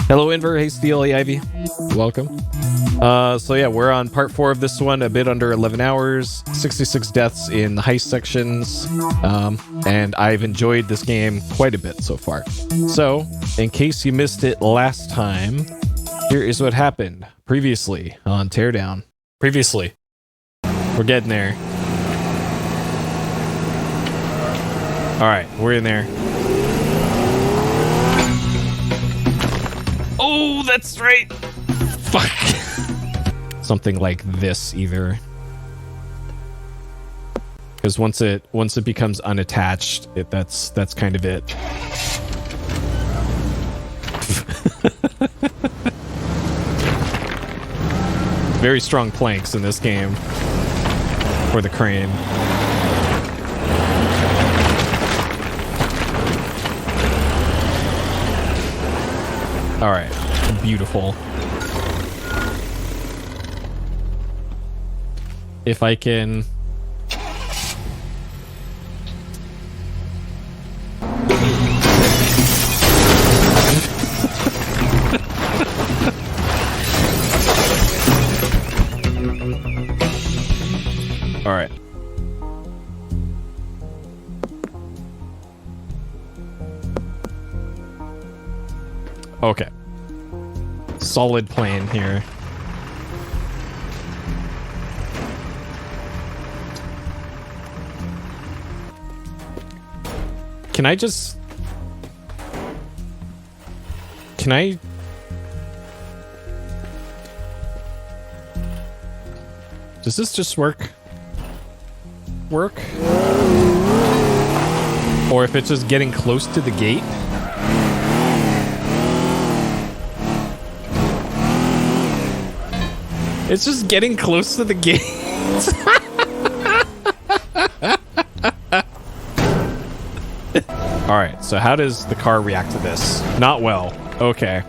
Hello, Inver. Hey, Steel. Hey, Ivy. Welcome. So yeah, we're on part 4 of this one, a bit under 11 hours, 66 deaths in the heist sections, and I've enjoyed this game quite a bit so far. So, in case you missed it last time, here is what happened previously on Teardown. Previously. We're getting there. Alright, we're in there. Oh, that's right! Fuck! Something like this, either. Because once it becomes unattached, that's kind of it. Very strong planks in this game for the crane. All right, beautiful. If I can... All right. Okay. Solid plan here. Can I... Does this just work? Or if it's just getting close to the gate? It's just getting close to the gate. Alright, so how does the car react to this? Not well. Okay.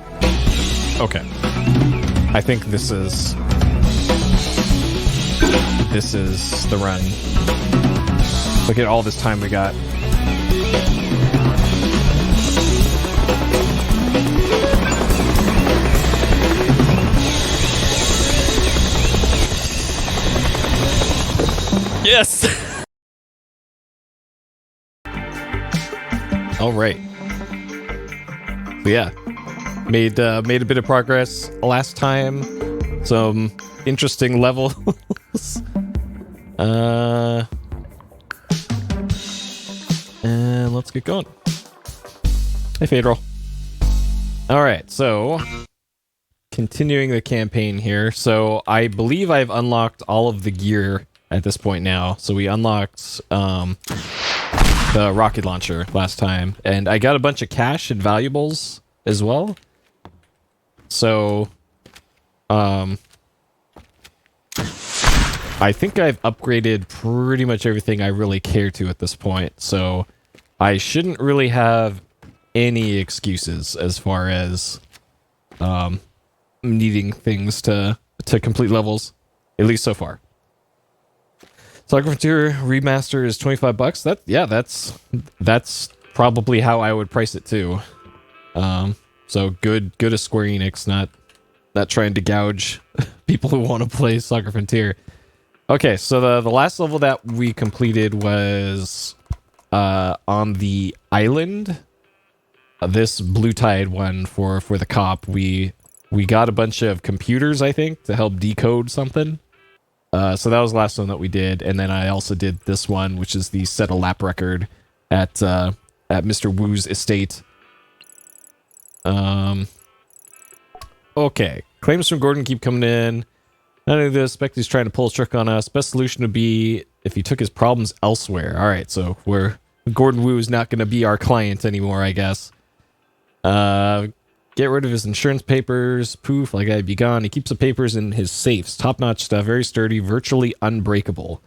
Okay. I think this is the run. Look at all this time we got. Yes! All right. So yeah, made a bit of progress last time. Some interesting levels. And let's get going. Hey, Phaedral. All right, so continuing the campaign here. So I believe I've unlocked all of the gear at this point now. So we unlocked the rocket launcher last time, and I got a bunch of cash and valuables as well. So I think I've upgraded pretty much everything I really care to at this point, so I shouldn't really have any excuses as far as needing things to complete levels, at least so far. Soccer Frontier Remaster is $25. That's probably how I would price it too. So good of Square Enix, not trying to gouge people who want to play Soccer Frontier. Okay, so the last level that we completed was on the island. This Blue Tide one for the cop. We got a bunch of computers, I think, to help decode something. So that was the last one that we did, and then I also did this one, which is the set a lap record at Mr. Wu's estate. Okay, claims from Gordon keep coming in. None of this. Spectre's trying to pull a trick on us. Best solution would be if he took his problems elsewhere. All right, so Gordon Wu is not going to be our client anymore, I guess. Get rid of his insurance papers. Poof, like I'd be gone. He keeps the papers in his safes. Top-notch stuff, very sturdy, virtually unbreakable.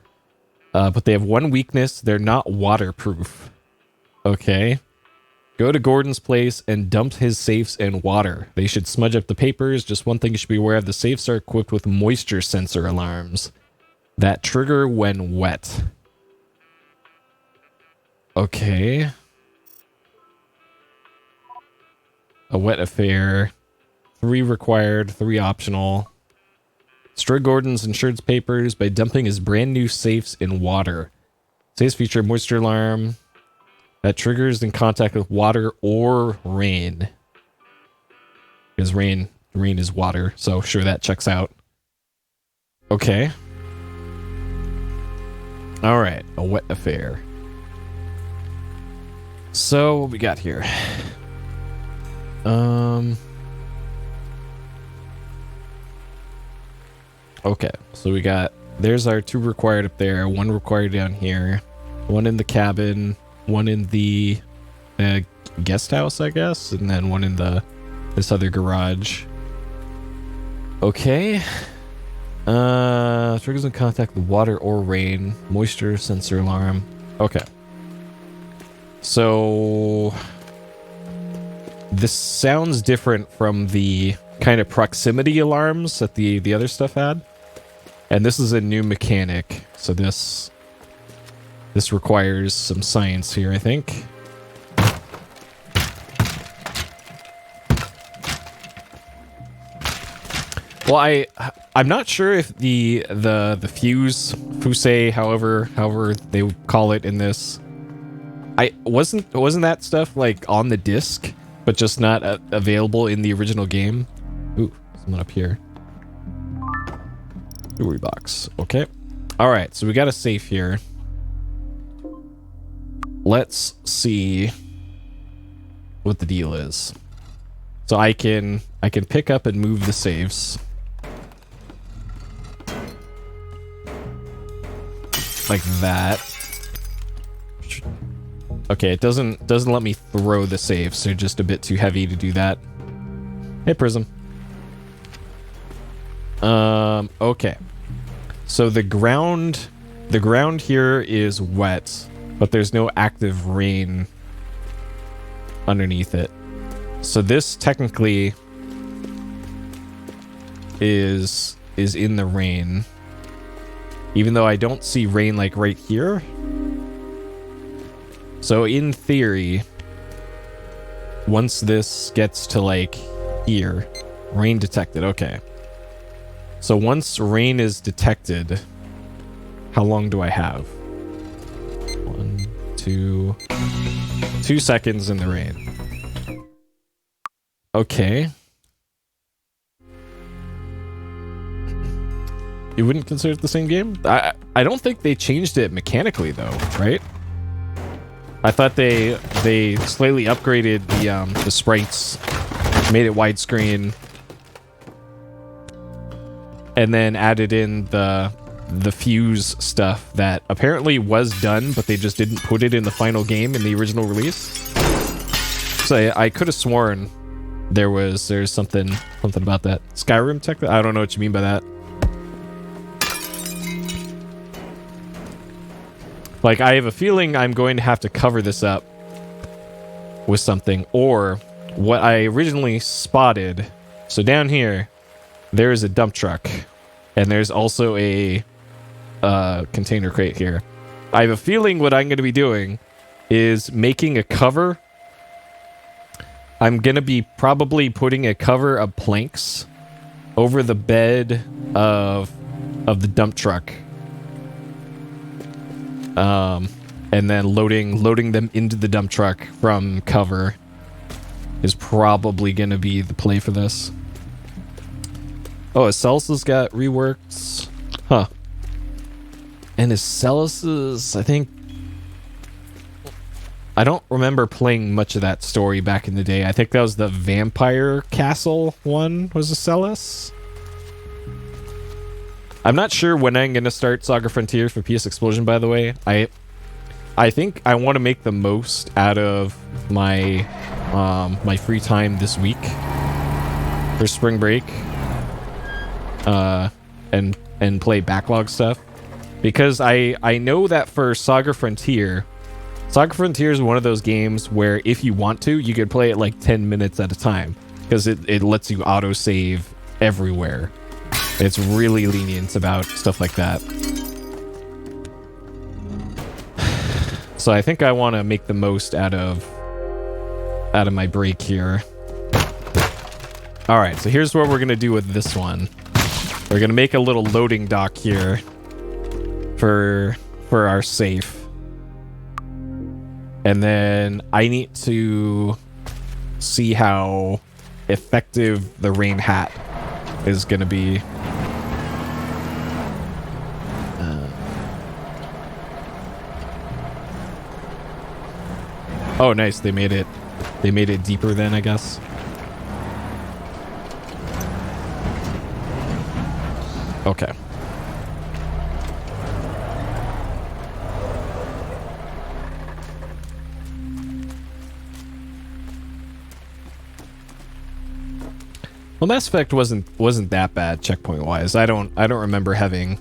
But they have one weakness. They're not waterproof. Okay. Go to Gordon's place and dump his safes in water. They should smudge up the papers. Just one thing you should be aware of. The safes are equipped with moisture sensor alarms that trigger when wet. Okay. A wet affair. 3 required, 3 optional. Destroy Gordon's insurance papers by dumping his brand new safes in water. Safes feature moisture alarm that triggers in contact with water or rain. Because rain is water, so sure, that checks out. Okay. Alright, a wet affair. So, what we got here? Okay, so we got... There's our 2 required up there, 1 required down here, 1 in the cabin, 1 in the guest house, I guess, and then 1 in this other garage. Okay. Triggers in contact with water or rain. Moisture sensor alarm. Okay. So... This sounds different from the kind of proximity alarms that the other stuff had. And this is a new mechanic, so this requires some science here, I think. Well, I'm not sure if the fuse, however they call it in this, wasn't that stuff like on the disc, but just not available in the original game. Ooh, someone up here. Jewelry box. Okay. Alright, so we got a safe here. Let's see what the deal is. So I can pick up and move the safes. Like that. Okay, it doesn't let me throw the safes. They're just a bit too heavy to do that. Hey, Prism. Okay. So the ground here is wet, but there's no active rain underneath it. So this technically is in the rain. Even though I don't see rain like right here. So in theory, once this gets to like here, rain detected, okay. So once rain is detected, how long do I have? 1, 2 seconds in the rain. Okay. You wouldn't consider it the same game? I don't think they changed it mechanically though, right? I thought they slightly upgraded the sprites, made it widescreen, and then added in the fuse stuff that apparently was done, but they just didn't put it in the final game in the original release. So I could have sworn there's something about that. Skyrim tech? I don't know what you mean by that. Like, I have a feeling I'm going to have to cover this up with something, or what I originally spotted. So down here, there is a dump truck, and there's also a container crate here. I have a feeling what I'm going to be doing is making a cover. I'm going to be probably putting a cover of planks over the bed of the dump truck. And then loading them into the dump truck from cover is probably going to be the play for this. Oh, Acelus's got reworked. Huh. And Acelus's, I don't remember playing much of that story back in the day. I think that was the Vampire Castle one, was Acelus. I'm not sure when I'm going to start Saga Frontier for PS Explosion, by the way. I think I want to make the most out of my my free time this week for spring break, and play backlog stuff, because I know that for Saga Frontier is one of those games where if you want to, you could play it like 10 minutes at a time, because it lets you auto save everywhere. It's really lenient about stuff like that. So I think I want to make the most out of my break here. All right, so here's what we're gonna do with this one. We're gonna make a little loading dock here for our safe, and then I need to see how effective the rain hat is gonna be. Oh, nice. They made it deeper then, I guess. Okay. Well, Mass Effect wasn't that bad checkpoint wise. I don't remember having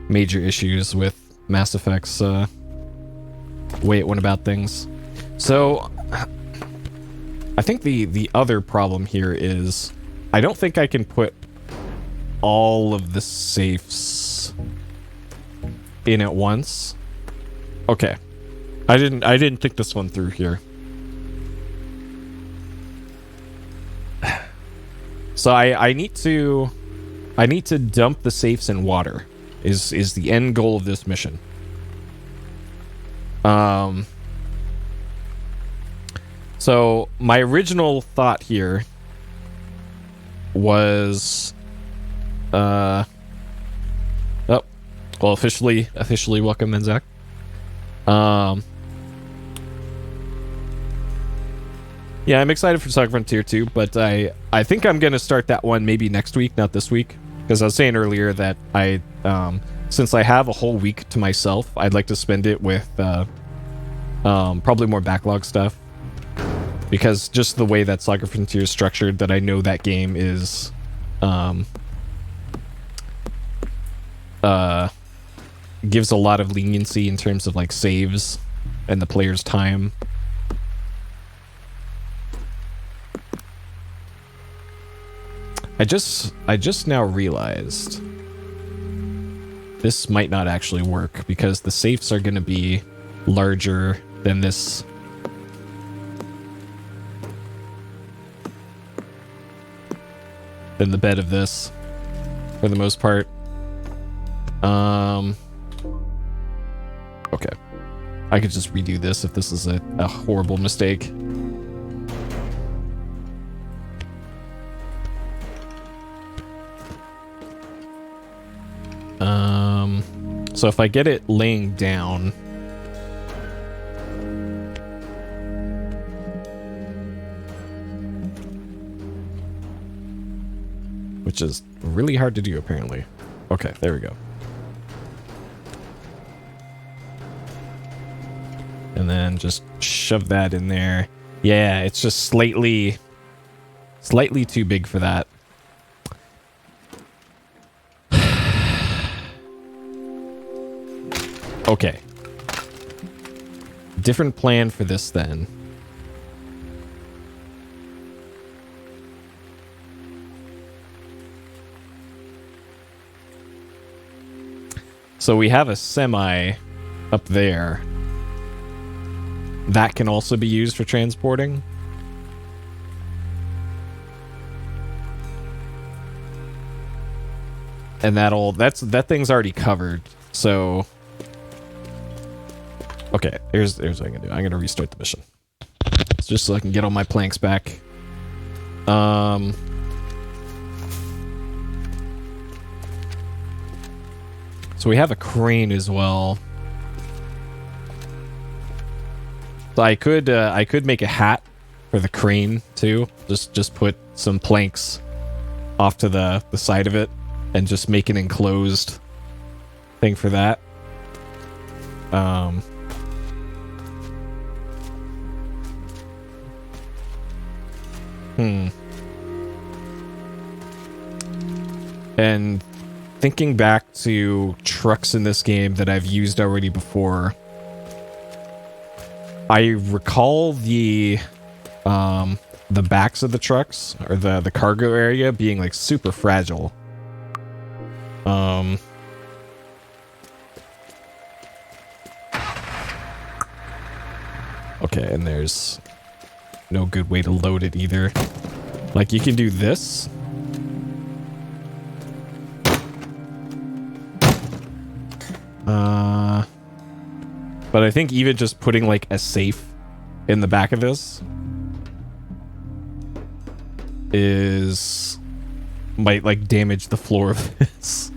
major issues with Mass Effect's way it went about things. So I think the other problem here is I don't think I can put all of the safes in at once. Okay. I didn't think this one through here. So I need to dump the safes in water is the end goal of this mission. So my original thought here was officially welcome, Menzak. Yeah, I'm excited for Saga Frontier 2, but I think I'm gonna start that one maybe next week, not this week, because I was saying earlier that I since I have a whole week to myself, I'd like to spend it with probably more backlog stuff, because just the way that Saga Frontier is structured, that I know that game is gives a lot of leniency in terms of like saves and the player's time. I just now realized this might not actually work because the safes are going to be larger than this. Than the bed of this, for the most part. Okay. I could just redo this if this is a horrible mistake. So if I get it laying down, which is really hard to do apparently. Okay, there we go. And then just shove that in there. Yeah, it's just slightly too big for that. Okay. Different plan for this then. So we have a semi up there. That can also be used for transporting. And that thing's already covered. So okay, here's what I'm gonna do. I'm gonna restart the mission. It's just so I can get all my planks back. So we have a crane as well. So I could make a hat for the crane too. Just put some planks off to the side of it and just make an enclosed thing for that. And thinking back to trucks in this game that I've used already before, I recall the backs of the trucks or the cargo area being like super fragile. Okay, and there's no good way to load it either. Like, you can do this. But I think even just putting, like, a safe in the back of this might, like, damage the floor of this.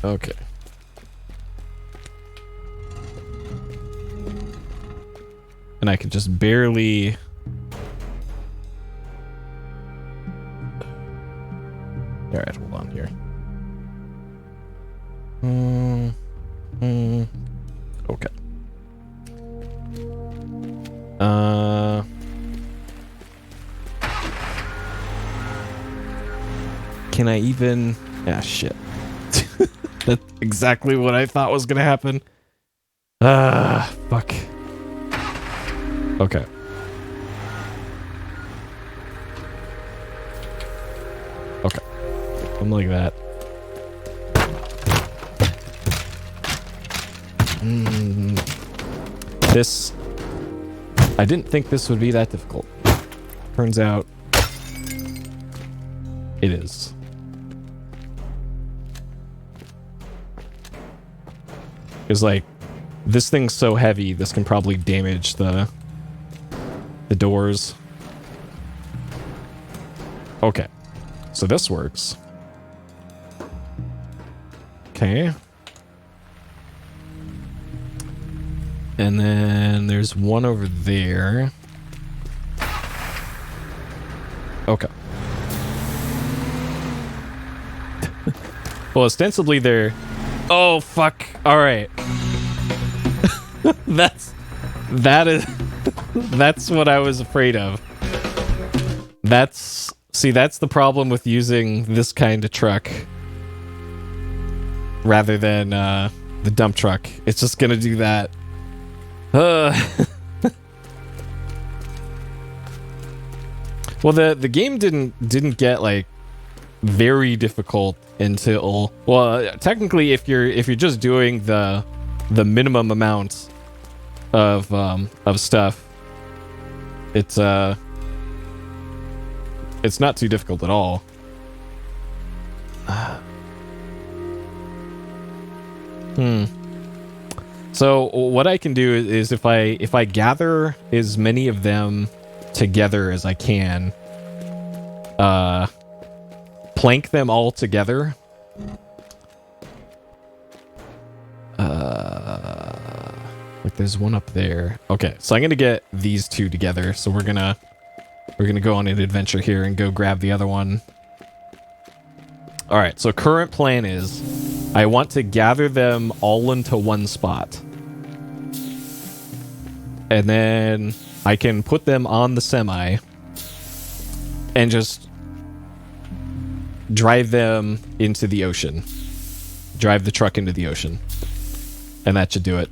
Okay. And I can just barely... Alright, hold on here. Okay. Can I even... Ah, shit. That's exactly what I thought was gonna happen. Fuck. Okay. Okay. Something like that. This... I didn't think this would be that difficult. Turns out... it is. Because, like, this thing's so heavy, this can probably damage the doors. Okay. So this works. Okay. And then there's one over there. Okay. Well, ostensibly they're... Oh, fuck. All right. That's what I was afraid of. That's the problem with using this kind of truck rather than the dump truck. It's just gonna do that. Well, the game didn't get like very difficult until, well, technically if you're just doing the minimum amount of stuff, it's not too difficult at all. So what I can do is if I gather as many of them together as I can, plank them all together. Like there's one up there. Okay, so I'm gonna get these two together. So we're gonna go on an adventure here and go grab the other one. All right. So current plan is I want to gather them all into one spot, and then I can put them on the semi and just drive them into the ocean. Drive the truck into the ocean. And that should do it.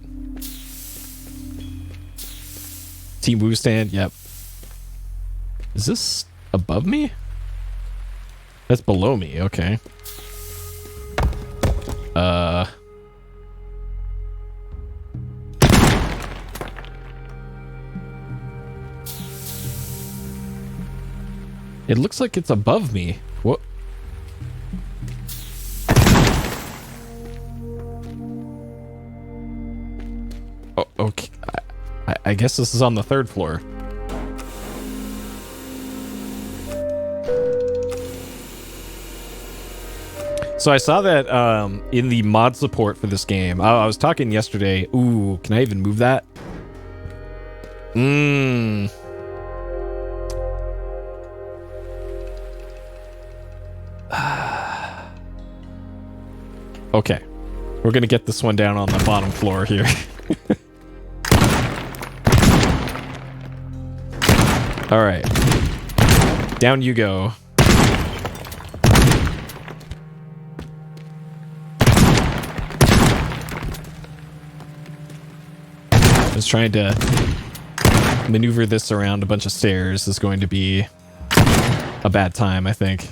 Team Woo stand, yep. Is this above me? That's below me, okay. It looks like it's above me. What? Oh, okay. I guess this is on the third floor. So I saw that in the mod support for this game. I was talking yesterday. Ooh, can I even move that? Okay. We're gonna get this one down on the bottom floor here. All right. Down you go. Just trying to maneuver this around a bunch of stairs is going to be a bad time, I think.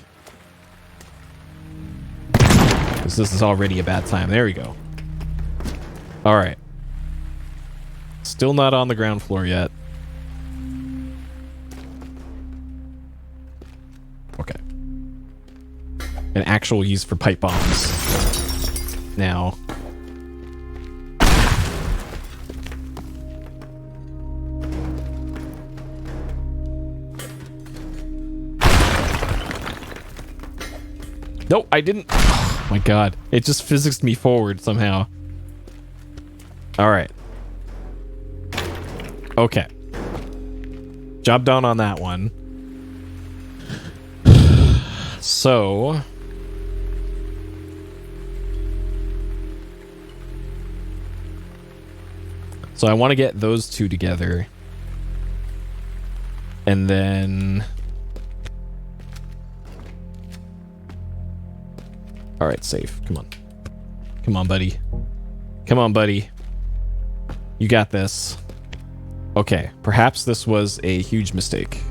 Because this is already a bad time. There we go. All right. Still not on the ground floor yet. Okay. An actual use for pipe bombs. Now. No, I didn't. Oh my god. It just physicsed me forward somehow. Alright. Okay. Job done on that one. So... So I want to get those two together. And then... Alright, safe. Come on. Come on, buddy. Come on, buddy. You got this. Okay, perhaps this was a huge mistake.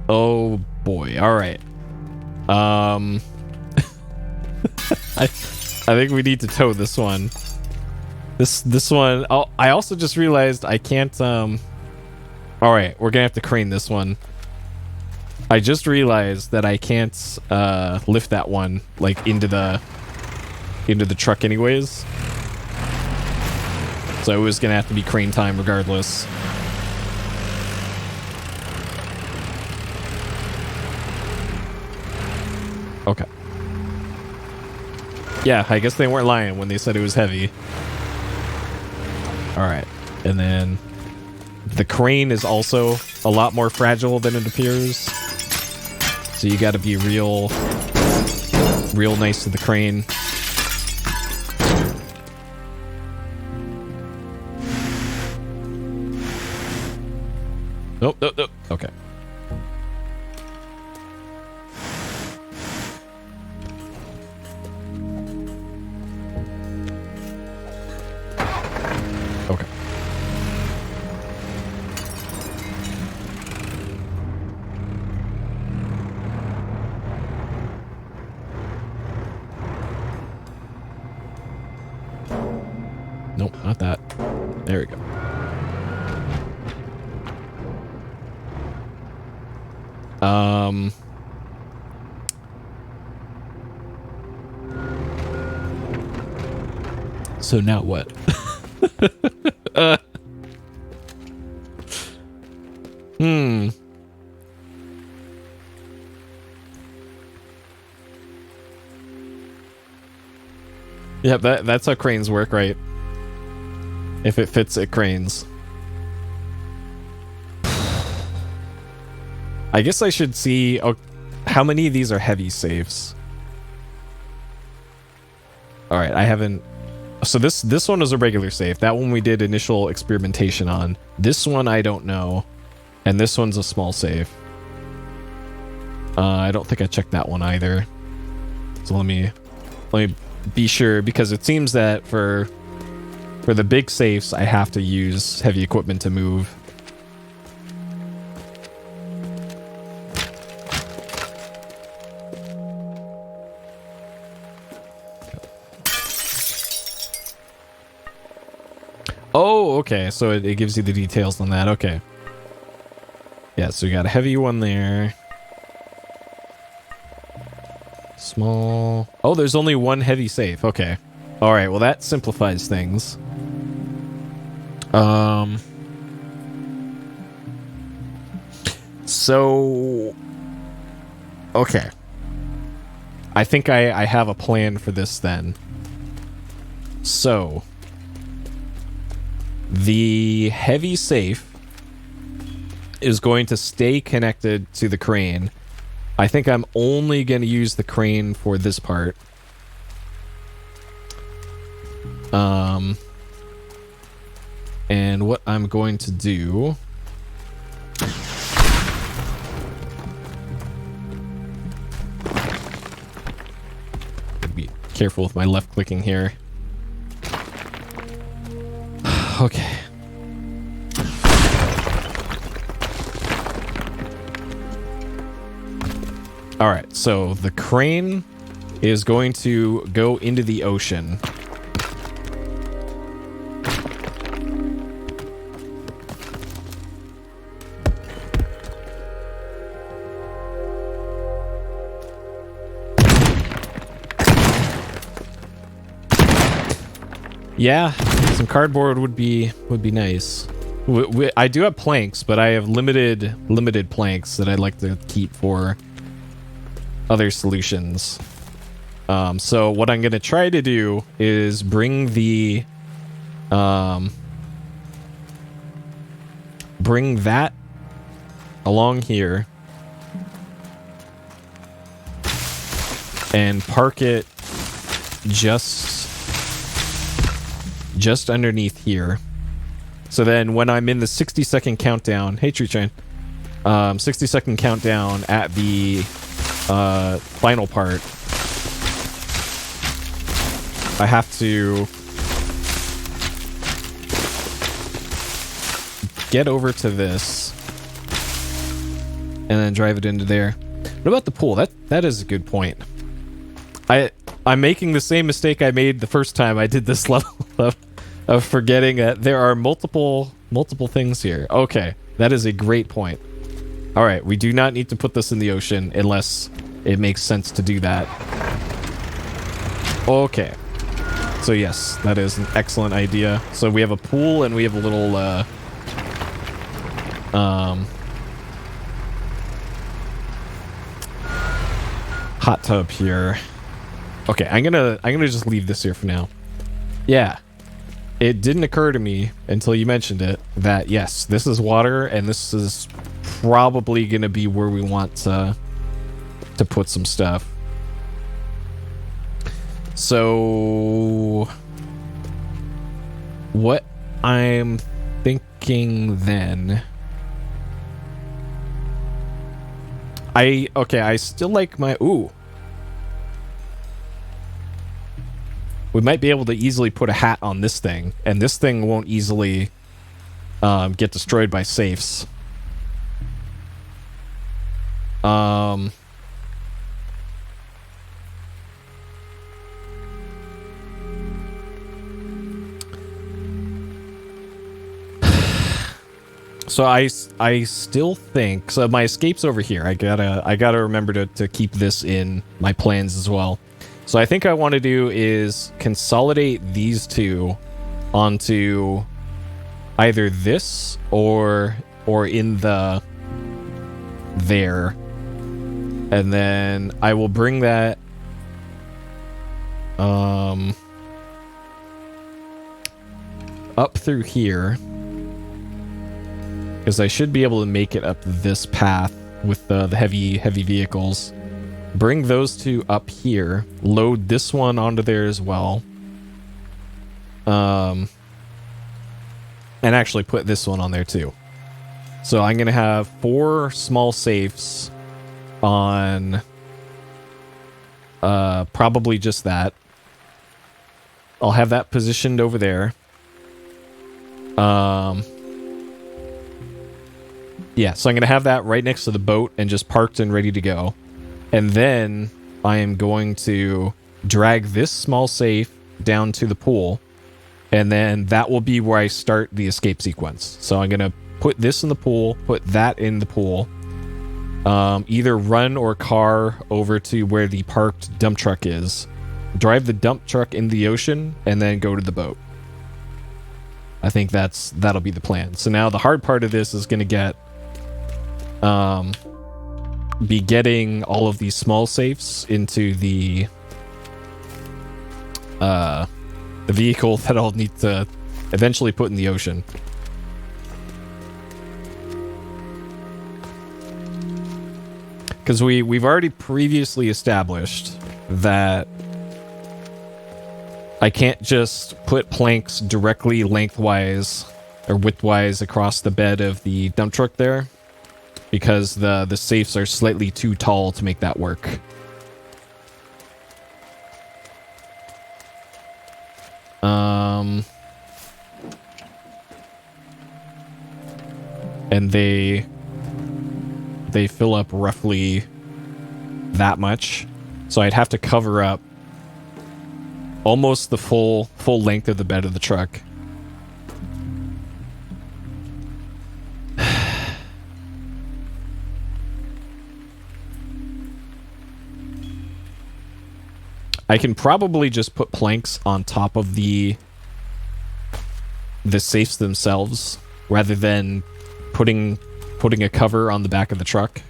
Oh boy, alright. I think we need to tow this one. This one... Oh, I also just realized I can't... Alright, we're gonna have to crane this one. I just realized that I can't lift that one like into the truck anyways. So it was gonna have to be crane time regardless. Okay. Yeah, I guess they weren't lying when they said it was heavy. Alright. And then the crane is also a lot more fragile than it appears. So you gotta be real nice to the crane. Nope, nope, nope. Okay. Okay. Nope, not that. There we go. So now what? Yeah, that's how cranes work, right? If it fits, it cranes. I guess I should see how many of these are heavy safes. Alright, I haven't... So this one is a regular safe. That one we did initial experimentation on. This one I don't know. And this one's a small safe. I don't think I checked that one either. So let me be sure, because it seems that for the big safes I have to use heavy equipment to move. Oh, okay. So it gives you the details on that. Okay. Yeah, so we got a heavy one there. Small. Oh, there's only one heavy safe. Okay. All right. Well, that simplifies things. So... Okay. I think I have a plan for this then. So... The heavy safe is going to stay connected to the crane. I think I'm only going to use the crane for this part. And what I'm going to do... Be careful with my left clicking here. Okay. All right, so the crane is going to go into the ocean. Yeah, some cardboard would be nice. I do have planks, but I have limited planks that I'd like to keep for other solutions. So what I'm gonna try to do is bring that along here and park it just underneath here. So then when I'm in the 60-second countdown, hey Tree Train, 60-second countdown at the final part, I have to get over to this and then drive it into there. What about the pool? That is a good point. I'm making the same mistake I made the first time I did this level of forgetting that there are multiple things here. Okay, that is a great point. All right, we do not need to put this in the ocean unless it makes sense to do that. Okay. So yes, that is an excellent idea. So we have a pool and we have a little hot tub here. Okay, I'm gonna just leave this here for now. Yeah. It didn't occur to me until you mentioned it that yes, this is water and this is probably gonna be where we want to put some stuff. So what I'm thinking then, I still like my we might be able to easily put a hat on this thing, and this thing won't easily get destroyed by safes. So I still think, so my escape's over here. I gotta remember to keep this in my plans as well. So I think I want to do is consolidate these two onto either this or in the there. And then I will bring that up through here, because I should be able to make it up this path with the heavy vehicles. Bring those two up here. Load this one onto there as well. And actually put this one on there too. So I'm going to have 4 small safes on probably just that. I'll have that positioned over there. Yeah, so I'm going to have that right next to the boat and just parked and ready to go. And then I am going to drag this small safe down to the pool, and then that will be where I start the escape sequence. So I'm going to put this in the pool, put that in the pool, either run or car over to where the parked dump truck is, drive the dump truck in the ocean, and then go to the boat. I think that'll be the plan. So now the hard part of this is going to be getting all of these small safes into the vehicle that I'll need to eventually put in the ocean. Because we've already previously established that I can't just put planks directly lengthwise or widthwise across the bed of the dump truck there, because the safes are slightly too tall to make that work. And they fill up roughly that much, so I'd have to cover up almost the full length of the bed of the truck. I can probably just put planks on top of the the safes themselves rather than putting a cover on the back of the truck.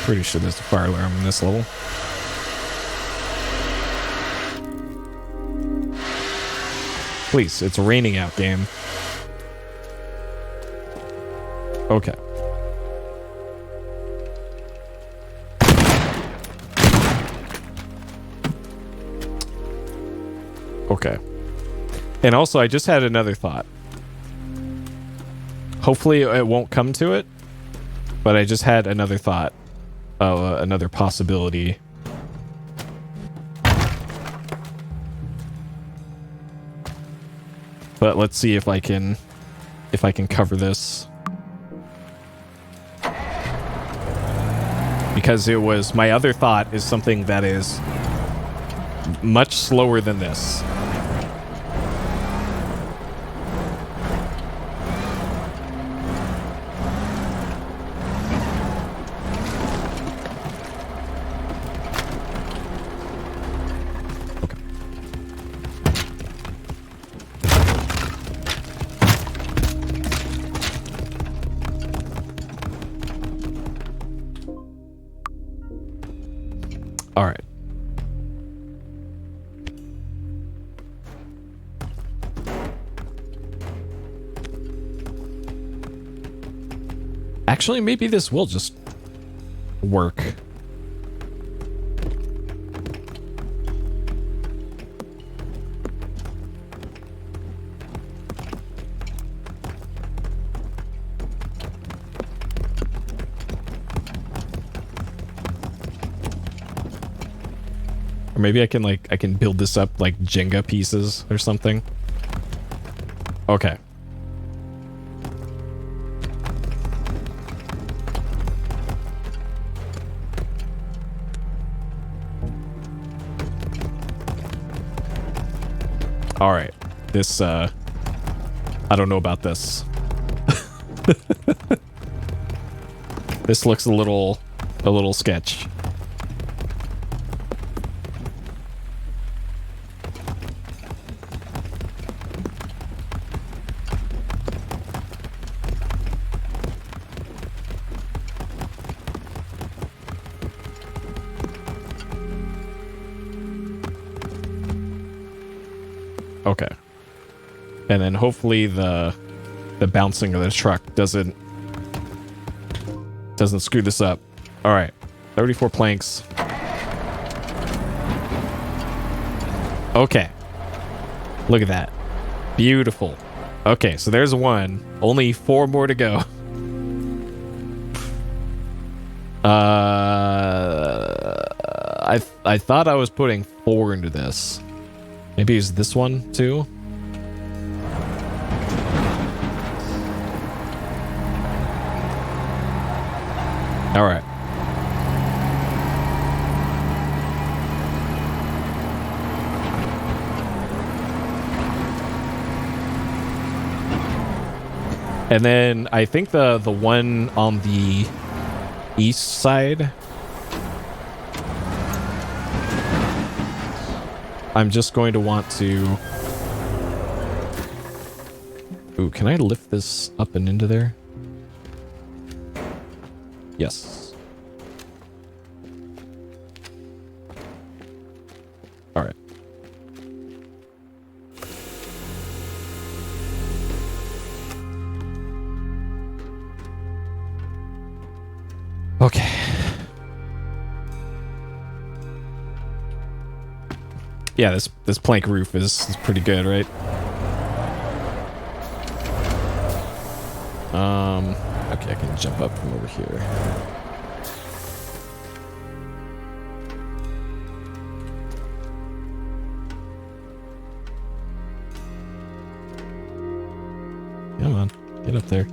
Pretty sure there's a fire alarm in this level. Please, it's raining out, game. Okay. Okay. And also, I just had another thought. Hopefully it won't come to it, but I just had another thought. Another possibility. But let's see if I can cover this. Because it was, my other thought is something that is much slower than this. All right. Actually, maybe this will just work. Or maybe I can build this up like Jenga pieces or something. Okay. All right. This I don't know about this. This looks a little sketch. Okay. And then hopefully the bouncing of the truck doesn't screw this up. All right. 34 planks. Okay. Look at that. Beautiful. Okay, so there's one. Only 4 more to go. I thought I was putting 4 into this. Maybe it's this one too. All right. And then I think the one on the east side, I'm just going to want to... Ooh, can I lift this up and into there? Yes. All right. Okay. Yeah, this plank roof is pretty good, right? Okay, I can jump up from over here. Come on, get up there.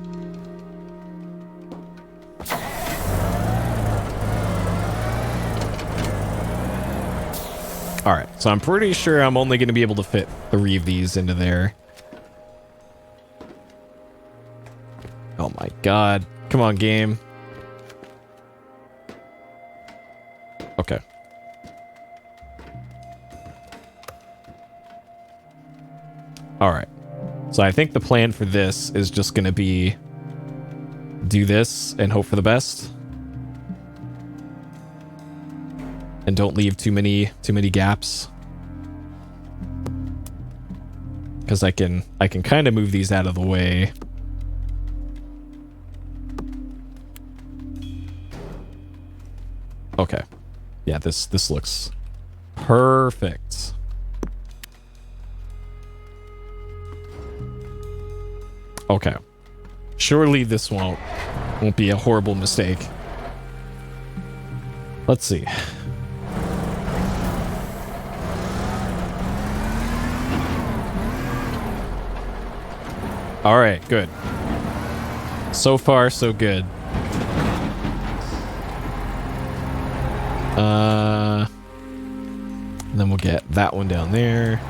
All right, so I'm pretty sure I'm only going to be able to fit 3 of these into there. Oh my god. Come on, game. Okay. All right. So I think the plan for this is just going to be do this and hope for the best. And don't leave too many gaps. Cuz I can kind of move these out of the way. Okay. Yeah, this looks perfect. Okay. Surely this won't be a horrible mistake. Let's see. All right, good. So far, so good. And then we'll get that one down there.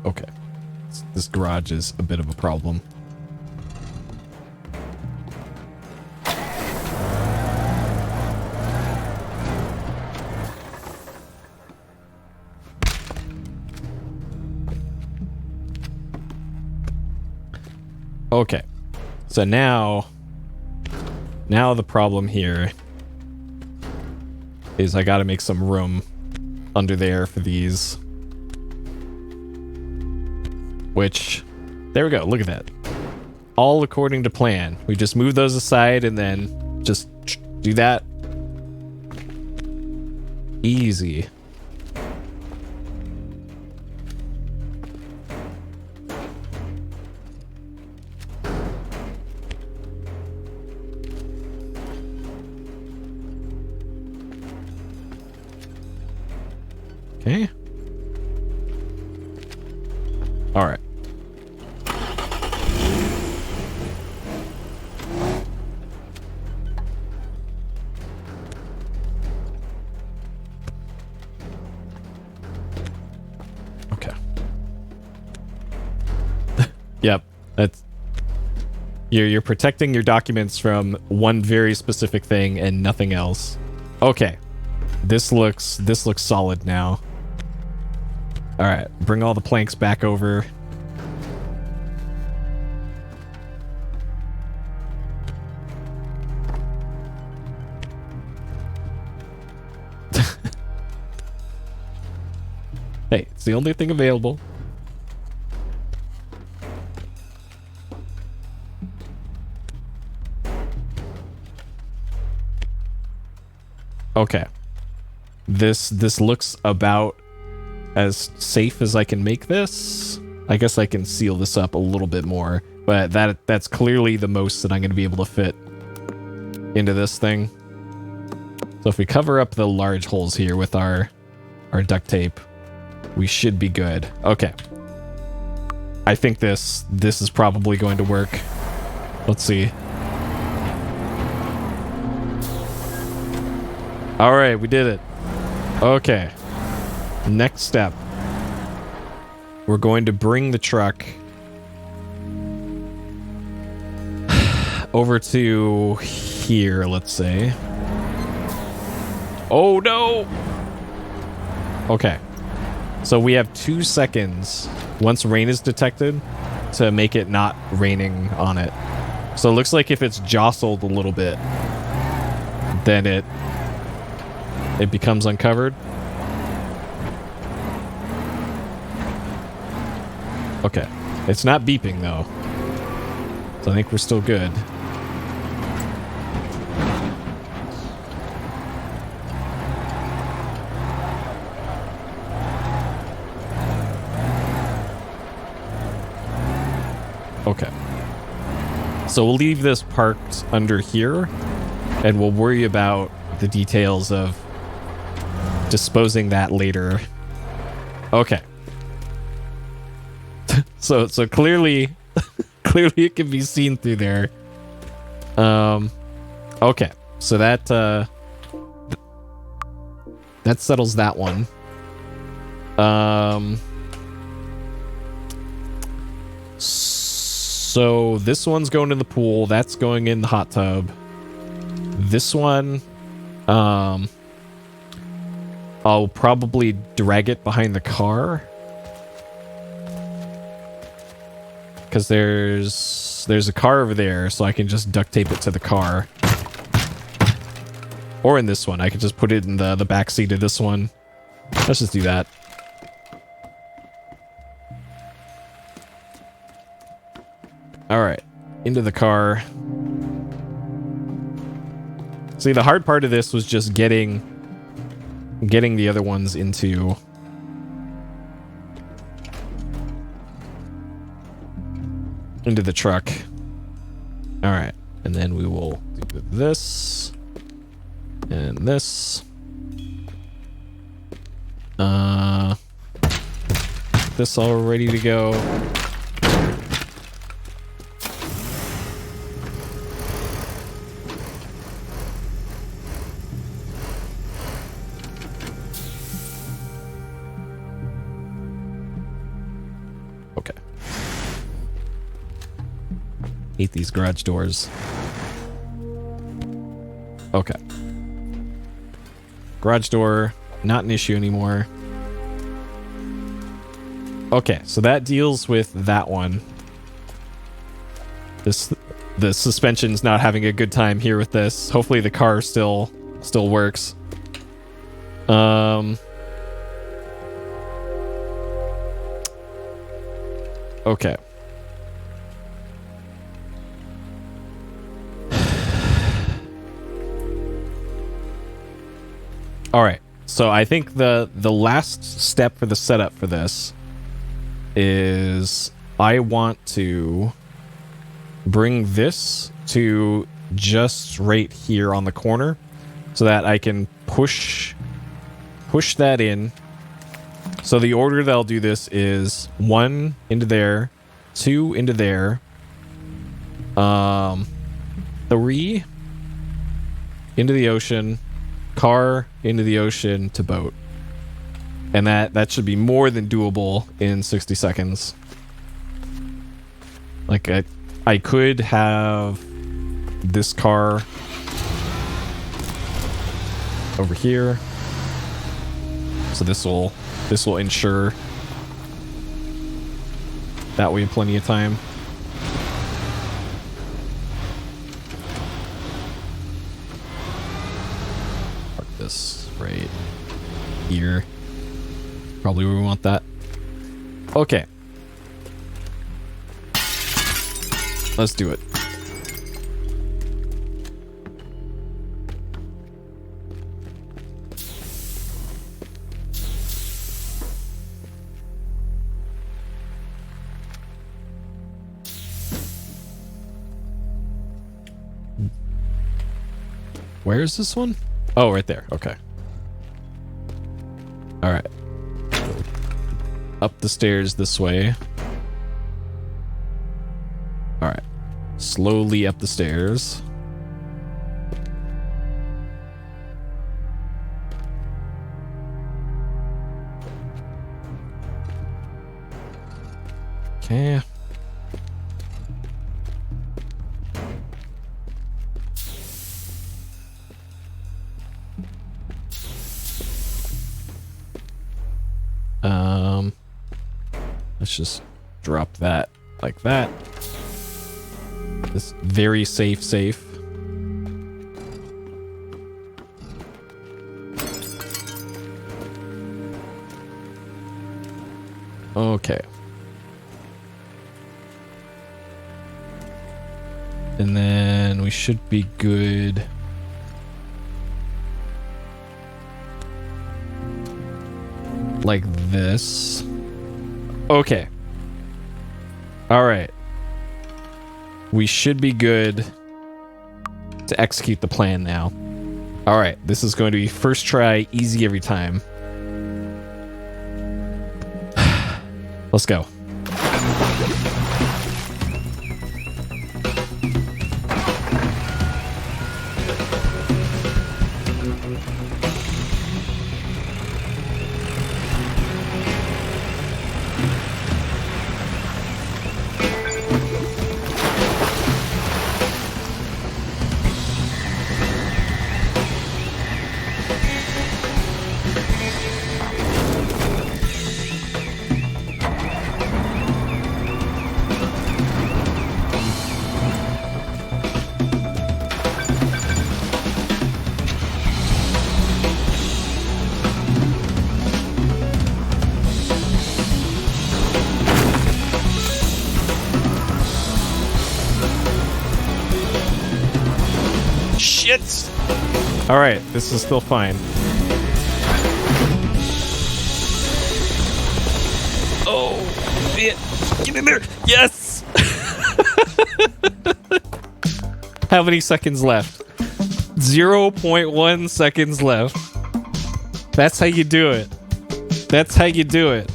Okay. This garage is a bit of a problem. Okay. So now the problem here is I gotta make some room under there for these. Which, there we go, look at that. All according to plan. We just move those aside and then just do that. Easy. Okay. All right. Okay. Yep. That's you're protecting your documents from one very specific thing and nothing else. Okay. This looks solid now. All right, bring all the planks back over. Hey, it's the only thing available. Okay. This looks about as safe as I can make this. I guess I can seal this up a little bit more, but that's clearly the most that I'm going to be able to fit into this thing. So if we cover up the large holes here with our duct tape, we should be good. Okay. I think this is probably going to work. Let's see. All right, we did it. Okay. Next step. We're going to bring the truck over to here, let's say. Oh no! Okay. So we have 2 seconds once rain is detected to make it not raining on it. So it looks like if it's jostled a little bit, then it becomes uncovered. Okay. It's not beeping, though. So I think we're still good. Okay. So we'll leave this parked under here, and we'll worry about the details of disposing that later. Okay. So clearly clearly it can be seen through there. Okay. So that settles that one. So this one's going in the pool, that's going in the hot tub. This one, I'll probably drag it behind the car, because there's a car over there, so I can just duct tape it to the car. Or in this one, I could just put it in the back seat of this one. Let's just do that. All right, into the car. See, the hard part of this was just getting the other ones into the truck. All right, and then we will do this and this. This all ready to go. Okay. Hate these garage doors. Okay. Garage door, not an issue anymore. Okay, so that deals with that one. The suspension's not having a good time here with this. Hopefully the car still works. Okay. All right. So I think the last step for the setup for this is I want to bring this to just right here on the corner so that I can push that in. So the order that I'll do this is 1 into there, 2 into there, 3 into the ocean, car into the ocean to boat. And that should be more than doable in 60 seconds. Like I could have this car over here. So this will ensure that we have plenty of time. Park this right here. Probably where we want that. Okay. Let's do it. Where is this one? Oh, right there. Okay. All right. Up the stairs this way. All right. Slowly up the stairs. Okay. Let's just drop that like that. This very safe. Okay. And then we should be good. Like this. Okay. All right. we should be good to execute the plan now. All right, this is going to be first try, easy every time. Let's go. Shit! Alright, this is still fine. Oh, man. Get in there! Yes! How many seconds left? 0.1 seconds left. That's how you do it. That's how you do it.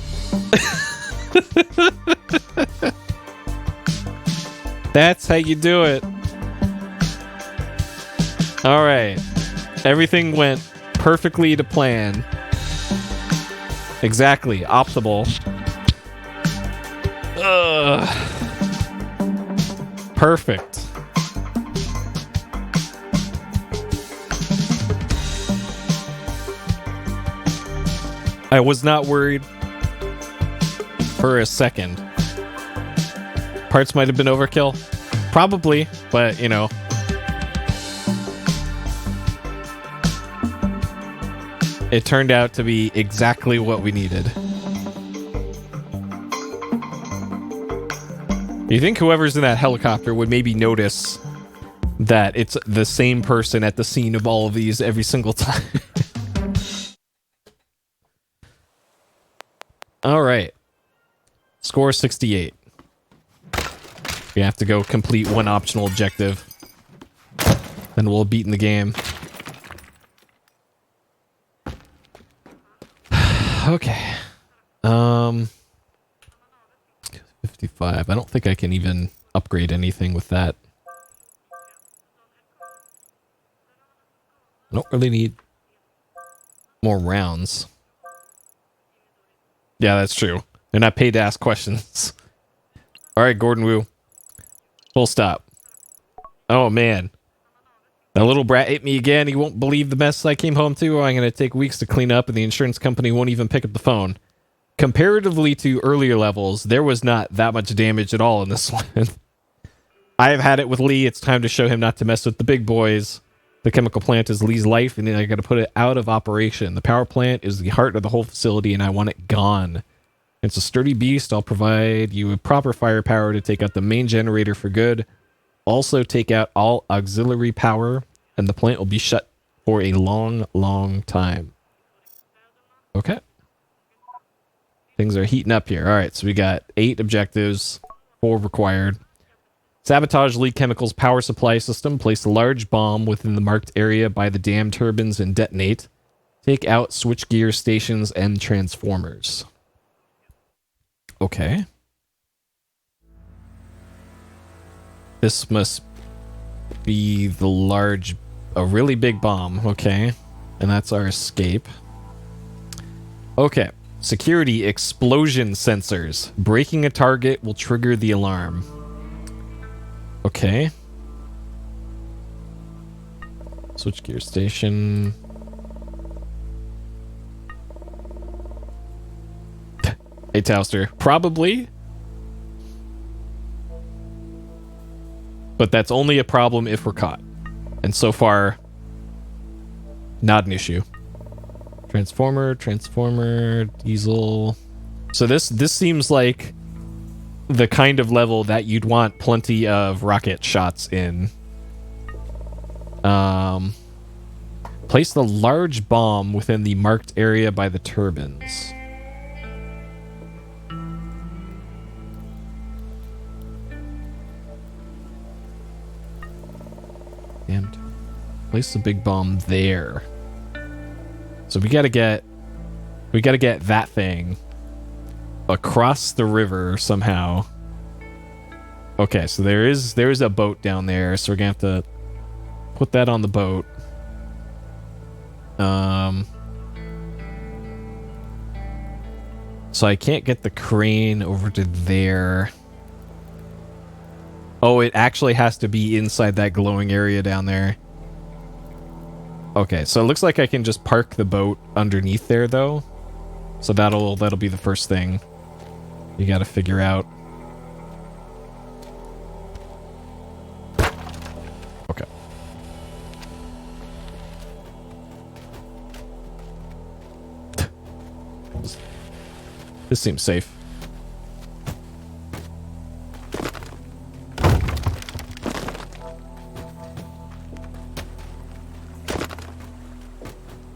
That's how you do it. All right. Everything went perfectly to plan. Exactly. Optimal. Perfect. I was not worried for a second. Parts might have been overkill. Probably, but you know. It turned out to be exactly what we needed. You think whoever's in that helicopter would maybe notice that it's the same person at the scene of all of these every single time? All right. Score 68. We have to go complete one optional objective. Then we'll beat in the game. Okay. 55. I don't think I can even upgrade anything with that. I don't really need more rounds. Yeah, that's true. They're not paid to ask questions. Alright, Gordon Wu. Full stop. Oh, man. That little brat ate me again. He won't believe the mess I came home to. I'm going to take weeks to clean up, and the insurance company won't even pick up the phone. Comparatively to earlier levels, there was not that much damage at all in this one. I have had it with Lee. It's time to show him not to mess with the big boys. The chemical plant is Lee's life, and I got to put it out of operation. The power plant is the heart of the whole facility, and I want it gone. It's a sturdy beast. I'll provide you with proper firepower to take out the main generator for good. Also take out all auxiliary power, and the plant will be shut for a long, long time. Okay. Things are heating up here. All right, so we got 8 objectives, 4 required. Sabotage Lee Chemical's power supply system. Place a large bomb within the marked area by the dam turbines and detonate. Take out switchgear stations and transformers. Okay. This must be the large, a really big bomb. Okay. And that's our escape. Okay. Security explosion sensors. Breaking a target will trigger the alarm. Okay. Switchgear station. Hey, Towster. Probably. But that's only a problem if we're caught. And so far, not an issue. Transformer, diesel. So this seems like the kind of level that you'd want plenty of rocket shots in. Place the large bomb within the marked area by the turbines. And place the big bomb there. So we gotta get that thing across the river somehow. Okay, so there is a boat down there, so we're gonna have to put that on the boat. So I can't get the crane over to there. Oh, it actually has to be inside that glowing area down there. Okay, so it looks like I can just park the boat underneath there, though. So that'll be the first thing you gotta figure out. Okay. This seems safe.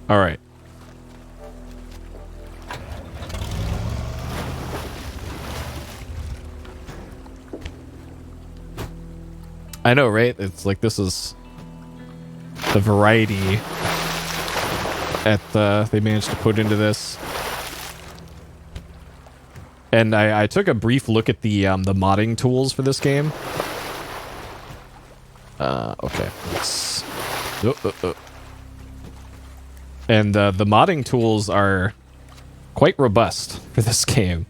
All right. I know, right? It's like this is the variety that they managed to put into this. And I took a brief look at the modding tools for this game. Okay. Let's... And the modding tools are quite robust for this game.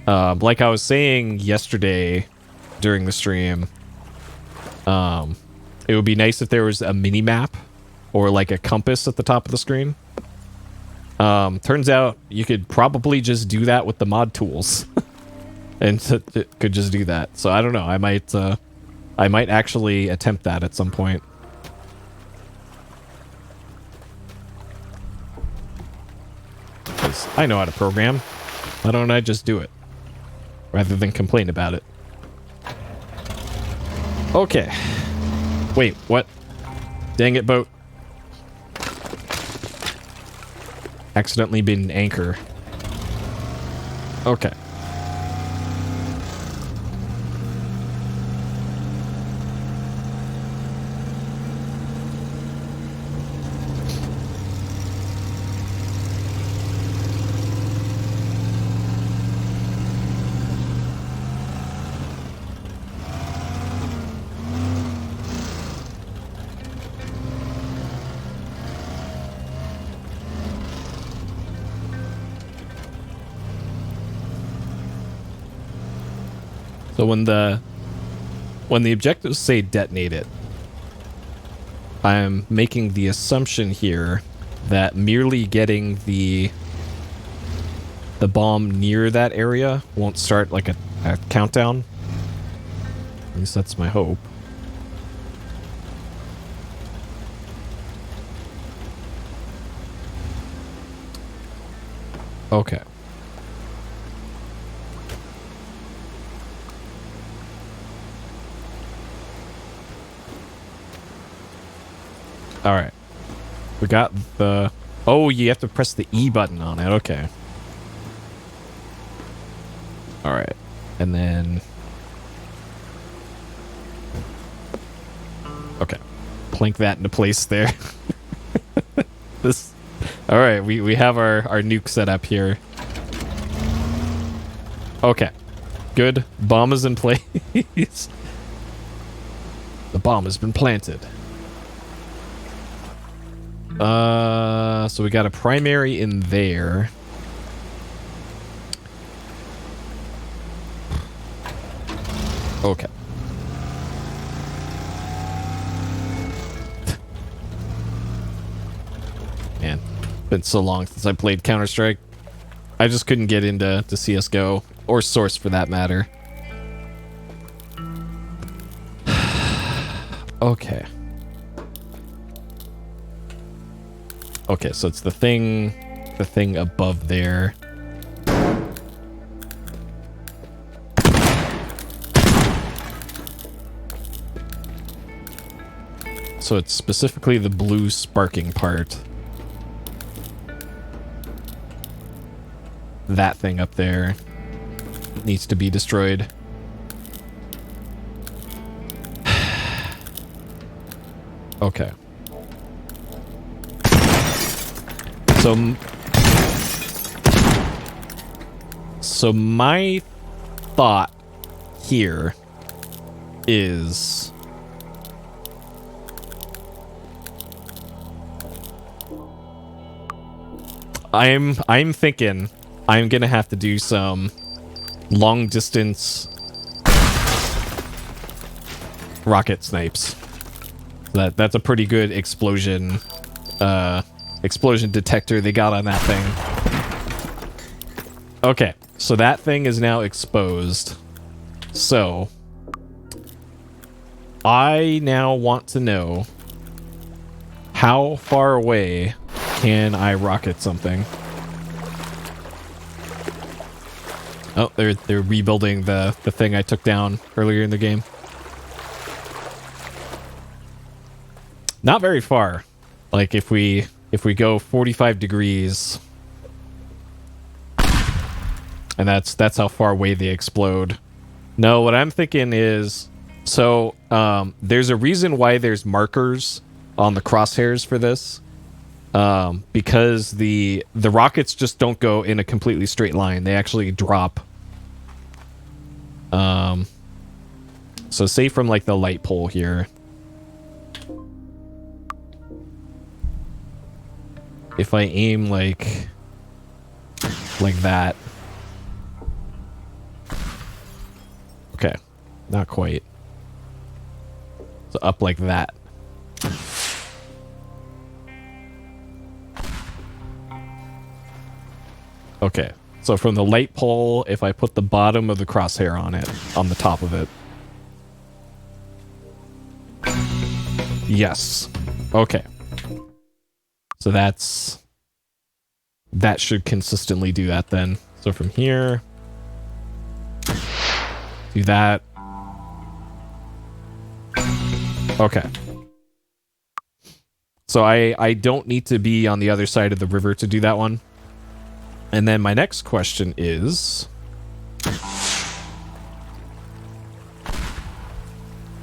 Like I was saying yesterday during the stream, it would be nice if there was a mini-map or like a compass at the top of the screen. Turns out you could probably just do that with the mod tools. And it could just do that. So I don't know. I might actually attempt that at some point. I know how to program. Why don't I just do it? Rather than complain about it. Okay. Wait, what? Dang it, boat. Accidentally been anchor. Okay. So when the objectives say detonate it, I'm making the assumption here that merely getting the bomb near that area won't start like a countdown. At least that's my hope. Okay. All right. We got the... Oh, you have to press the E button on it. Okay. All right. And then... Okay. Plank that into place there. This... All right. We have our nuke set up here. Okay. Good. Bomb is in place. The bomb has been planted. So we got a primary in there. Okay. Man, been so long since I played Counter-Strike. I just couldn't get into CSGO, or Source for that matter. Okay. Okay, so it's the thing above there. So it's specifically the blue sparking part. That thing up there needs to be destroyed. Okay. So... So my thought here is... I'm thinking I'm gonna have to do some long distance rocket snipes. That's a pretty good explosion detector they got on that thing. Okay, so that thing is now exposed. So I now want to know how far away can I rocket something? Oh, they're rebuilding the thing I took down earlier in the game. Not very far. Like if we go 45 degrees, and that's how far away they explode. No, what I'm thinking is, so there's a reason why there's markers on the crosshairs for this. Because the rockets just don't go in a completely straight line. They actually drop. So say from like the light pole here. If I aim like that. Okay, not quite. So up like that. Okay, so from the light pole, if I put the bottom of the crosshair on it, on the top of it. Yes. Okay. So that should consistently do that then. So from here, do that. Okay. So I don't need to be on the other side of the river to do that one. And then my next question is...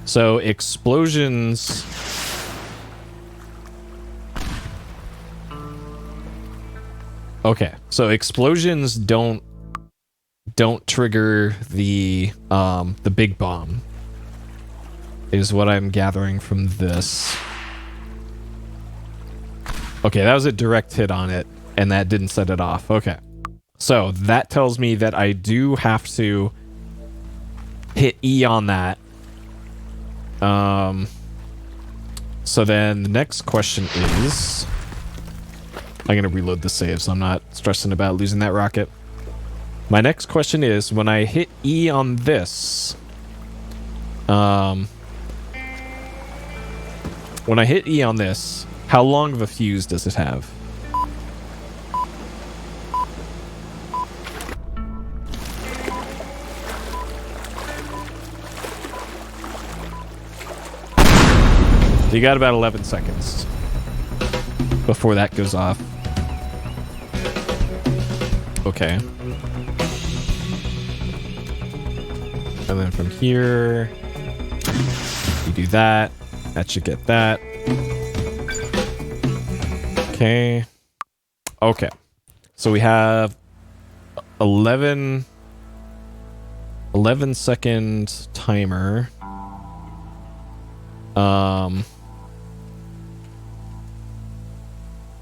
So explosions... Okay, so explosions don't trigger the big bomb, is what I'm gathering from this. Okay, that was a direct hit on it, and that didn't set it off. Okay. So that tells me that I do have to hit E on that. So then the next question is... I'm going to reload the save so I'm not stressing about losing that rocket. My next question is, when I hit E on this... when I hit E on this, how long of a fuse does it have? You got about 11 seconds before that goes off. Okay. And then from here, you do that. That should get that. Okay. Okay. So we have 11 second timer. Let's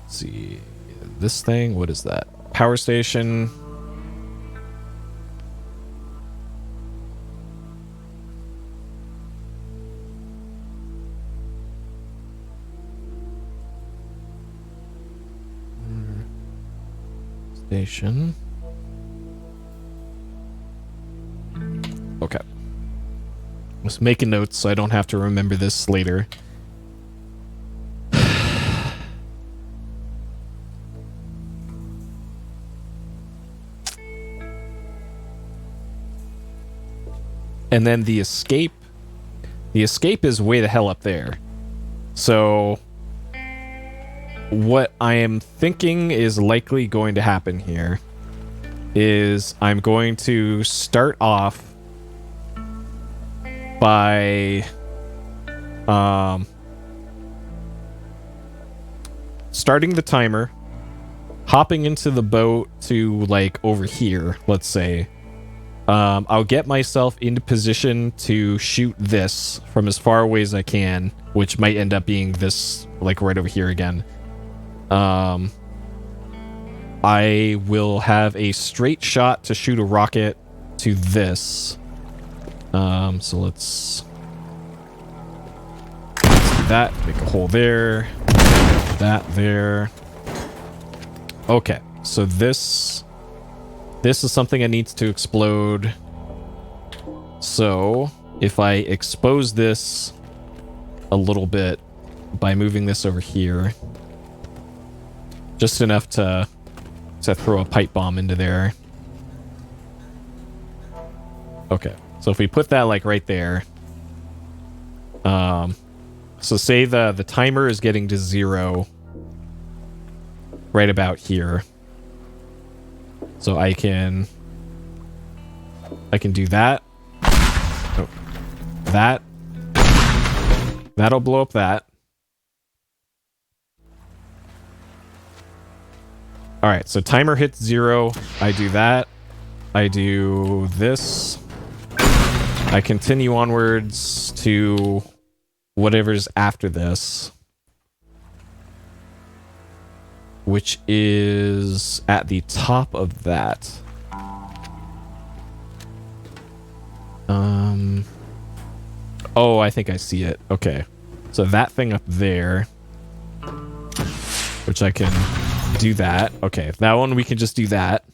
see. This thing, what is that? Power station. Station. Okay. Just making notes so I don't have to remember this later. And then the escape is way the hell up there. So what I am thinking is likely going to happen here is I'm going to start off by starting the timer, hopping into the boat to like over here, let's say. I'll get myself into position to shoot this from as far away as I can, which might end up being this, like right over here again. I will have a straight shot to shoot a rocket to this. So let's do that. Make a hole there. That there. Okay, so this is something that needs to explode. So if I expose this a little bit by moving this over here, just enough to throw a pipe bomb into there. Okay, so if we put that like right there, so say the timer is getting to 0 right about here. So I can do that. Oh, that. That'll blow up that. All right, so timer hits 0. I do that. I do this. I continue onwards to whatever's after this, which is at the top of that. Oh, I think I see it. Okay. So that thing up there, which I can do that. Okay, that one we can just do that.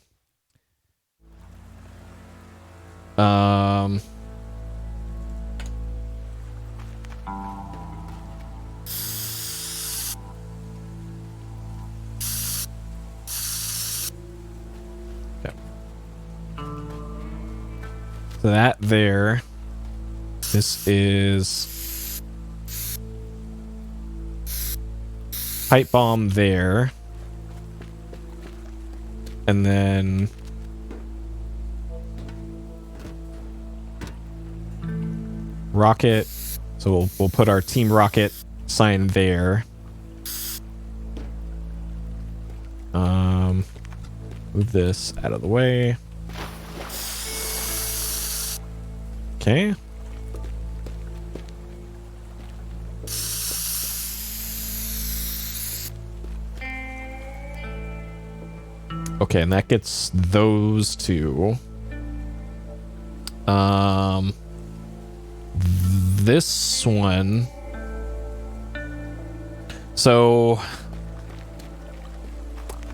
So that there, this is pipe bomb there, and then rocket. So we'll put our Team Rocket sign there. Move this out of the way. Okay. Okay, and that gets those two. This one. So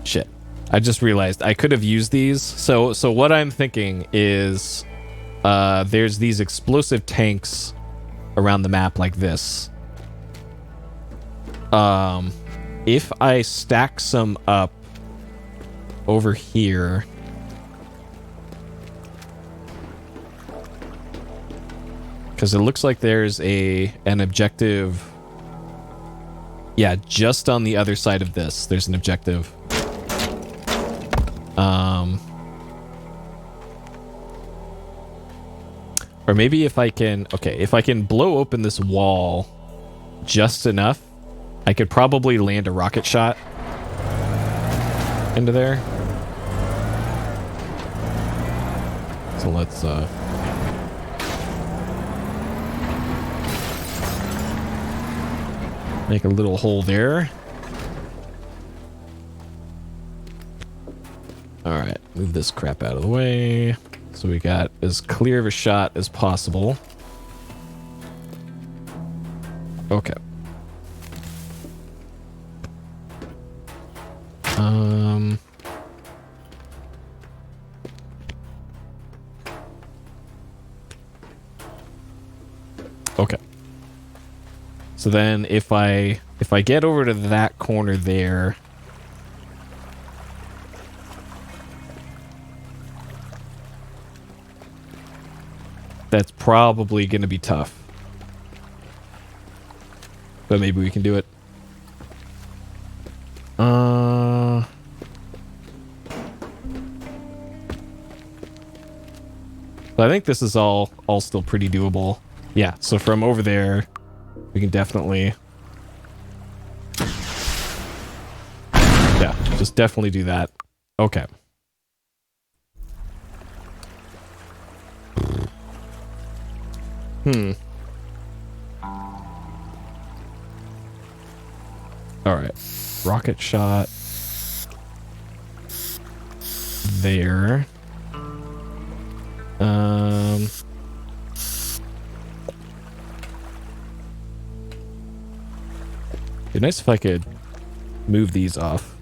shit. I just realized I could have used these. So what I'm thinking is there's these explosive tanks around the map like this. If I stack some up over here, because it looks like there's an objective. Yeah, just on the other side of this, there's an objective. Or maybe if I can... Okay, if I can blow open this wall just enough, I could probably land a rocket shot into there. So let's... make a little hole there. Alright, move this crap out of the way. So we got as clear of a shot as possible. Okay. Okay. So then if I get over to that corner there, that's probably going to be tough. But maybe we can do it. But I think this is all still pretty doable. Yeah, so from over there, we can definitely Just definitely do that. Okay. Alright. Rocket shot. There. It'd be nice if I could move these off.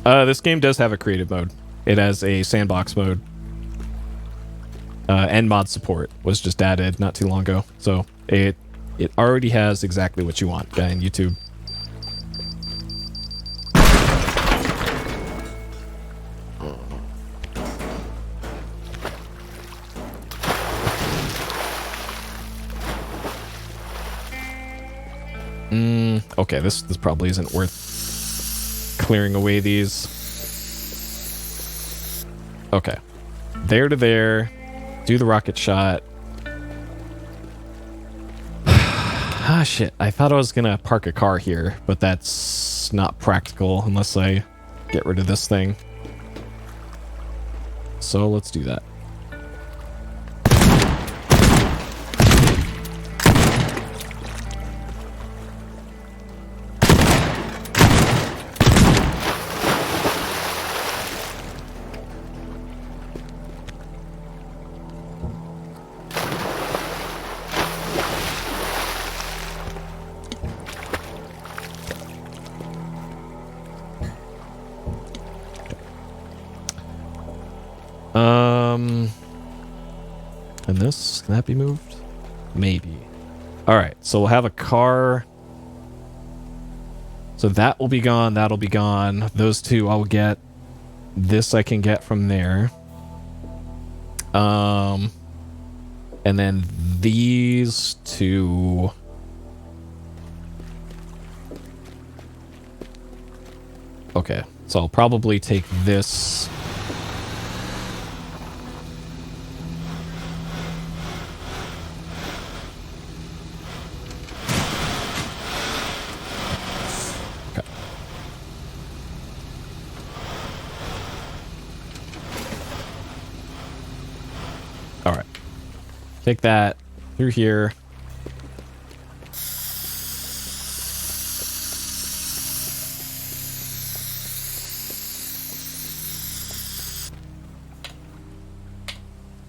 This game does have a creative mode. It has a sandbox mode. And mod support was just added not too long ago. So it already has exactly what you want, guy in YouTube. Okay, this probably isn't worth clearing away these. Okay. There to there. Do the rocket shot. Ah, shit. I thought I was gonna park a car here, but that's not practical unless I get rid of this thing. So let's do that. And this, can that be moved? Maybe. Alright, so we'll have a car. So that will be gone, that'll be gone. Those two I'll get. This I can get from there. And then these two. Okay, so I'll probably take this. Alright. Take that through here.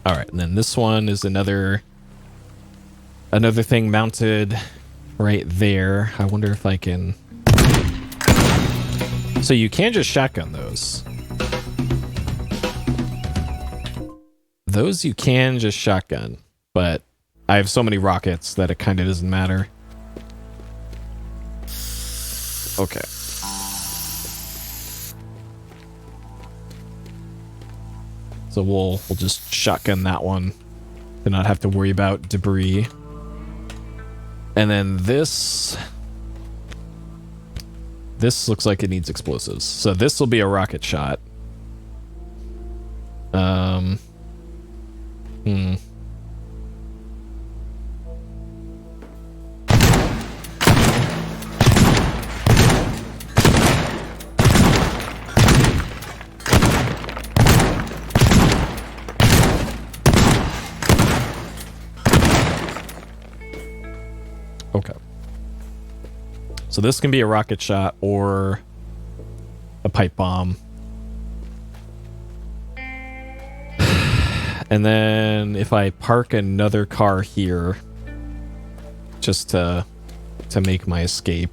Alright, and then this one is another thing mounted right there. I wonder if I can... So you can just shotgun those. Those you can just shotgun, but I have so many rockets that it kind of doesn't matter. Okay. So we'll just shotgun that one to not have to worry about debris. And then this looks like it needs explosives. So this will be a rocket shot. Okay. So this can be a rocket shot or a pipe bomb. And then if I park another car here just to make my escape.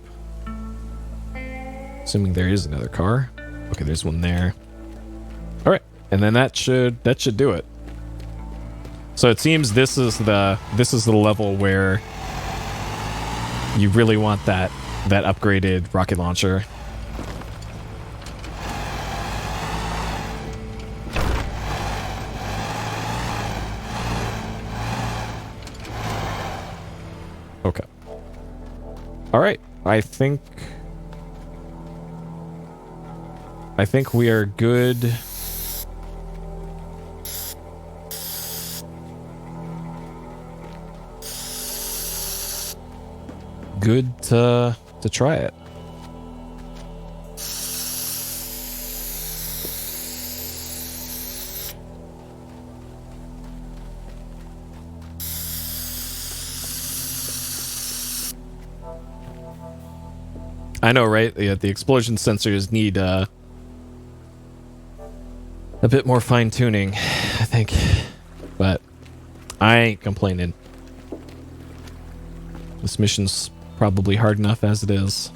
Assuming there is another car. Okay, there's one there. All right. And then that should do it. So it seems this is the level where you really want that upgraded rocket launcher. Okay. All right. I think we are good. good to try it. I know, right? The explosion sensors need a bit more fine-tuning, I think. But I ain't complaining. This mission's probably hard enough as it is.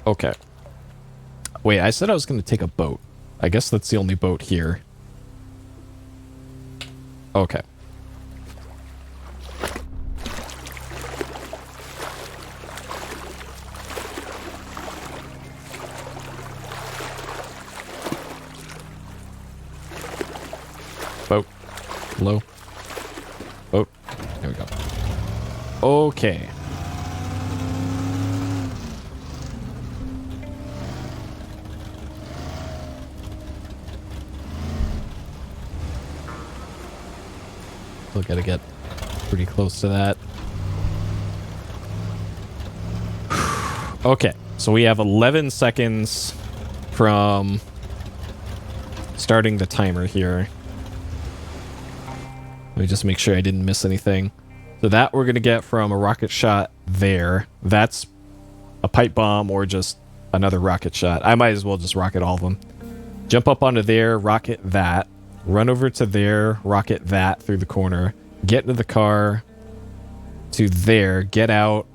Okay. Wait, I said I was going to take a boat. I guess that's the only boat here. Okay. Boat. Low. Boat. There we go. Okay. Still gotta get pretty close to that. Okay, so we have 11 seconds from starting the timer here. Let me just make sure I didn't miss anything. So that we're gonna get from a rocket shot there. That's a pipe bomb or just another rocket shot. I might as well just rocket all of them. Jump up onto there, rocket that. Run over to there, rocket that through the corner. Get into the car to there, get out,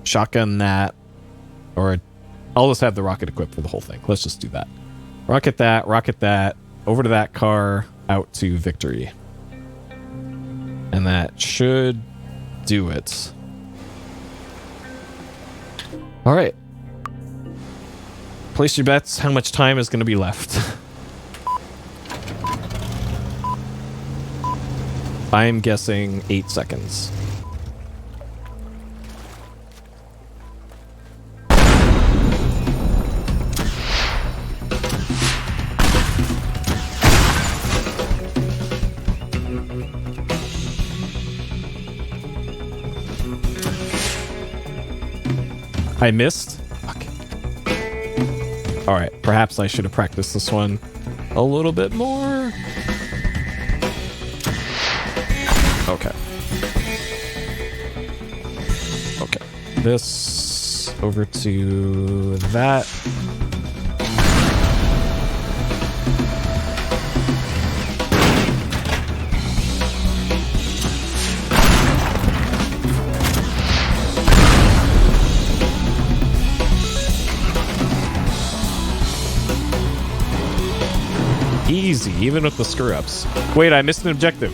shotgun that. Or I'll just have the rocket equipped for the whole thing. Let's just do that. Rocket that, over to that car, out to victory. And that should do it. All right. Place your bets. How much time is going to be left? I'm guessing 8 seconds. I missed? Fuck. Alright, perhaps I should have practiced this one a little bit more. Okay. Okay. This over to that. Easy, even with the screw-ups. Wait, I missed an objective.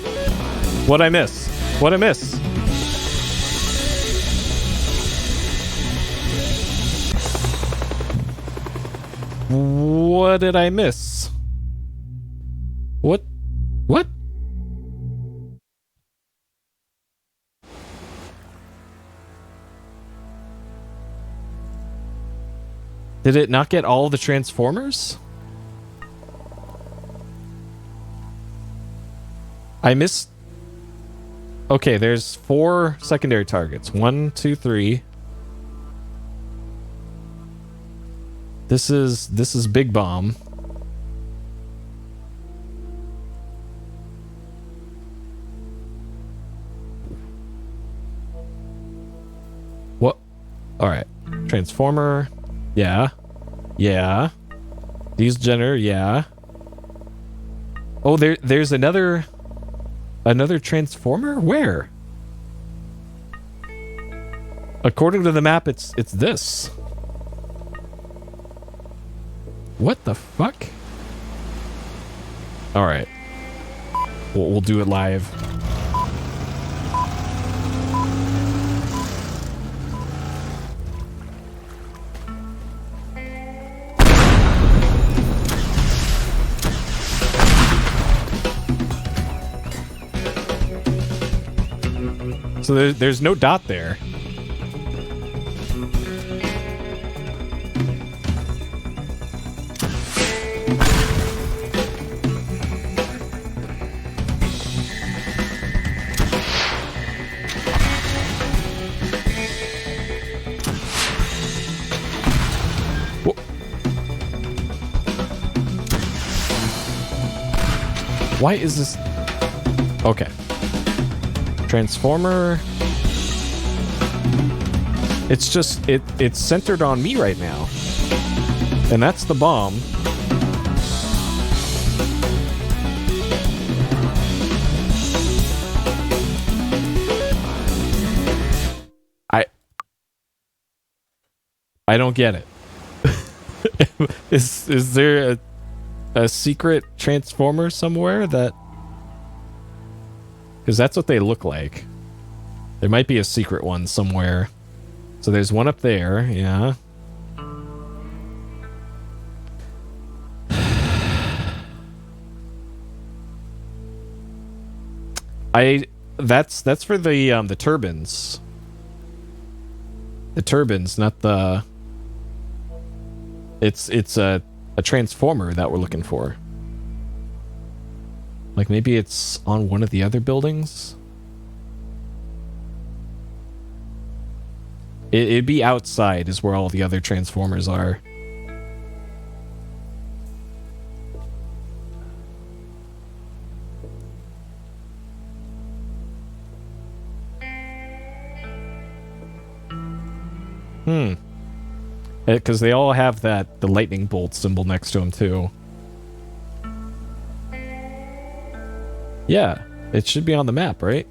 What'd I miss? What'd I miss? What did I miss? What? What? Did it not get all the Transformers? I missed... Okay, there's 4 secondary targets. 1, 2, 3. This is Big Bomb. What? All right. Transformer. Yeah. Yeah. Diesel generator. Yeah. Oh, there's another Transformer? Where? According to the map, it's this. What the fuck? All right. We'll do it live. So there's no dot there. Why is this? Okay. Transformer. It's just, it's centered on me right now. And that's the bomb. I don't get it. Is there a secret transformer somewhere that... Because that's what they look like. There might be a secret one somewhere. So there's one up there, yeah. That's for the turbines. The turbines, not the... It's a transformer that we're looking for. Like maybe it's on one of the other buildings? It'd be outside is where all the other transformers are. Because they all have the lightning bolt symbol next to them too. Yeah, it should be on the map, right?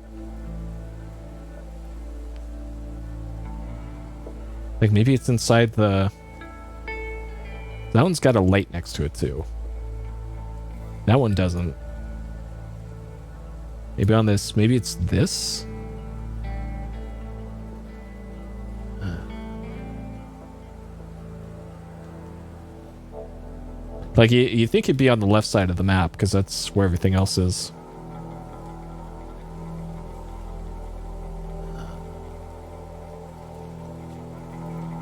Like maybe it's inside the... That one's got a light next to it too. That one doesn't. Maybe on this, maybe it's this? Like, you think it'd be on the left side of the map, because that's where everything else is.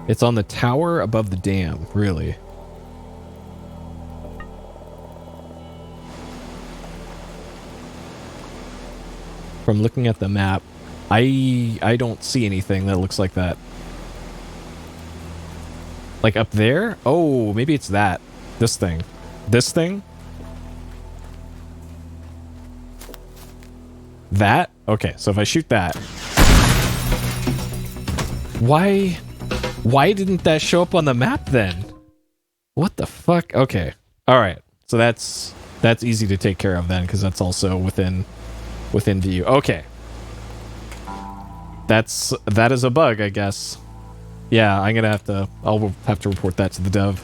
It's on the tower above the dam, really. From looking at the map, I don't see anything that looks like that. Like up there? Oh, maybe it's that. This thing. This thing? That? Okay, so if I shoot that... Why didn't that show up on the map then? What the fuck? Okay. Alright. So that's easy to take care of then, because that's also within view. Okay. That is a bug, I guess. Yeah, I'm gonna I'll have to report that to the dev.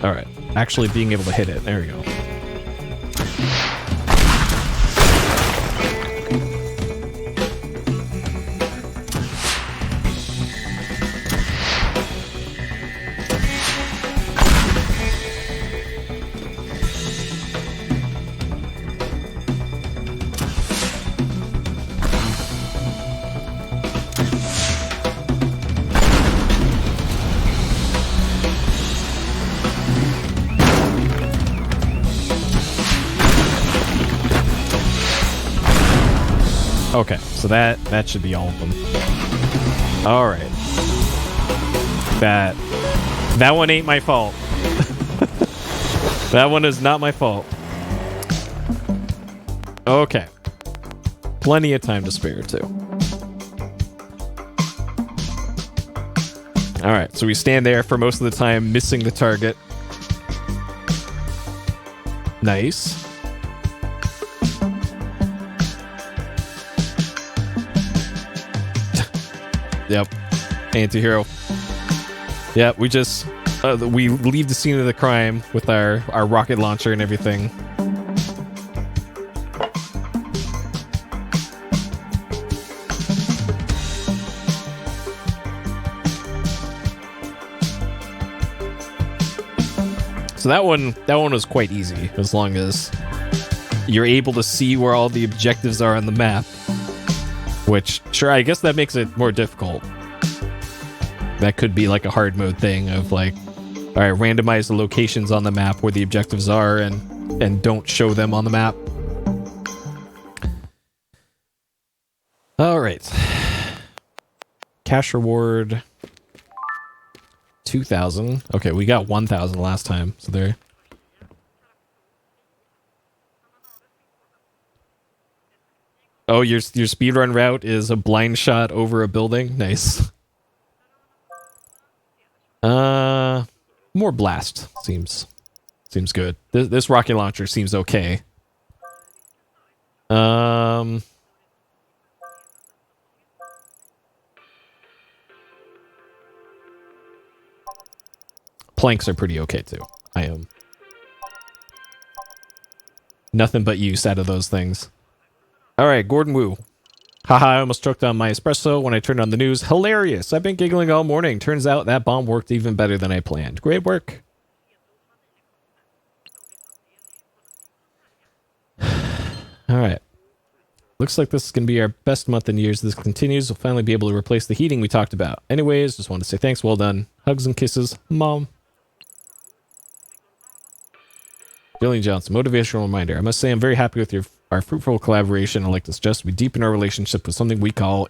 Alright. Actually being able to hit it. There we go. Okay, so that should be all of them. All right. That one ain't my fault. That one is not my fault. Okay. Plenty of time to spare too. All right, so we stand there for most of the time, missing the target. Nice. Yep. Anti-hero. Yeah, we just... we leave the scene of the crime with our rocket launcher and everything. So that one was quite easy, as long as you're able to see where all the objectives are on the map. Which, sure, I guess that makes it more difficult. That could be like a hard mode thing of like, All right, randomize the locations on the map where the objectives are and don't show them on the map. All right. Cash reward 2,000. Okay, we got 1,000 last time, so there. Oh, your speedrun route is a blind shot over a building. Nice. More blast seems good. This rocket launcher seems okay. Planks are pretty okay too. I am nothing but use out of those things. All right, Gordon Wu. Haha, I almost choked on my espresso when I turned on the news. Hilarious. I've been giggling all morning. Turns out that bomb worked even better than I planned. Great work. All right. Looks like this is going to be our best month in years. This continues. We'll finally be able to replace the heating we talked about. Anyways, just wanted to say thanks. Well done. Hugs and kisses. Mom. Jillian Johnson, motivational reminder. I must say I'm very happy with our fruitful collaboration. I'd like to suggest we deepen our relationship with something we call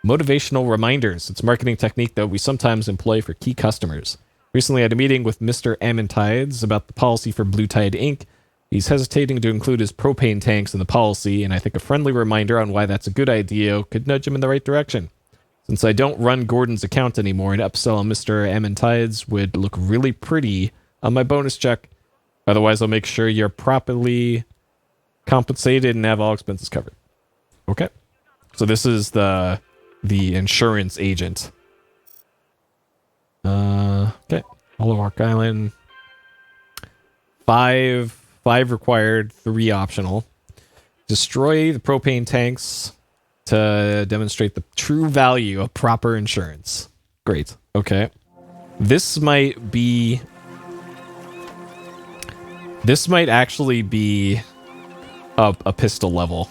motivational reminders. It's a marketing technique that we sometimes employ for key customers. Recently, I had a meeting with Mr. Ammontides about the policy for Blue Tide Inc. He's hesitating to include his propane tanks in the policy, and I think a friendly reminder on why that's a good idea could nudge him in the right direction. Since I don't run Gordon's account anymore, an upsell on Mr. Ammontides would look really pretty on my bonus check. Otherwise, I'll make sure you're properly compensated and have all expenses covered. Okay. So this is the insurance agent. Okay. Hollow Rock Island. 5 required, 3 optional. Destroy the propane tanks to demonstrate the true value of proper insurance. Great. Okay. This might actually be a pistol level.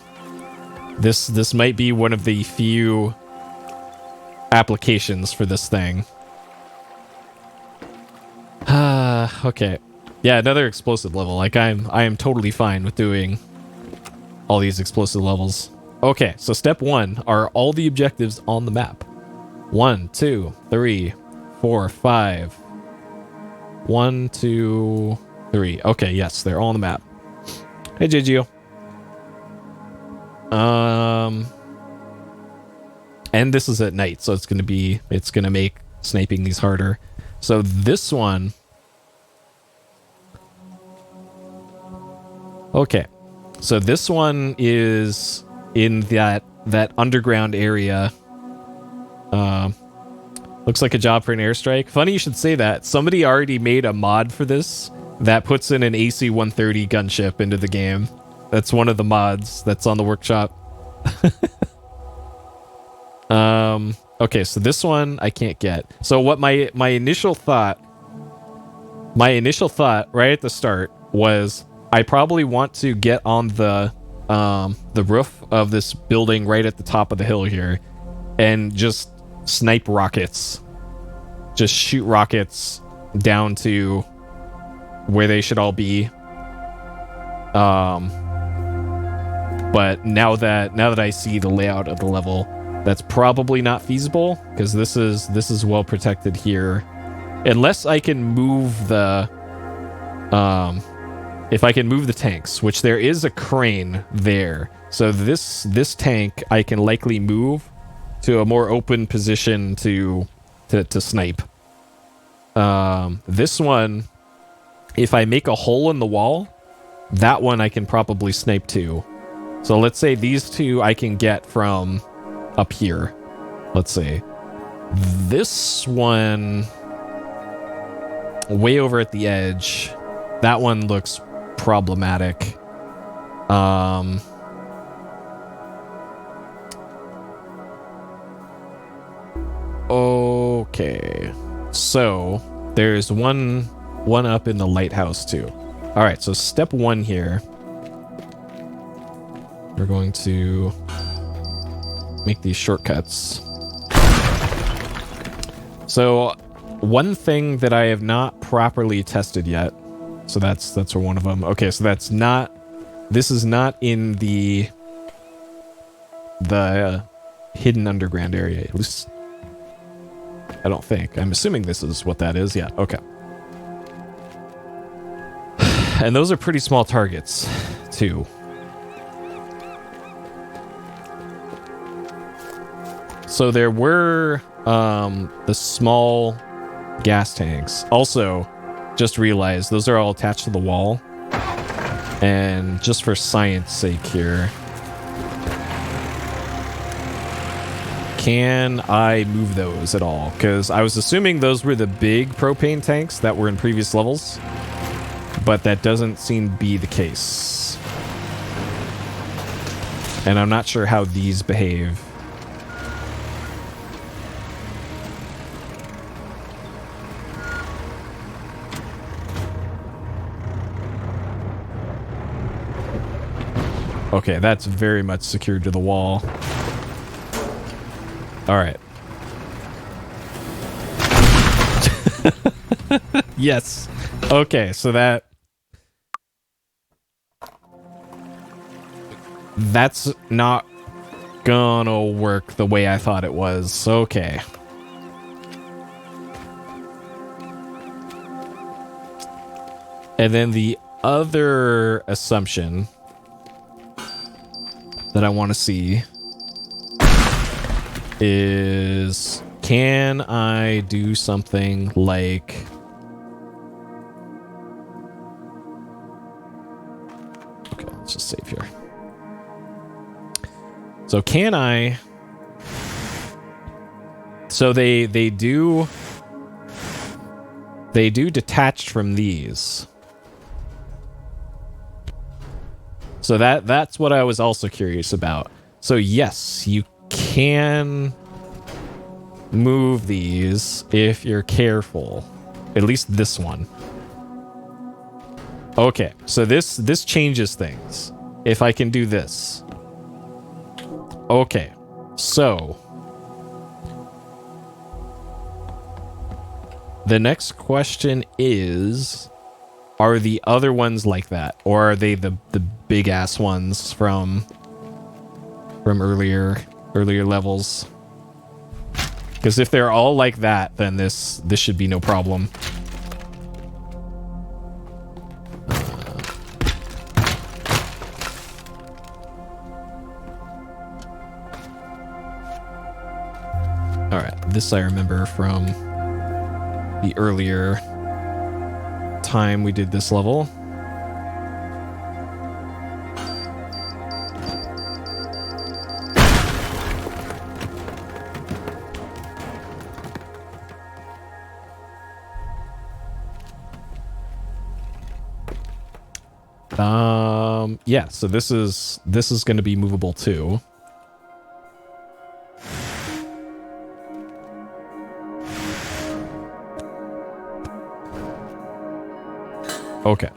This might be one of the few applications for this thing. Okay. Yeah, another explosive level. Like I am totally fine with doing all these explosive levels. Okay, so step 1 are all the objectives on the map. 1, 2, 3, 4, 5. 1, 2, 3. Okay, yes, they're all on the map. Hey, JGO. And this is at night, so it's gonna make sniping these harder. So this one. Okay, so this one is in that underground area. Looks like a job for an airstrike. Funny you should say that. Somebody already made a mod for this that puts in an AC-130 gunship into the game. That's one of the mods that's on the workshop. Okay, so this one I can't get. So what my initial thought right at the start was I probably want to get on the roof of this building right at the top of the hill here and just snipe rockets. Just shoot rockets down to where they should all be. But now that I see the layout of the level, that's probably not feasible because this is well protected here. Unless I can move the if I can move the tanks, which there is a crane there. So this tank I can likely move to a more open position to snipe. This one, if I make a hole in the wall, that one I can probably snipe too. So let's say these two I can get from up here. Let's see. This one way over at the edge, that one looks problematic. Okay. So there's one up in the lighthouse too. All right, so step 1 here. We're going to make these shortcuts. So one thing that I have not properly tested yet. So that's for one of them. Okay, so that's not. This is not in the hidden underground area. At least I don't think. I'm assuming this is what that is. Yeah. Okay. And those are pretty small targets, too. So there were the small gas tanks. Also, just realized those are all attached to the wall. And just for science sake here, can I move those at all? Because I was assuming those were the big propane tanks that were in previous levels, but that doesn't seem to be the case. And I'm not sure how these behave. Okay, that's very much secured to the wall. All right. Yes. Okay, so that's not gonna work the way I thought it was. Okay. And then the other assumption that I want to see is, can I do something like... Okay, let's just save here. So can I... So they do detach from these. So that's what I was also curious about. So yes, you can move these if you're careful. At least this one. Okay, so this changes things. If I can do this. Okay, so the next question is, are the other ones like that, or are they the big ass ones from earlier levels? Because if they're all like that, then this should be no problem. All right, this I remember from the earlier time we did this level. Yeah, so this is going to be movable too. Okay.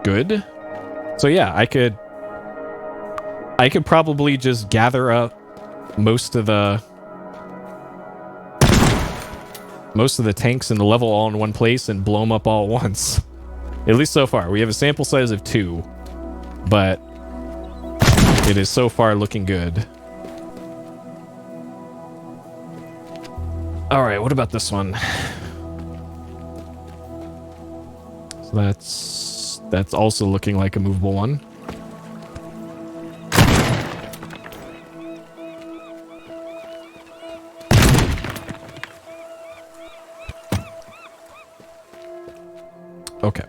Good. So yeah, I could probably just gather up most of the tanks in the level all in one place and blow them up all at once. At least so far. We have a sample size of 2, but it is so far looking good. All right, what about this one? So that's also looking like a movable one. Okay.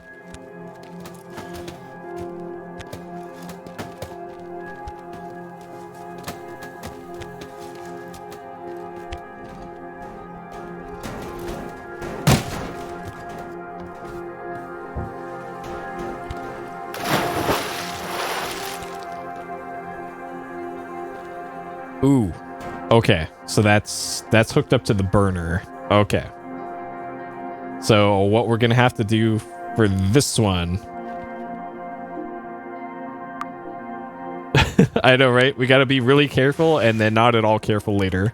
Ooh. Okay. So that's hooked up to the burner. Okay. So what we're going to have to do for this one. I know, right? We got to be really careful and then not at all careful later.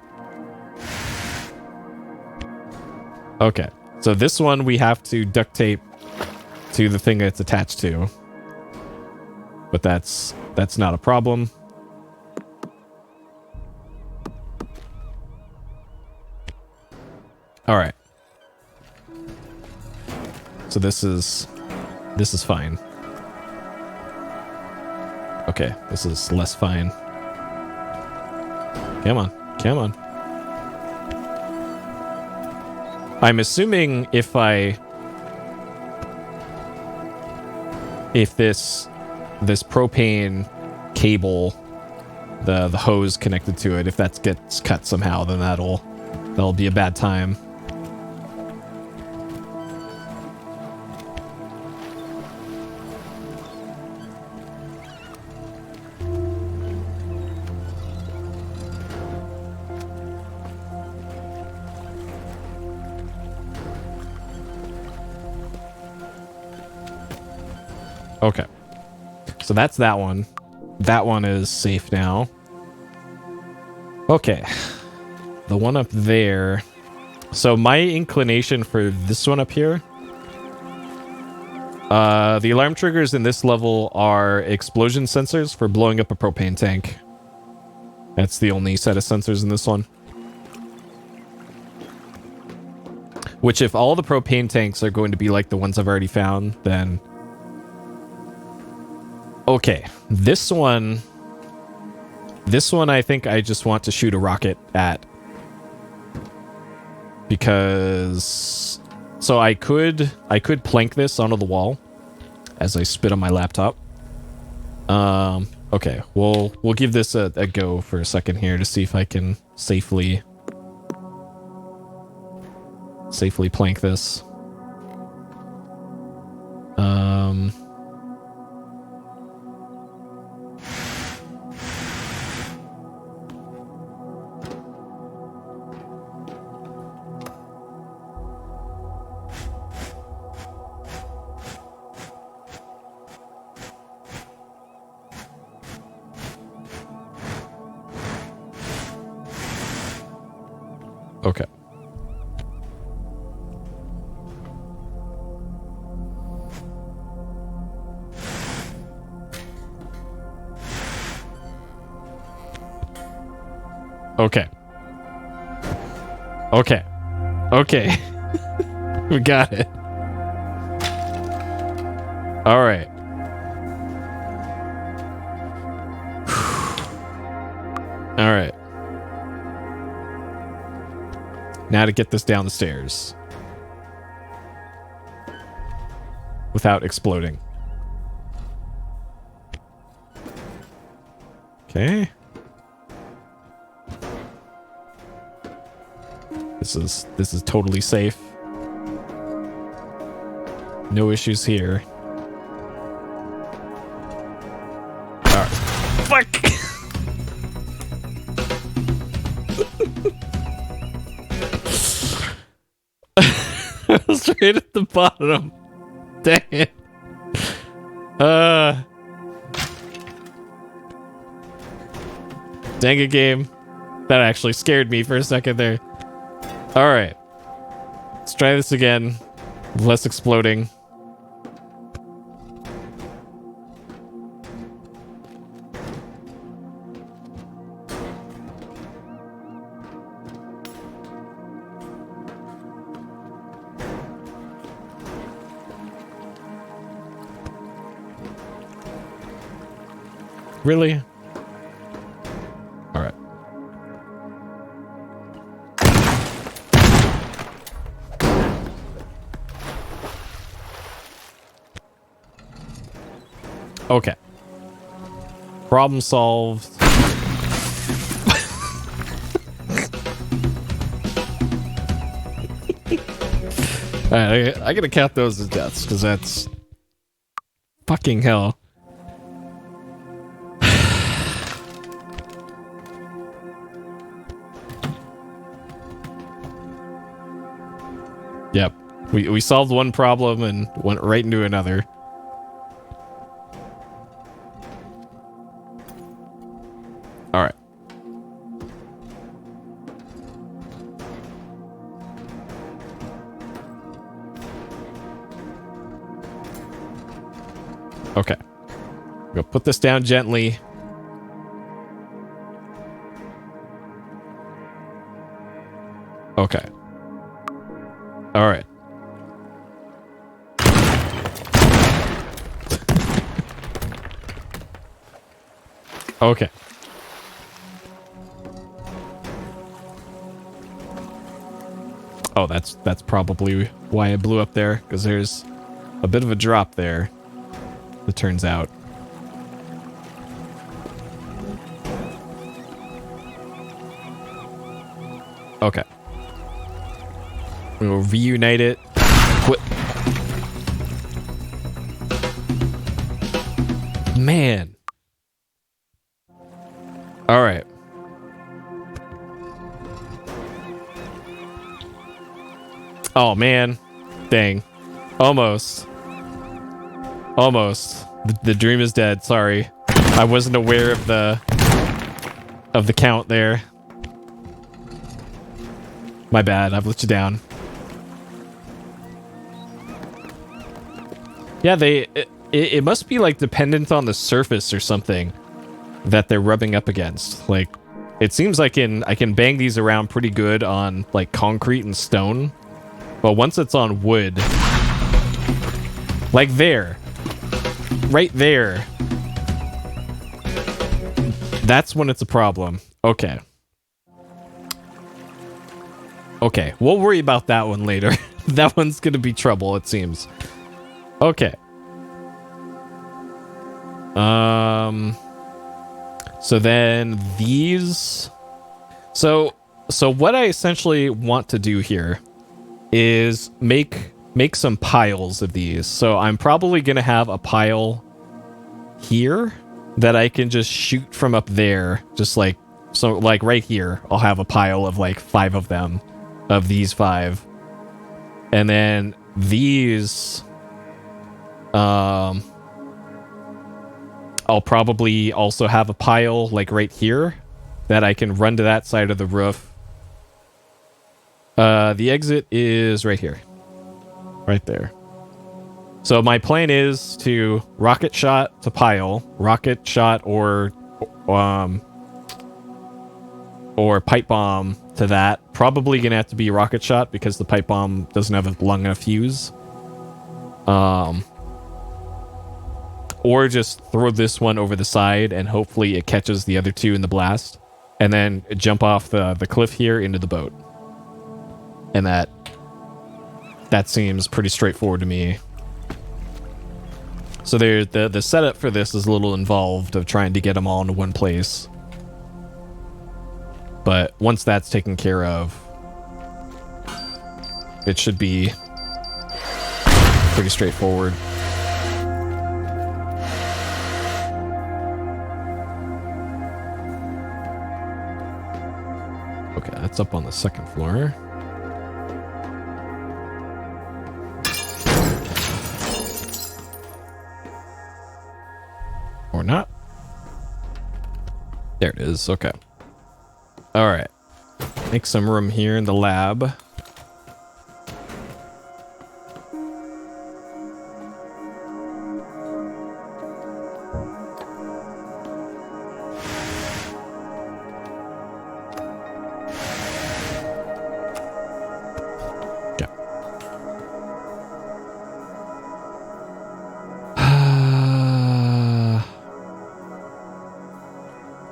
Okay. So this one we have to duct tape to the thing it's attached to. But that's not a problem. All right. So this is fine. Okay, this is less fine. Come on. Come on. I'm assuming if this propane cable, the hose connected to it, if that gets cut somehow, then that'll be a bad time. Okay. So that's that one. That one is safe now. Okay. The one up there. So my inclination for this one up here. The alarm triggers in this level are explosion sensors for blowing up a propane tank. That's the only set of sensors in this one. Which, if all the propane tanks are going to be like the ones I've already found, then... Okay, this one I think I just want to shoot a rocket at. Because... So I could plank this onto the wall as I spit on my laptop. Okay, we'll give this a go for a second here to see if I can safely plank this. Okay. Okay. Okay. Okay. We got it. All right. All right. Now to get this down the stairs without exploding. Okay. This is totally safe. No issues here. Alright. Fuck! Straight at the bottom. Dang it. Dang it, game. That actually scared me for a second there. Alright. Let's try this again. Less exploding. Really? Alright. Okay. Problem solved. Alright, I gotta count those as deaths, because that's... Fucking hell. Yep. We solved one problem and went right into another. Alright. Okay. Go put this down gently. Okay. All right. Okay. Oh, that's probably why I blew up there, because there's a bit of a drop there, it turns out. Okay. We'll reunite it. Quit. Man. All right. Oh, man. Dang. Almost. Almost. The dream is dead. Sorry. I wasn't aware of the count there. My bad. I've let you down. Yeah, it must be like dependent on the surface or something that they're rubbing up against. Like, it seems like I can bang these around pretty good on like concrete and stone, but once it's on wood, like there, right there, that's when it's a problem. Okay. Okay, we'll worry about that one later. That one's gonna be trouble, it seems. Okay. So then these... So what I essentially want to do here is make some piles of these. So I'm probably gonna have a pile here that I can just shoot from up there. Just like, so like right here, I'll have a pile of like 5 of them. Of these 5. And then these... I'll probably also have a pile like right here that I can run to that side of the roof. The exit is right here. Right there. So my plan is to rocket shot to pile, rocket shot or pipe bomb to that. Probably gonna have to be rocket shot because the pipe bomb doesn't have a long enough fuse. Or just throw this one over the side and hopefully it catches the other 2 in the blast. And then jump off the cliff here into the boat. And that seems pretty straightforward to me. So the setup for this is a little involved of trying to get them all into one place. But once that's taken care of, it should be pretty straightforward. Okay, that's up on the 2nd floor. Or not. There it is. Okay. All right. Make some room here in the lab.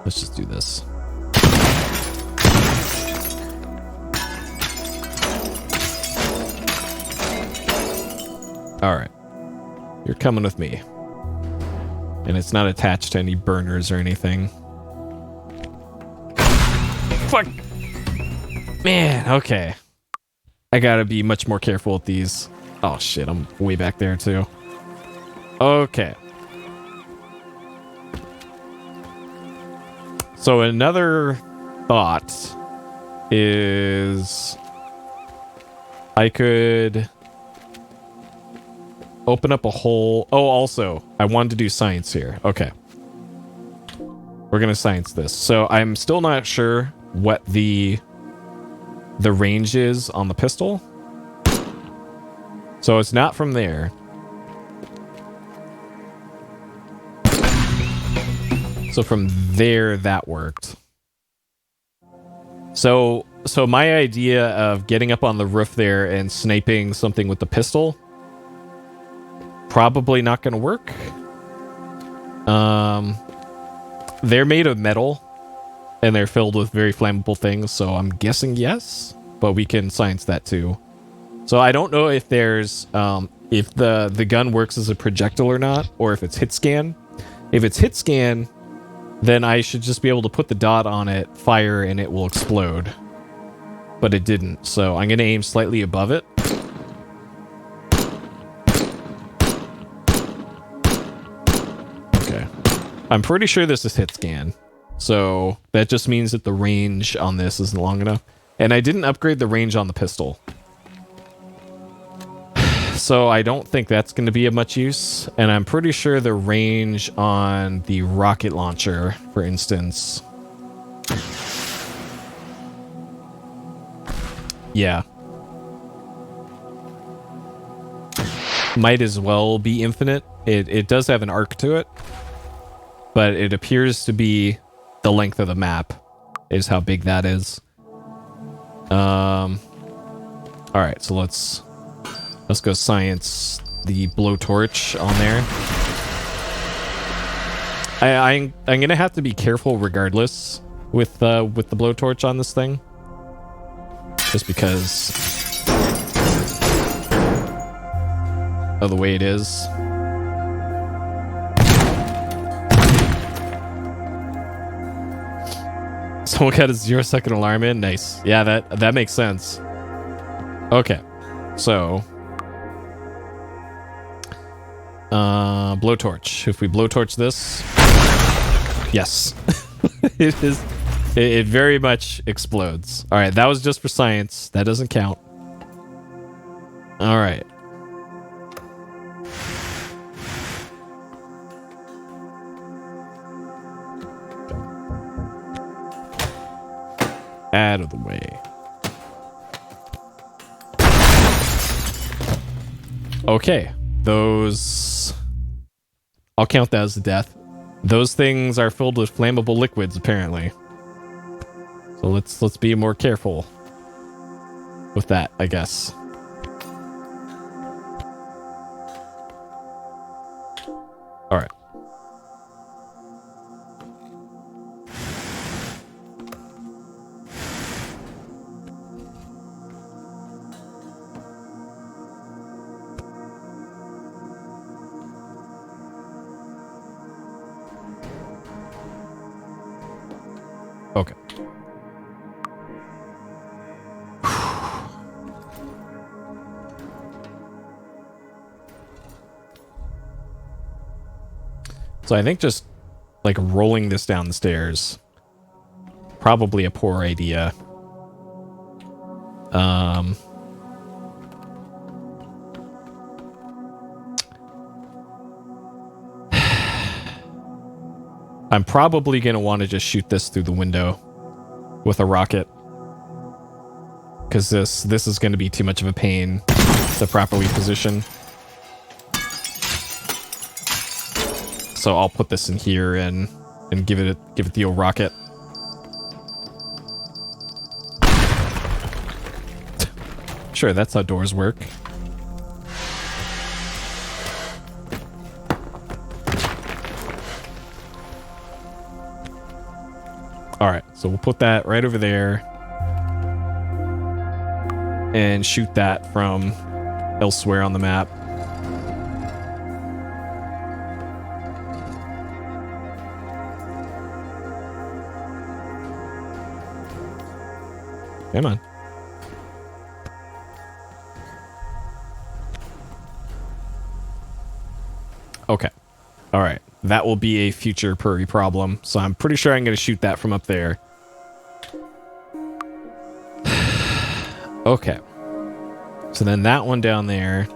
Let's just do this. All right. You're coming with me. And it's not attached to any burners or anything. Fuck. Man, okay. I gotta be much more careful with these. Oh shit, I'm way back there too. Okay. So another thought is I could open up a hole. Oh, also, I wanted to do science here. Okay. We're going to science this. So I'm still not sure what the range is on the pistol. So it's not from there. So from there, that worked. So my idea of getting up on the roof there and sniping something with the pistol, probably not going to work. They're made of metal, and they're filled with very flammable things, so I'm guessing yes, but we can science that too. So I don't know if there's, if the gun works as a projectile or not, or if it's hit scan. If it's hit scan, then I should just be able to put the dot on it, fire, and it will explode. But it didn't, so I'm going to aim slightly above it. Okay. I'm pretty sure this is hit scan. So that just means that the range on this isn't long enough. And I didn't upgrade the range on the pistol. So I don't think that's going to be of much use. And I'm pretty sure the range on the rocket launcher, for instance... Yeah. Might as well be infinite. It does have an arc to it. But it appears to be the length of the map is how big that is. Alright, so let's go science the blowtorch on there. I'm gonna have to be careful regardless with the blowtorch on this thing. Just because of the way it is. Someone got a 0-second alarm in. Nice. Yeah, that makes sense. Okay. So blowtorch. If we blowtorch this, yes. It is. It very much explodes. All right, that was just for science. That doesn't count. All right. Out of the way. Okay, those... I'll count that as a death. Those things are filled with flammable liquids, apparently. So let's be more careful with that, I guess. All right. Okay. So I think just like rolling this down the stairs, probably a poor idea. I'm probably going to want to just shoot this through the window with a rocket. Because this is going to be too much of a pain to properly position. So I'll put this in here and give it the old rocket. Sure, that's how doors work. Alright, so we'll put that right over there. And shoot that from elsewhere on the map. Come on. Okay. All right. That will be a future Puri problem. So I'm pretty sure I'm going to shoot that from up there. Okay. So then that one down there.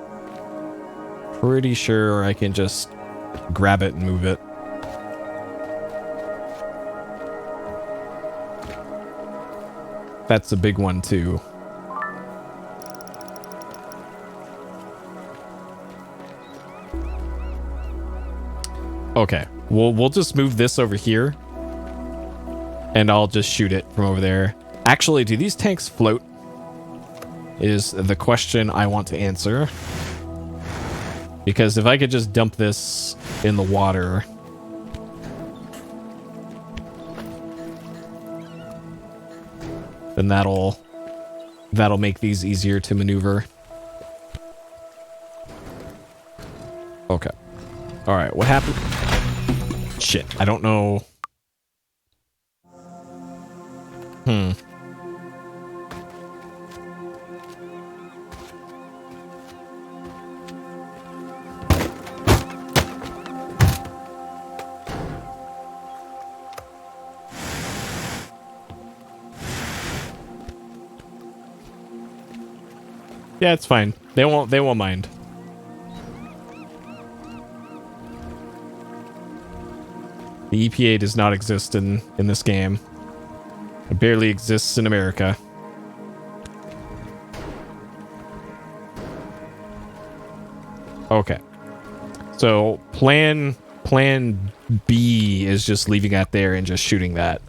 Pretty sure I can just grab it and move it. That's a big one too. Okay, We'll just move this over here, and I'll just shoot it from over there. Actually, do these tanks float? Is the question I want to answer. Because if I could just dump this in the water, then that'll make these easier to maneuver. Okay. All right, what happened? Shit, I don't know. Yeah, it's fine. They won't mind. The EPA does not exist in this game. It barely exists in America. Okay. So plan B is just leaving that there and just shooting that.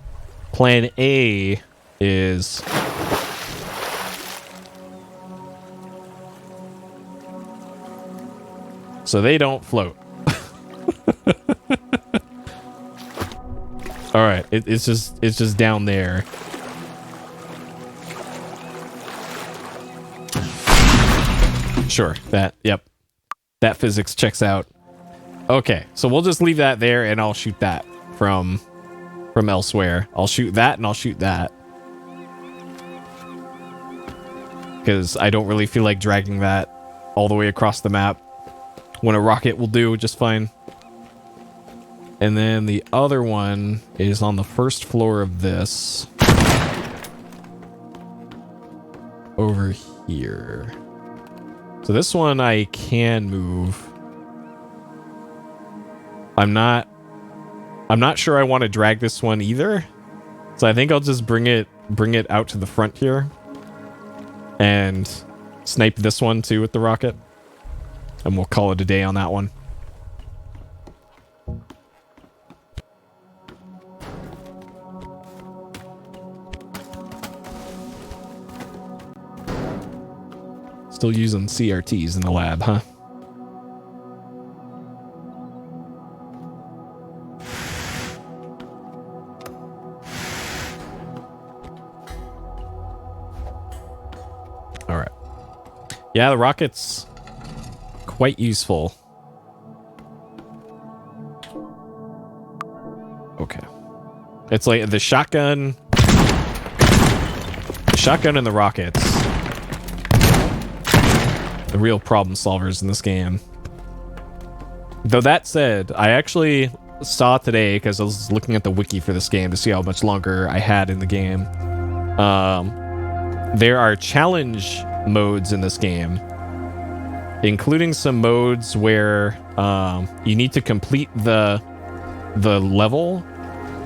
Plan A is so they don't float. All right, it's just down there. Sure, yep. That physics checks out. Okay, so we'll just leave that there and I'll shoot that from elsewhere. I'll shoot that and I'll shoot that. Because I don't really feel like dragging that all the way across the map when a rocket will do just fine. And then the other one is on the first floor of this. Over here. So this one I can move. I'm not sure I want to drag this one either. So I think I'll just bring it out to the front here. And snipe this one too with the rocket. And we'll call it a day on that one. Still using CRTs in the lab, huh? All right. Yeah, the rocket's quite useful. Okay. It's like the shotgun. The shotgun and the rockets. The real problem solvers in this game. Though that said, I actually saw today, because I was looking at the wiki for this game to see how much longer I had in the game. There are challenge modes in this game, including some modes where you need to complete the level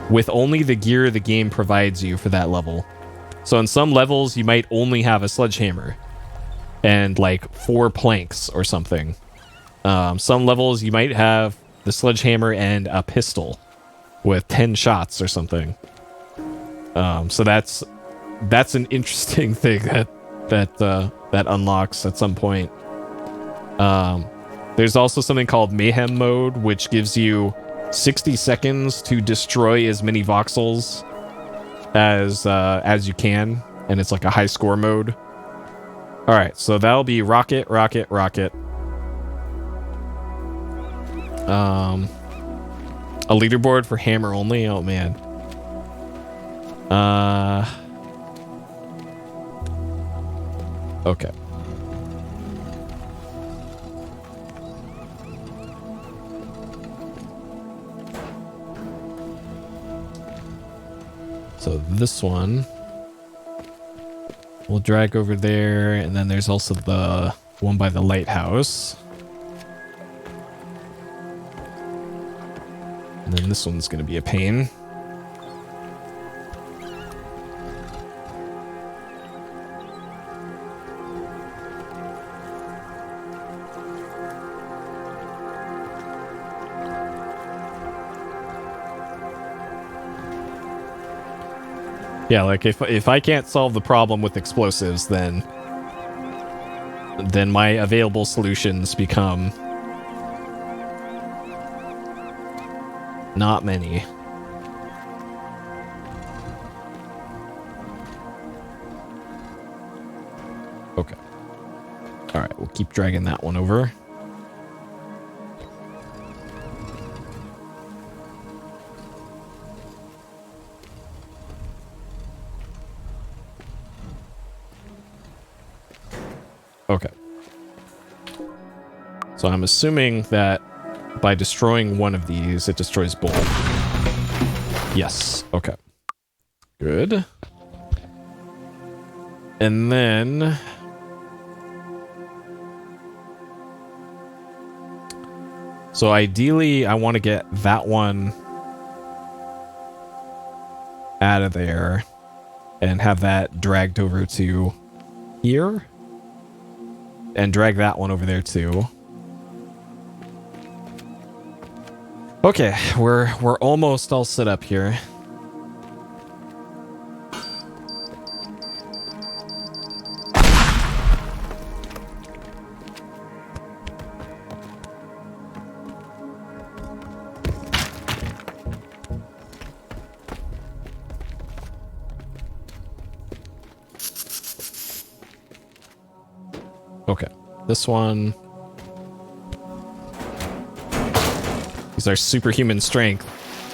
with only the gear the game provides you for that level. So in some levels, you might only have a sledgehammer and like 4 planks or something. Some levels you might have the sledgehammer and a pistol with 10 shots or something. So that's an interesting thing that unlocks at some point. There's also something called Mayhem mode, which gives you 60 seconds to destroy as many voxels as you can, and it's like a high score mode. All right, so that'll be rocket, rocket, rocket. A leaderboard for hammer only. Oh man. Okay. So this one we'll drag over there, and then there's also the one by the lighthouse. And then this one's going to be a pain. Yeah, like if I can't solve the problem with explosives, then my available solutions become not many. Okay. All right, we'll keep dragging that one over. Okay. So I'm assuming that by destroying one of these, it destroys both. Yes. Okay. Good. And then... So ideally, I want to get that one out of there and have that dragged over to here. And drag that one over there too. Okay, we're almost all set up here. Okay, this one. Use our superhuman strength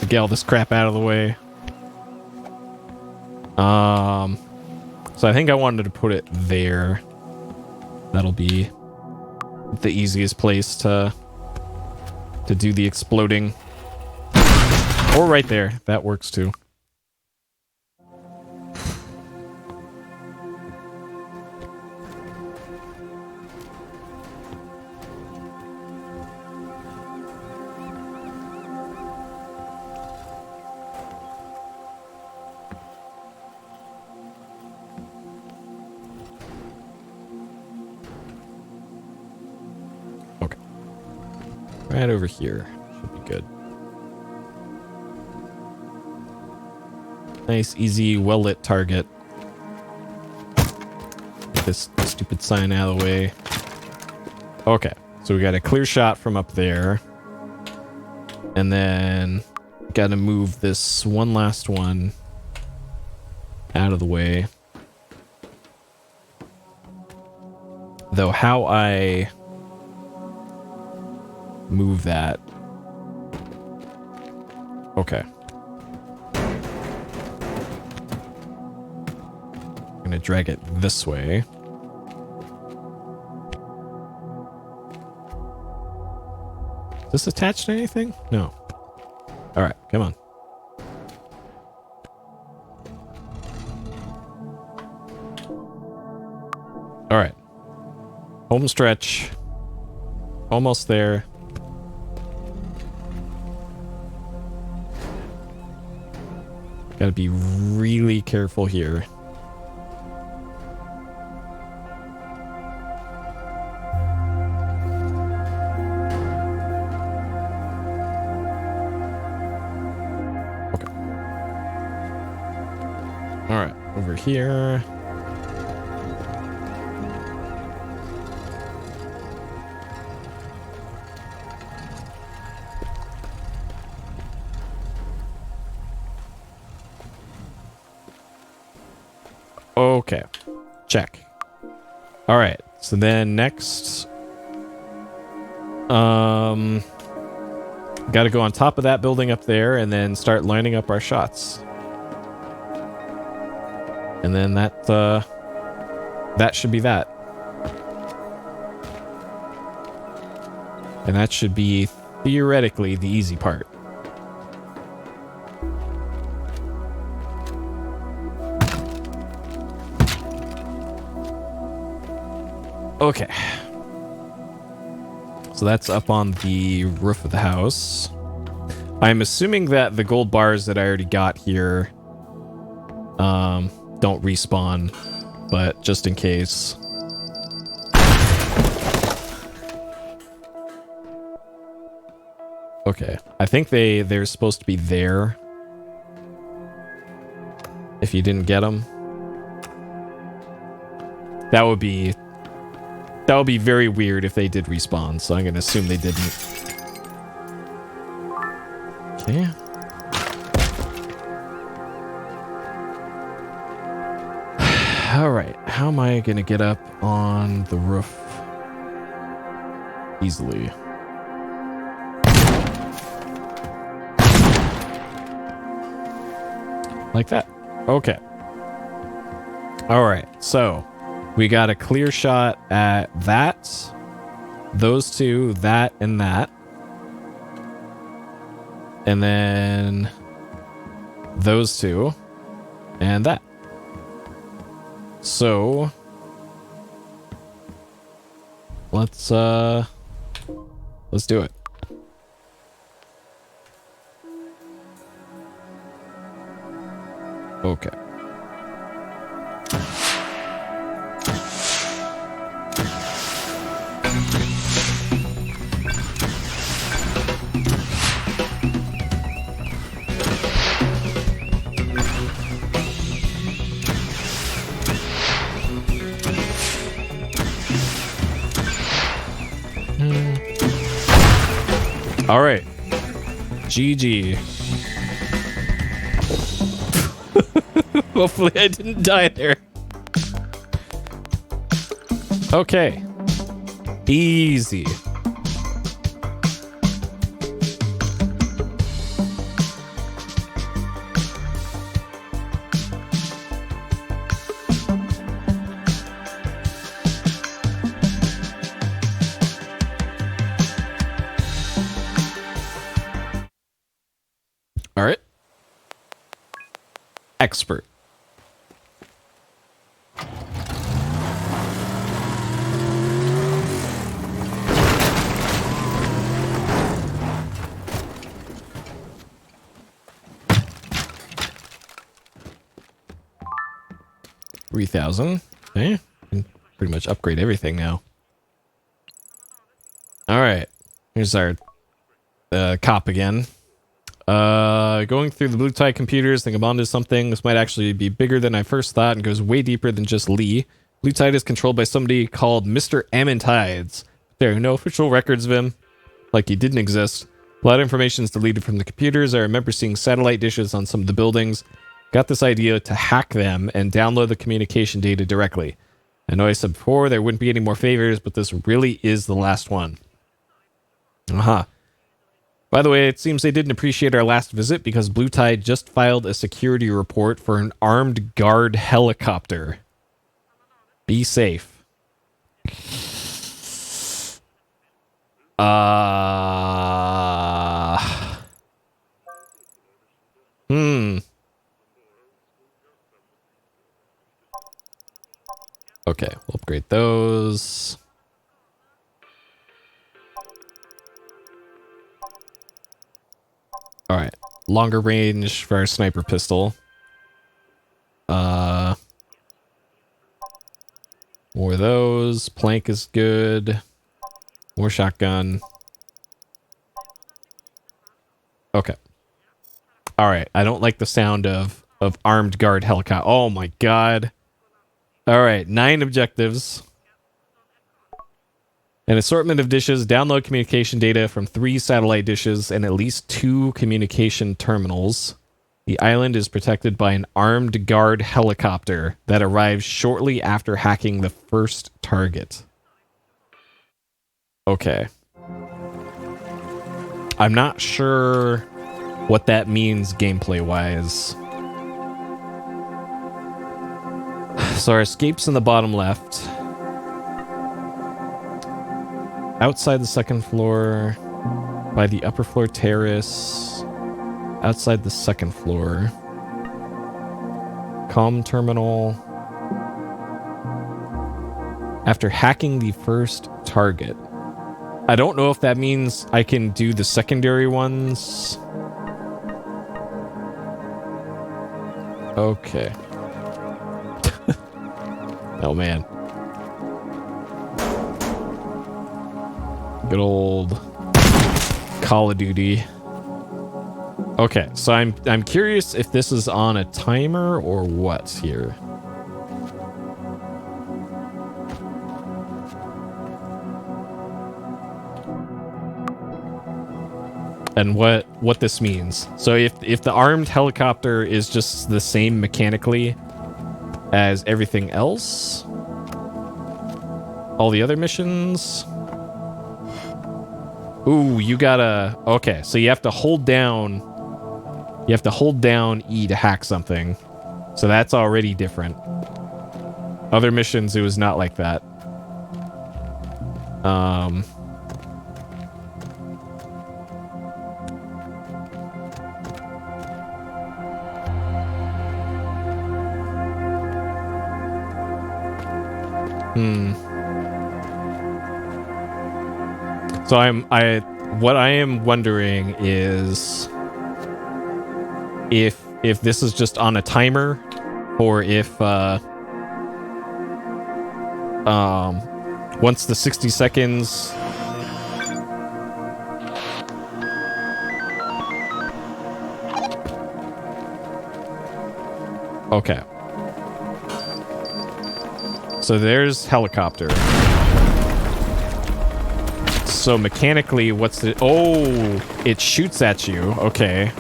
to get all this crap out of the way. So I think I wanted to put it there. That'll be the easiest place to do the exploding. Or right there. That works too. Right over here. Should be good. Nice, easy, well-lit target. Get this stupid sign out of the way. Okay, so we got a clear shot from up there. And then gotta move this one last one out of the way. Though how I move that. Okay. I'm gonna drag it this way. Is this attached to anything? No. Alright, come on. Alright. Home stretch. Almost there. Gotta be really careful here. Okay. Alright, over here. Okay, check. All right, so then next, got to go on top of that building up there and then start lining up our shots. And then that should be that. And that should be theoretically the easy part. Okay. So that's up on the roof of the house. I'm assuming that the gold bars that I already got here don't respawn, but just in case. Okay. I think they're supposed to be there. if you didn't get them. That would be very weird if they did respawn, so I'm gonna assume they didn't. Okay. Alright, how am I gonna get up on the roof easily? Like that. Okay. Alright, so we got a clear shot at that, those two, that, and that. And then those two, and that. So let's do it. Okay. All right. GG. Hopefully I didn't die there. Okay. Easy. All right. Expert. $3,000. Okay. Can pretty much upgrade everything now. All right. Here's our cop again. Going through the Blue Tide computers, think I'm onto something. This might actually be bigger than I first thought and goes way deeper than just Lee. Blue Tide is controlled by somebody called Mr. Ammontides. There are no official records of him, like he didn't exist. A lot of information is deleted from the computers. I remember seeing satellite dishes on some of the buildings. Got this idea to hack them and download the communication data directly. I know I said before there wouldn't be any more favors, but this really is the last one. Uh-huh. By the way, it seems they didn't appreciate our last visit because Blue Tide just filed a security report for an armed guard helicopter. Be safe. Okay, we'll upgrade those. All right, longer range for our sniper pistol. More of those. Plank is good. More shotgun. Okay. All right, I don't like the sound of armed guard helicopter. Oh my god. All right, 9 objectives. An assortment of dishes, download communication data from 3 satellite dishes and at least 2 communication terminals. The island is protected by an armed guard helicopter that arrives shortly after hacking the first target. Okay. I'm not sure what that means gameplay-wise. So our escape's in the bottom left. Outside the second floor, by the upper floor terrace, outside the second floor. Comm terminal. After hacking the first target. I don't know if that means I can do the secondary ones. Okay. Oh man. Good old Call of Duty. Okay, so I'm curious if this is on a timer or what here. And what this means. So if the armed helicopter is just the same mechanically as everything else, all the other missions. Ooh, you gotta. Okay, so you have to hold down. You have to hold down E to hack something. So that's already different. Other missions, it was not like that. So what I am wondering is if this is just on a timer, or if once the 60 seconds okay. So there's helicopter. So mechanically, what's the... Oh, it shoots at you. Okay.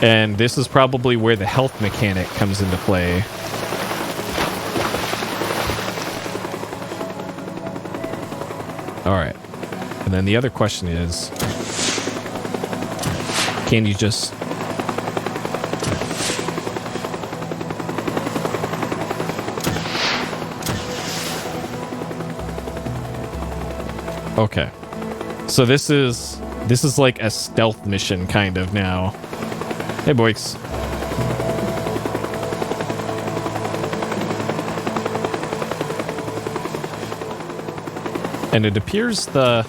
And this is probably where the health mechanic comes into play. All right. And then the other question is, can you just... Okay. So this is like a stealth mission kind of now. Hey, boys. And it appears the...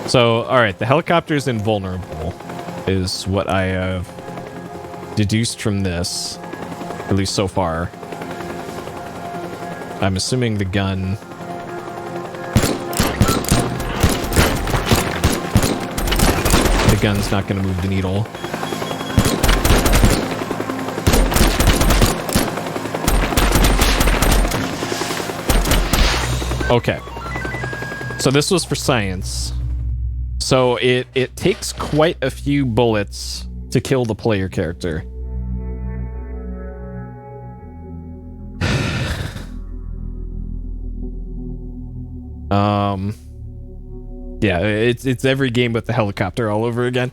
So, alright, the helicopter's invulnerable, is what I have deduced from this, at least so far. I'm assuming the gun... The gun's not going to move the needle. Okay. So this was for science. So it takes quite a few bullets to kill the player character. Yeah, it's every game with the helicopter all over again.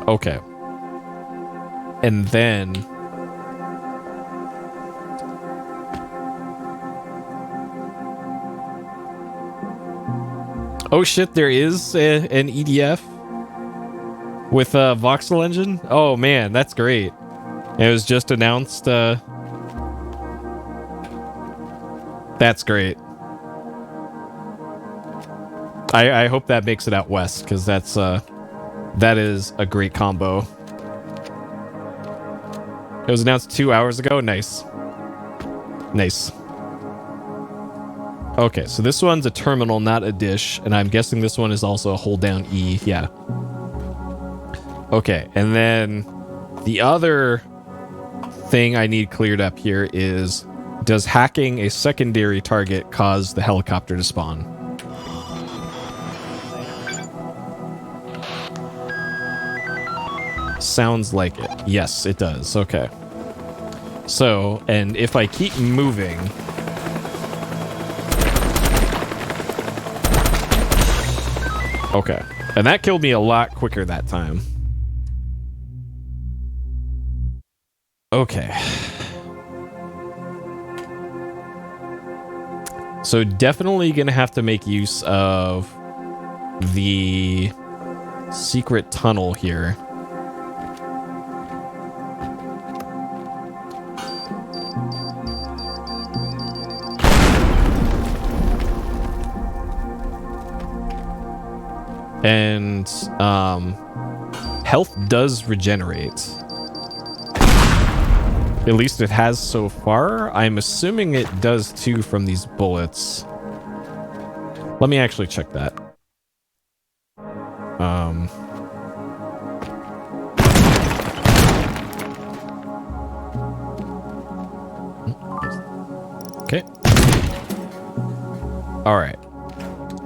Okay. And then oh shit, there is an EDF with a voxel engine. Oh man, that's great. It was just announced. That's great. I hope that makes it out west, because that is a great combo. It was announced 2 hours ago. Nice. Nice. Okay, so this one's a terminal, not a dish, and I'm guessing this one is also a hold down E. Yeah. Okay, and then the other thing I need cleared up here is, does hacking a secondary target cause the helicopter to spawn? Sounds like it. Yes, it does. Okay. So, and if I keep moving... Okay. And that killed me a lot quicker that time. Okay. So definitely gonna have to make use of the secret tunnel here. And health does regenerate. At least it has so far. I'm assuming it does too from these bullets. Let me actually check that. Okay. All right.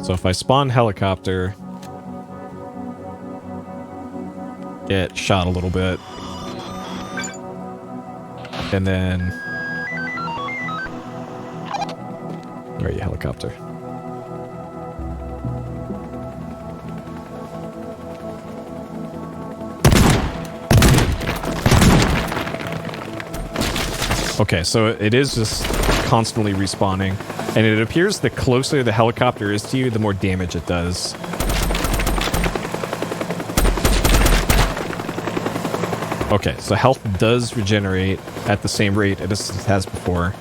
So if I spawn helicopter, get shot a little bit, and then where are you, helicopter? Okay, so it is just constantly respawning, and it appears the closer the helicopter is to you, the more damage it does. Okay, so health does regenerate at the same rate as it has before.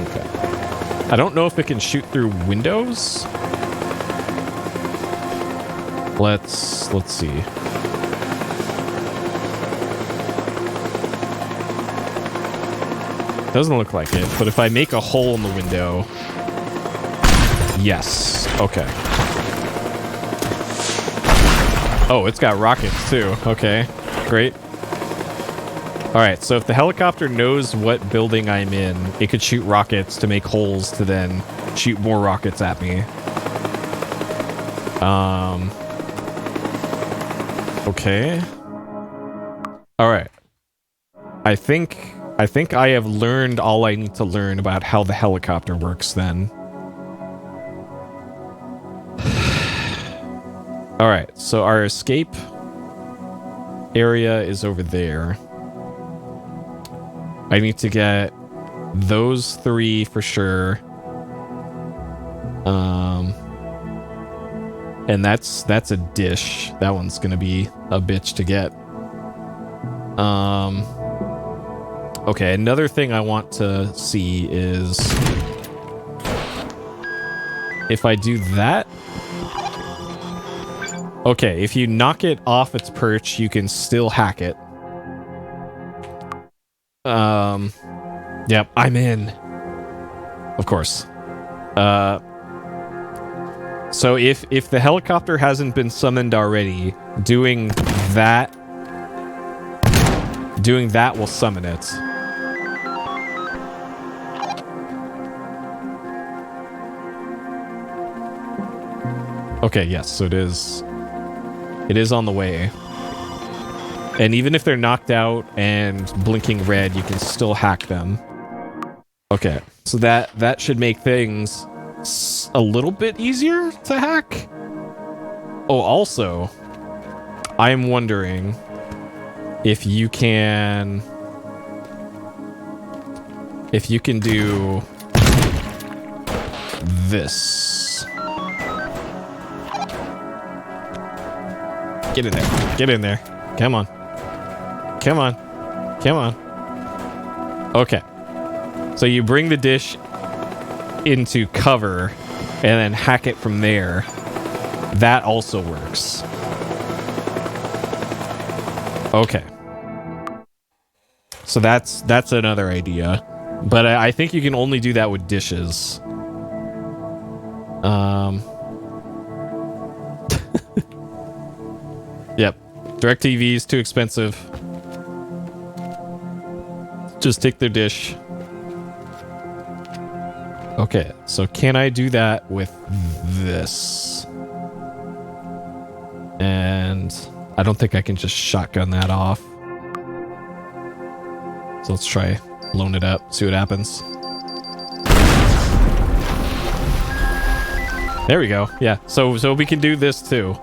Okay. I don't know if it can shoot through windows. Let's see. Doesn't look like it, but if I make a hole in the window... Yes. Okay. Oh, it's got rockets too. Okay. Great. Alright, so if the helicopter knows what building I'm in, it could shoot rockets to make holes to then shoot more rockets at me. Okay. Alright. I think I have learned all I need to learn about how the helicopter works then. Alright, so our escape area is over there. I need to get those 3 for sure. And that's a dish. That one's gonna be a bitch to get. Okay, another thing I want to see is if I do that. Okay, if you knock it off its perch, you can still hack it. Yep, I'm in. Of course. So if the helicopter hasn't been summoned already, doing that will summon it. Okay, yes, so it is on the way. And even if they're knocked out and blinking red, you can still hack them. Okay, so that should make things a little bit easier to hack. Oh, also, I'm wondering if you can do this. Get in there. Get in there. Come on. Come on. Come on. Okay. So you bring the dish into cover and then hack it from there. That also works. Okay. So that's another idea. But I think you can only do that with dishes. Yep. DirecTV is too expensive. Just take their dish. Okay, so can I do that with this? And I don't think I can just shotgun that off. So let's try blowing it up, see what happens. There we go. Yeah, so we can do this too.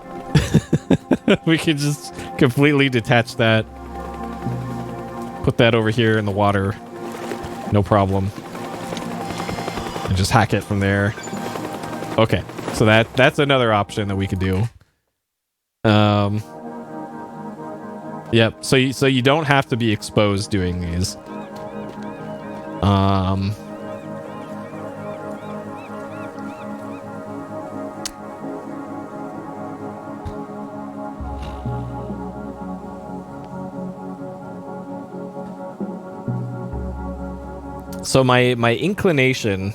We can just completely detach that. Put that over here in the water. No problem. And just hack it from there. Okay, so that's another option that we could do. Yep. So you don't have to be exposed doing these. So my inclination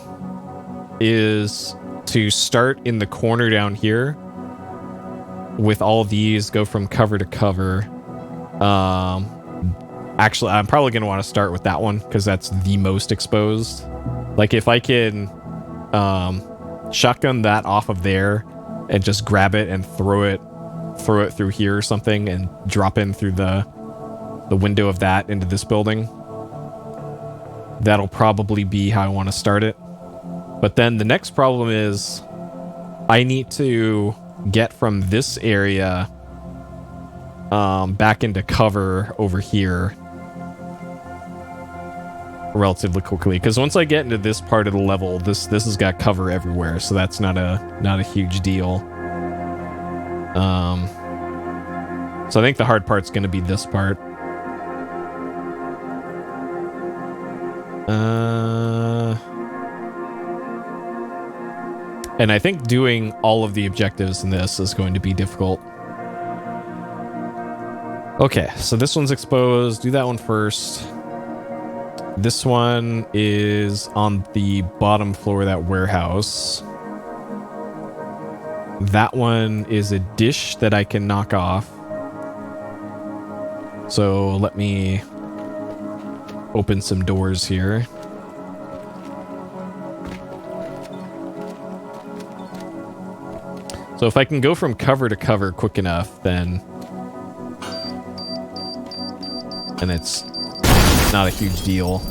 is to start in the corner down here with all of these, go from cover to cover. Actually, I'm probably going to want to start with that one because that's the most exposed. Like if I can shotgun that off of there and just grab it and throw it through here or something and drop in through the window of that into this building. That'll probably be how I want to start it. But then the next problem is I need to get from this area back into cover over here relatively quickly, because once I get into this part of the level, this has got cover everywhere, so that's not a huge deal. So I think the hard part's going to be this part. And I think doing all of the objectives in this is going to be difficult. Okay, so this one's exposed. Do that one first. This one is on the bottom floor of that warehouse. That one is a dish that I can knock off. So let me open some doors here. So if I can go from cover to cover quick enough, then... and it's not a huge deal.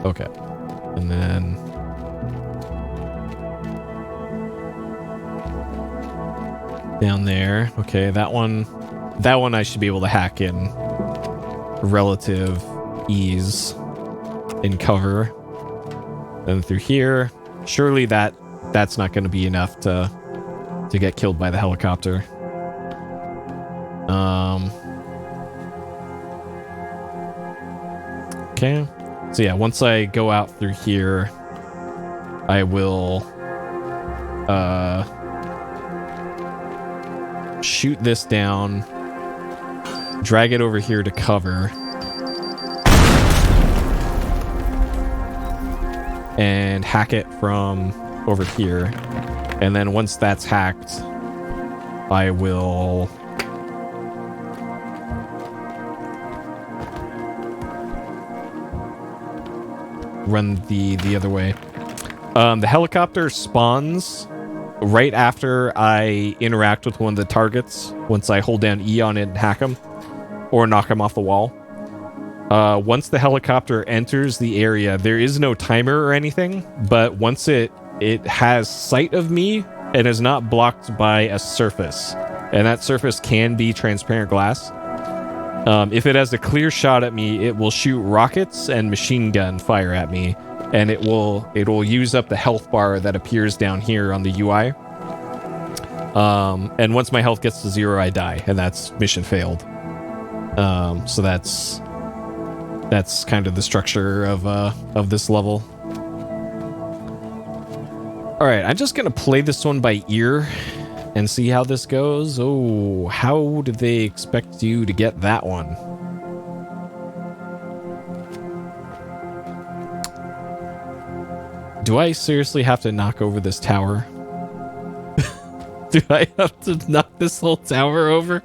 Okay. And then... down there. Okay, that one I should be able to hack in relative ease in cover. Then through here, surely that's not going to be enough to get killed by the helicopter. Okay. So yeah, once I go out through here, I will shoot this down, drag it over here to cover, and hack it from over here. And then once that's hacked, I will run the other way. The helicopter spawns right after I interact with one of the targets, once I hold down E on it and hack him, or knock him off the wall. Once the helicopter enters the area, there is no timer or anything, but once it has sight of me and is not blocked by a surface, and that surface can be transparent glass. If it has a clear shot at me, it will shoot rockets and machine gun fire at me, and it will use up the health bar that appears down here on the UI. And once my health gets to 0, I die, and that's mission failed. So that's kind of the structure of this level. All right, I'm just gonna play this one by ear and see how this goes. Oh, how did they expect you to get that one? Do I seriously have to knock over this tower? Do I have to knock this whole tower over?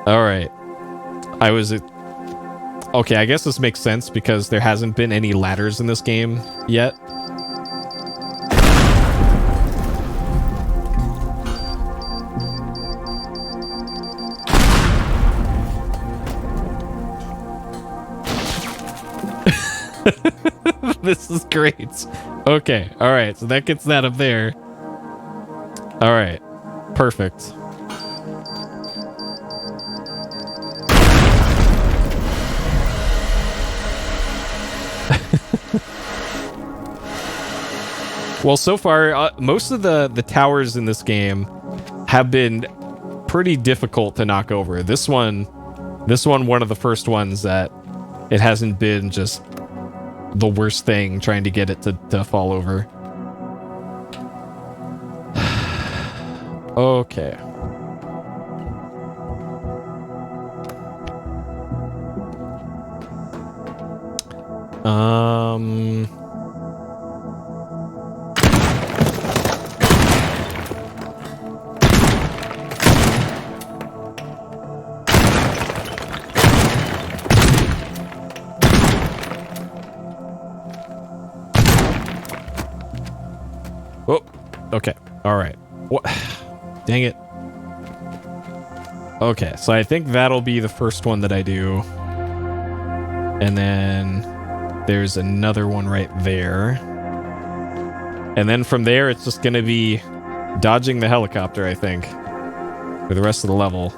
All right. Okay, I guess this makes sense because there hasn't been any ladders in this game yet. This is great. Okay, all right, so that gets that up there. All right, perfect. Well, so far, most of the towers in this game have been pretty difficult to knock over. This one, one of the first ones that it hasn't been just the worst thing trying to get it to fall over. Okay. Um... Oh, okay. All right. What? Dang it. Okay, so I think that'll be the first one that I do. And then there's another one right there. And then from there, it's just going to be dodging the helicopter, I think, for the rest of the level.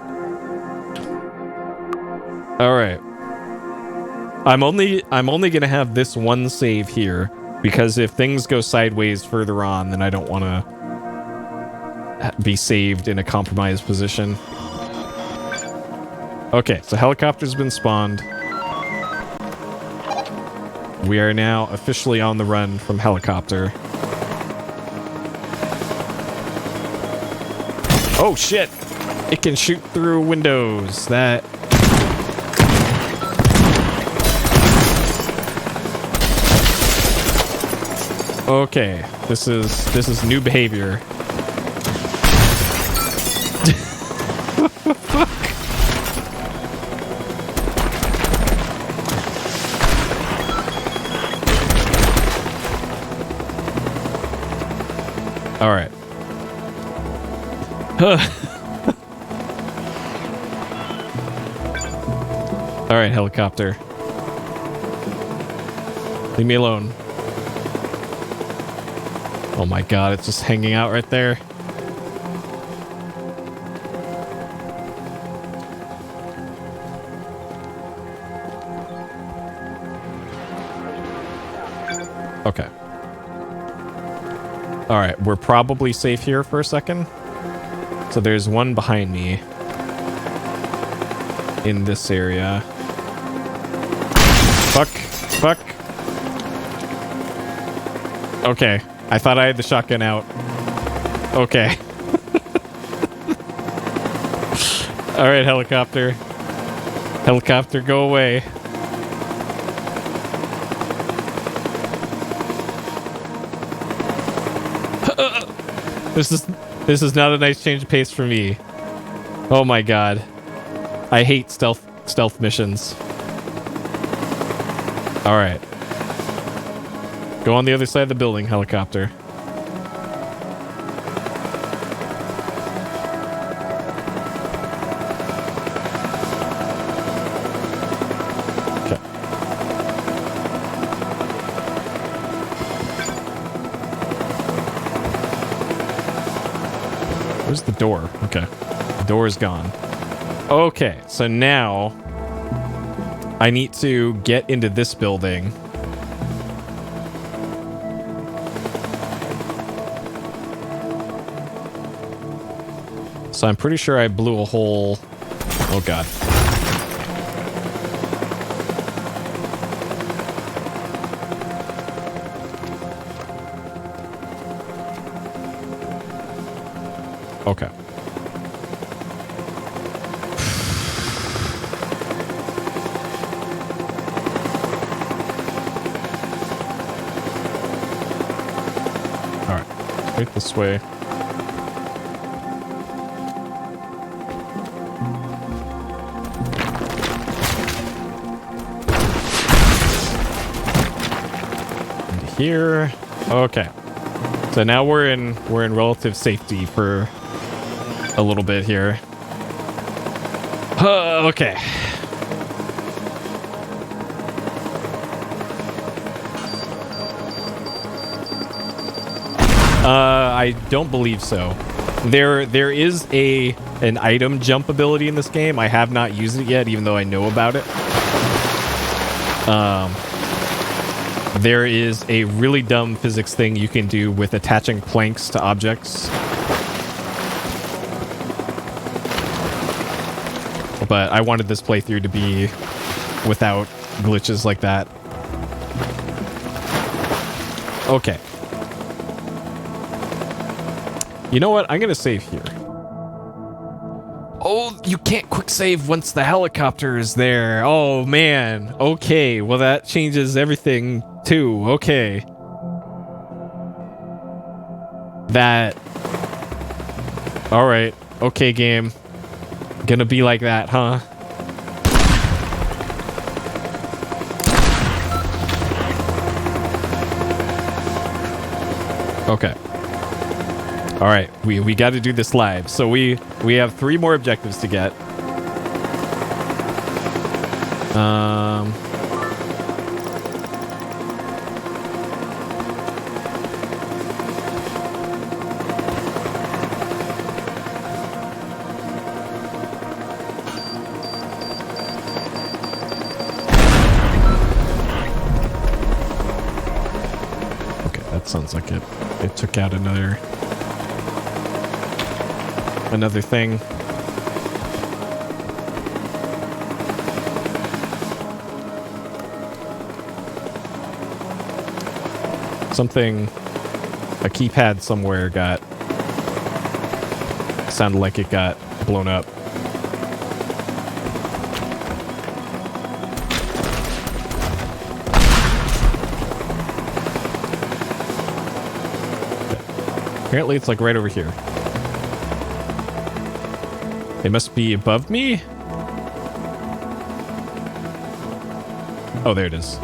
All right. I'm only going to have this one save here because if things go sideways further on, then I don't want to be saved in a compromised position. Okay, so helicopter's been spawned. We are now officially on the run from helicopter. Oh shit! It can shoot through windows. That... Okay, this is new behavior. Fuck. All right. All right, helicopter. Leave me alone. Oh my god, it's just hanging out right there. Okay. Alright, we're probably safe here for a second. So there's one behind me. In this area. Fuck. Fuck. Okay. I thought I had the shotgun out. Okay. Alright, helicopter. Helicopter, go away. This is not a nice change of pace for me. Oh my god. I hate stealth missions. Alright. Go on the other side of the building, helicopter. Okay. Where's the door? Okay. The door is gone. Okay, so now I need to get into this building. So I'm pretty sure I blew a hole. Oh god. Okay. All right. Straight this way. Here. Okay. So now we're in relative safety for a little bit here. Okay. I don't believe so. There is an item jump ability in this game. I have not used it yet, even though I know about it. There is a really dumb physics thing you can do with attaching planks to objects. But I wanted this playthrough to be without glitches like that. Okay. You know what? I'm going to save here. Oh, you can't quick save once the helicopter is there. Oh, man. Okay, well, that changes everything, too. Okay. That... Alright. Okay, game. Gonna be like that, huh? Okay. All right, we got to do this live. So we have 3 more objectives to get. Okay, that sounds like it took out another thing. Something, a keypad somewhere sounded like it got blown up. Apparently it's like right over here. They must be above me? Oh, there it is.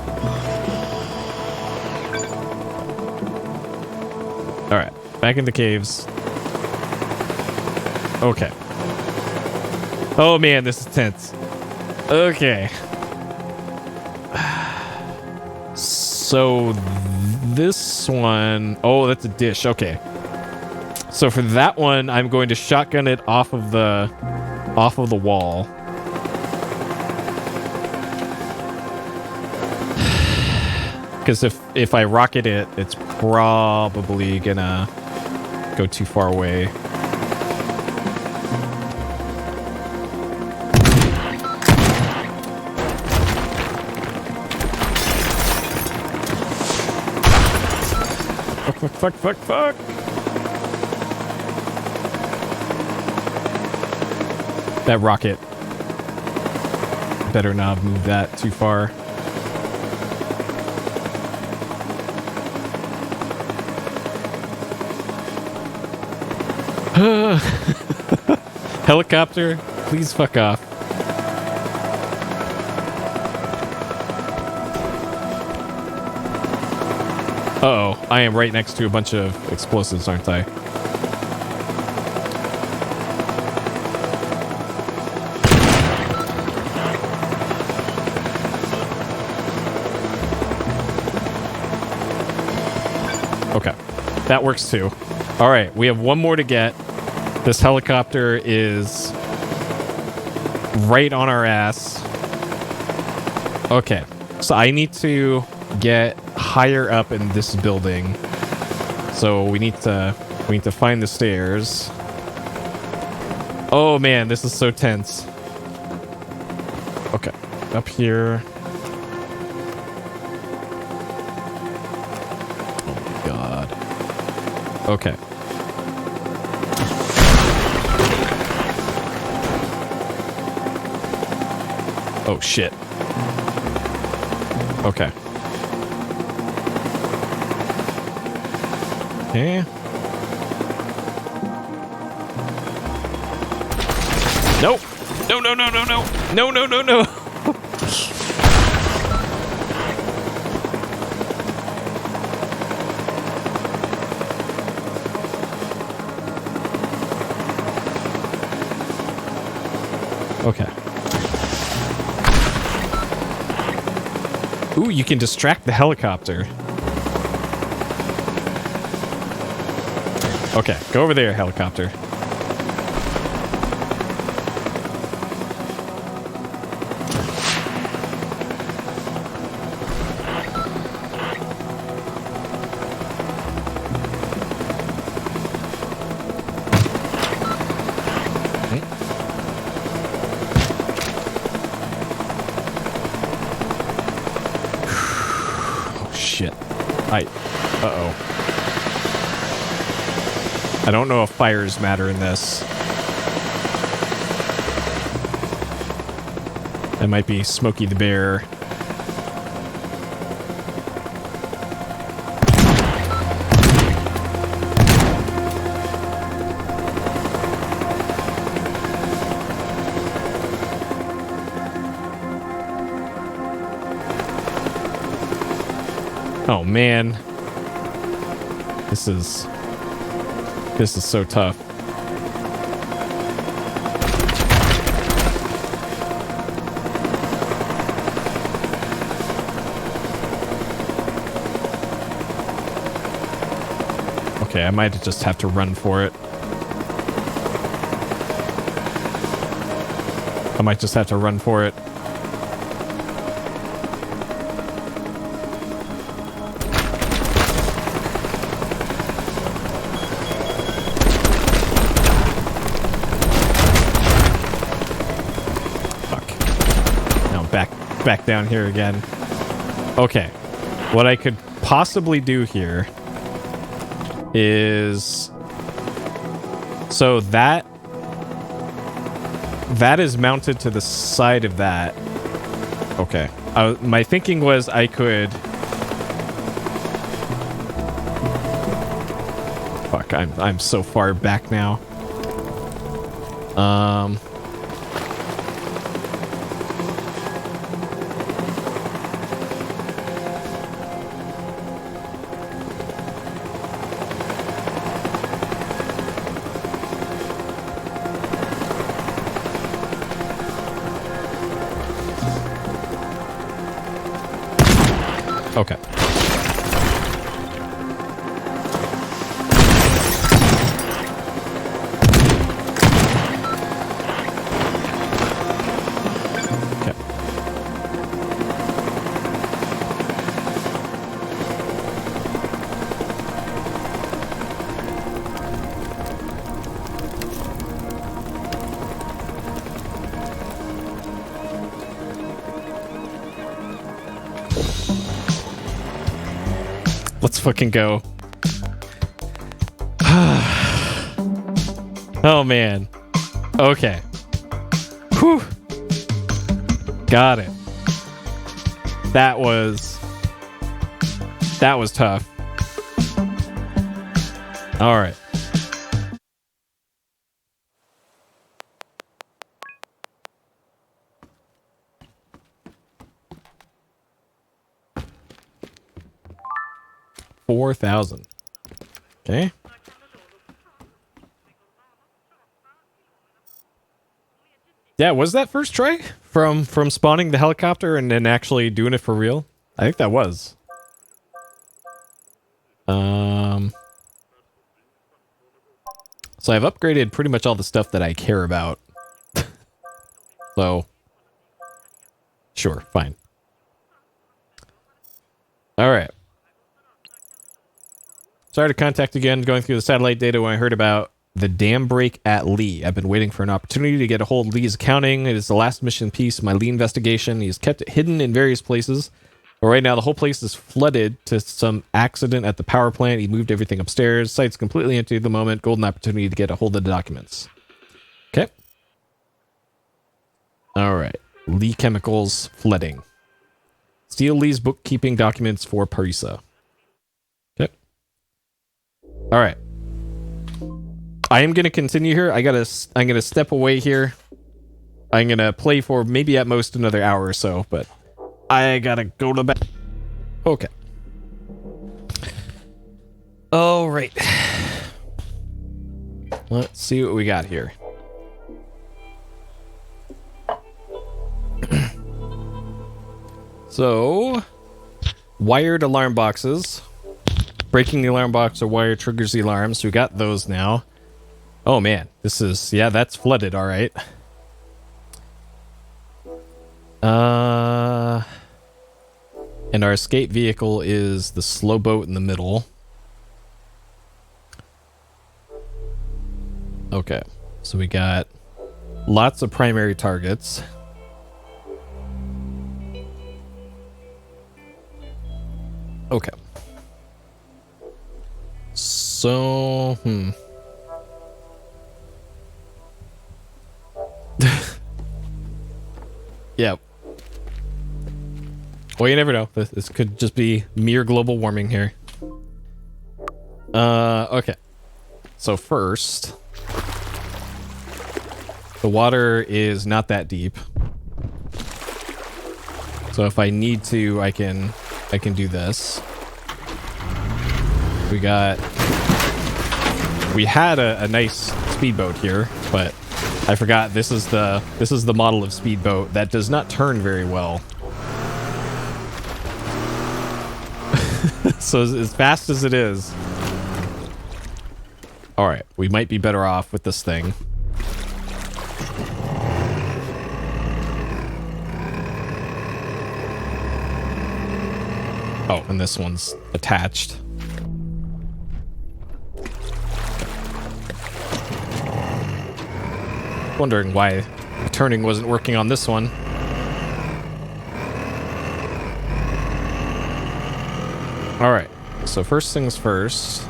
Alright, back in the caves. Okay. Oh man, this is tense. Okay. So, this one... Oh, that's a dish. Okay. So for that one, I'm going to shotgun it off of the wall. Because if I rocket it, it's probably gonna go too far away. Fuck. That rocket better not move that too far. Helicopter, please fuck off. Uh-oh, I am right next to a bunch of explosives, aren't I? Okay, that works too. All right, we have one more to get. This helicopter is right on our ass. Okay, so I need to get higher up in this building. So we need to find the stairs. Oh man, this is so tense. Okay, up here. Oh my god. Okay. Oh shit. Okay. Okay. Nope. No. No. Okay. Ooh, you can distract the helicopter. Okay, go over there, helicopter. Uh-oh. I don't know if fires matter in this. That might be Smokey the Bear. Oh man. This is so tough. Okay, I might just have to run for it. I might just have to run for it. Back down here again. Okay. What I could possibly do here is... So that is mounted to the side of that. Okay. My thinking was I could... Fuck, I'm so far back now. Okay. Let's fucking go. Oh, man. Okay. Whew. Got it. That was tough. All right. $4,000. Okay. Yeah, was that first try from spawning the helicopter and then actually doing it for real? I think that was. So I've upgraded pretty much all the stuff that I care about. So, sure, fine. All right. Sorry to contact again, going through the satellite data when I heard about the dam break at Lee. I've been waiting for an opportunity to get a hold of Lee's accounting. It is the last mission piece of my Lee investigation. He's kept it hidden in various places. But right now, the whole place is flooded to some accident at the power plant. He moved everything upstairs. Site's completely empty at the moment. Golden opportunity to get a hold of the documents. Okay. All right. Lee Chemicals flooding. Steal Lee's bookkeeping documents for Parisa. All right. I am going to continue here. I'm going to step away here. I'm going to play for maybe at most another hour or so, but I got to go to bed. Okay. All right. Let's see what we got here. So, wired alarm boxes. Breaking the alarm box or wire triggers the alarm, so we got those now. Oh man, this is, yeah, that's flooded, alright. And our escape vehicle is the slow boat in the middle. Okay, so we got lots of primary targets. Okay. So, Yeah, Well, you never know. This could just be mere global warming here. Okay. So first, the water is not that deep. So if I need to, I can do this. We had a nice speedboat here, but I forgot this is the model of speedboat that does not turn very well. So as fast as it is. All right, we might be better off with this thing. Oh, and this one's attached. Wondering why turning wasn't working on this one. All right, so first things first.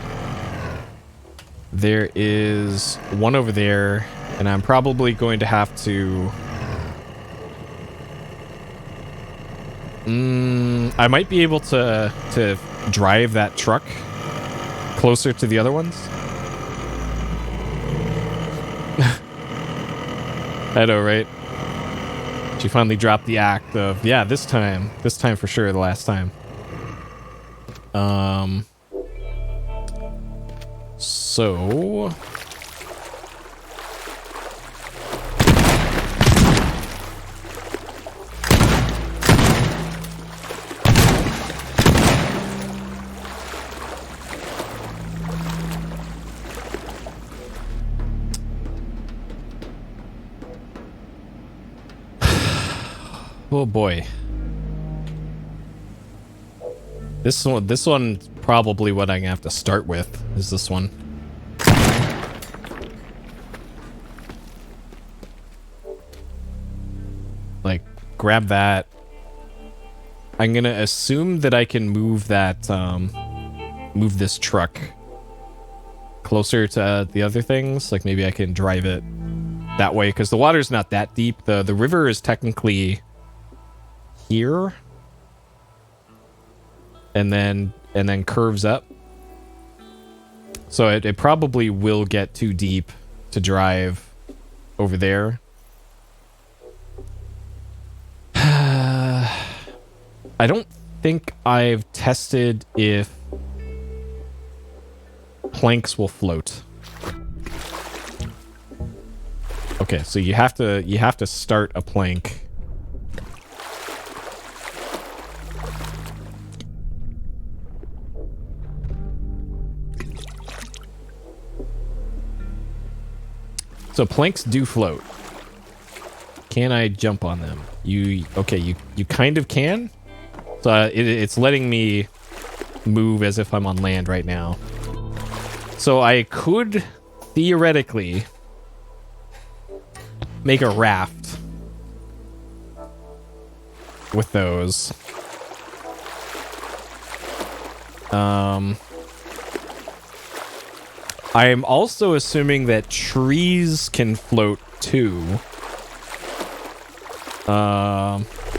There is one over there, and I'm probably going to have to... I might be able to drive that truck closer to the other ones. I know, right? She finally dropped the act of, yeah, this time for sure, the last time. So... oh boy. This one's probably what I'm gonna have to start with, is this one. Like, grab that. I'm gonna assume that I can move that, move this truck closer to the other things. Like, maybe I can drive it that way, because the water's not that deep. The river is technically here. And then curves up. So it probably will get too deep to drive over there. I don't think I've tested if planks will float. Okay, so you have to start a plank. So planks do float. Can I jump on them? You kind of can. So it's letting me move as if I'm on land right now. So I could theoretically make a raft with those. I am also assuming that trees can float too.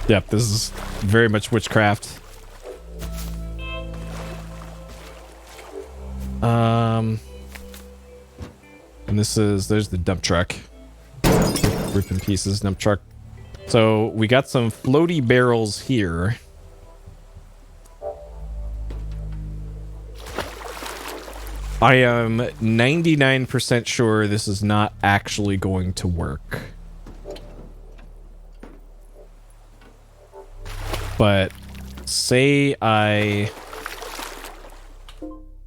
Yep, this is very much witchcraft. And there's the dump truck. Rip in pieces, dump truck. So we got some floaty barrels here. I am 99% sure this is not actually going to work. But say I...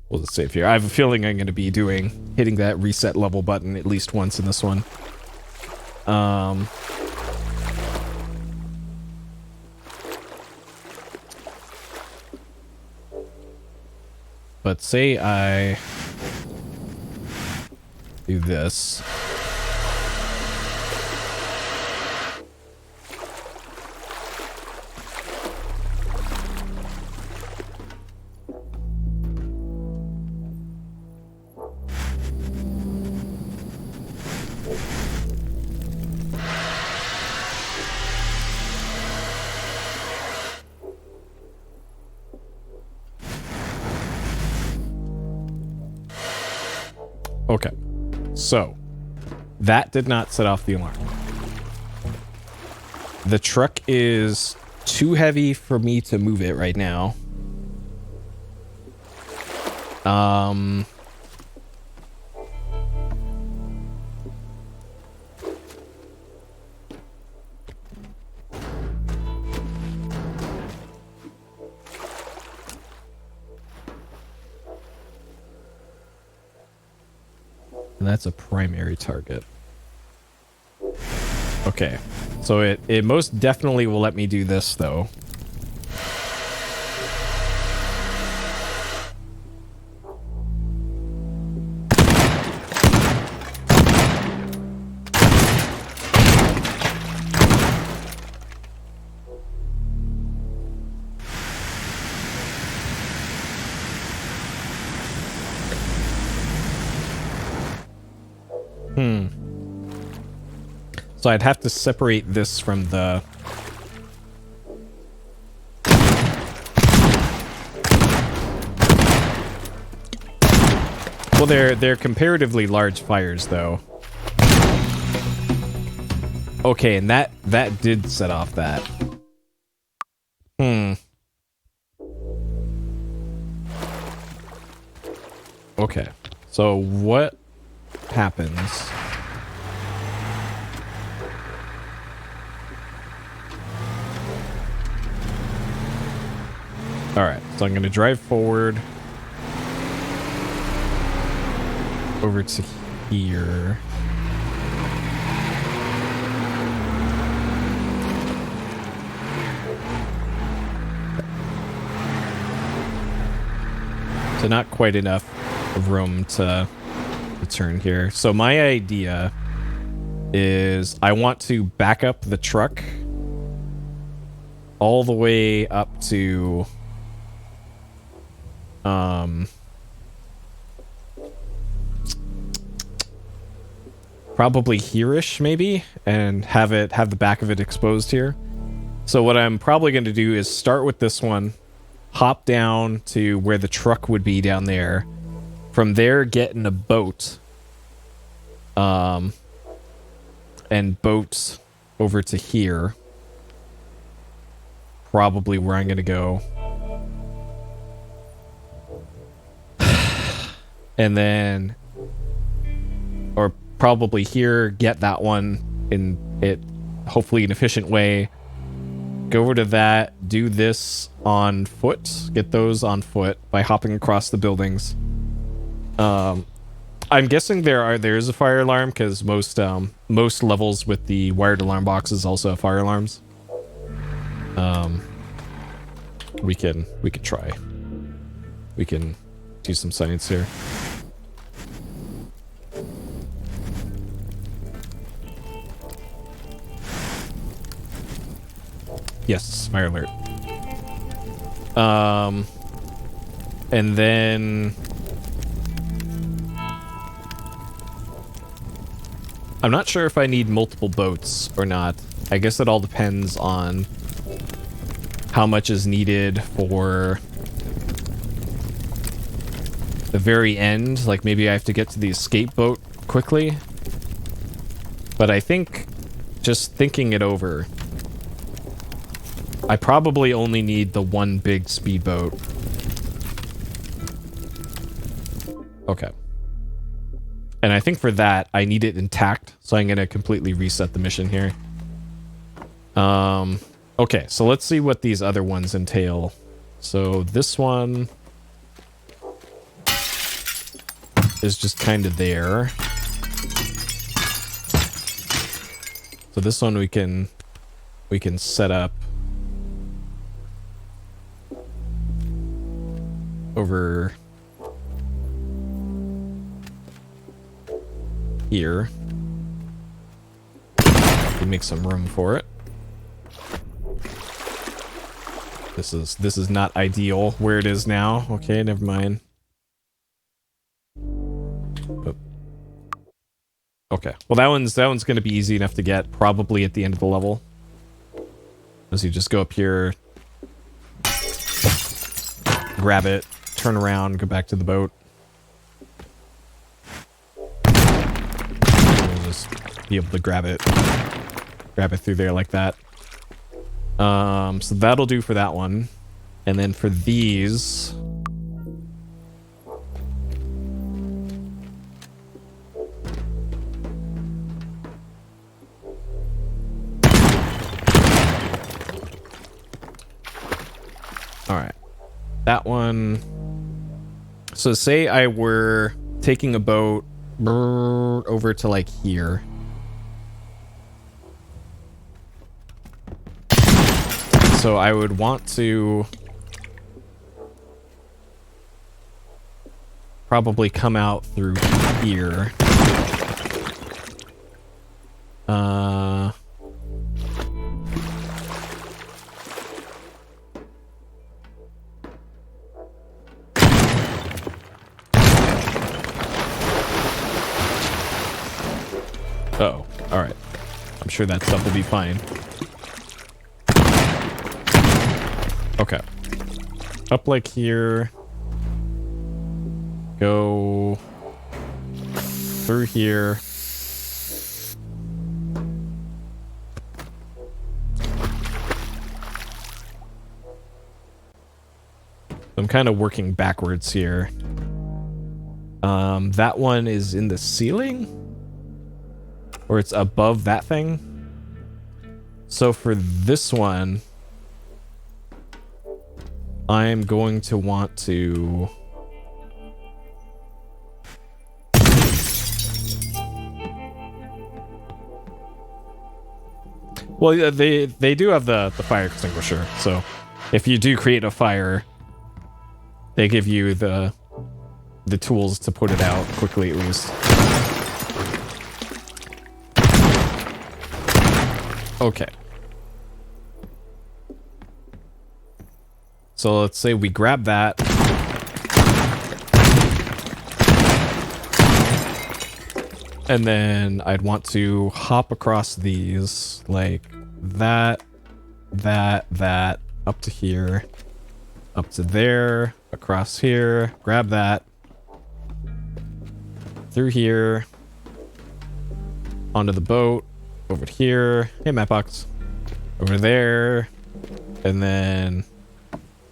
We'll just save here. I have a feeling I'm going to be hitting that reset level button at least once in this one. But say I do this. Okay. So, that did not set off the alarm. The truck is too heavy for me to move it right now. And that's a primary target. Okay. So it most definitely will let me do this, though. So I'd have to separate this from the... Well, they're comparatively large fires, though. Okay, and that did set off that. Okay, so what happens... Alright, so I'm going to drive forward over to here. So not quite enough room to turn here. So my idea is I want to back up the truck all the way up to... probably here-ish, maybe, and have the back of it exposed here. So what I'm probably going to do is start with this one, hop down to where the truck would be down there. From there, get in a boat, and boat over to here. Probably where I'm going to go. And then, or probably here, get that one in it, hopefully an efficient way. Go over to that, do this on foot, get those on foot by hopping across the buildings. I'm guessing there is a fire alarm because most levels with the wired alarm boxes also have fire alarms. We can try. We can do some science here. Yes, fire alert. And then I'm not sure if I need multiple boats or not. I guess it all depends on how much is needed for the very end. Like maybe I have to get to the escape boat quickly. But I think, just thinking it over, I probably only need the one big speedboat. Okay. And I think for that, I need it intact, so I'm going to completely reset the mission here. Okay, so let's see what these other ones entail. So this one is just kind of there. So this one we can set up over here. We make some room for it. This is not ideal where it is now. Okay, never mind. Oh. Okay, well that one's going to be easy enough to get, probably at the end of the level. As you just go up here, grab it, turn around, go back to the boat. be able to grab it through there like that. So that'll do for that one. And then for these, all right, that one. So say I were taking a boat over to like here. So I would want to probably come out through here. Oh, all right. I'm sure that stuff will be fine. Okay. Up like here. Go through here. I'm kind of working backwards here. That one is in the ceiling? Or it's above that thing? So for this one, I'm going to want to... Well, yeah, they do have the fire extinguisher, so if you do create a fire, they give you the tools to put it out quickly, at least. Okay. So let's say we grab that. And then I'd want to hop across these like that, up to here, up to there, across here, grab that, through here, onto the boat, over to here, hey Mapbox, over there, and then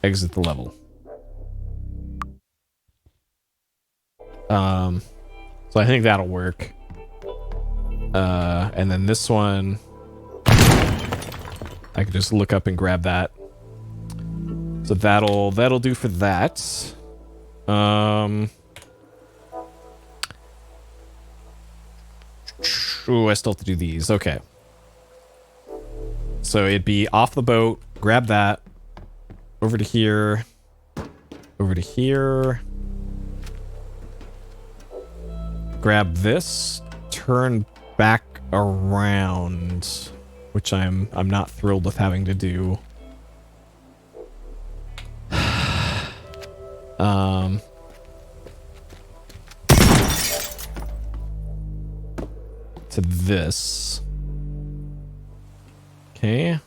exit the level. So I think that'll work. And then this one, I can just look up and grab that. So that'll do for that. Ooh, I still have to do these. Okay. So it'd be off the boat, grab that, over to here, over to here, grab this, turn back around, which I'm not thrilled with having to do. To this. Okay.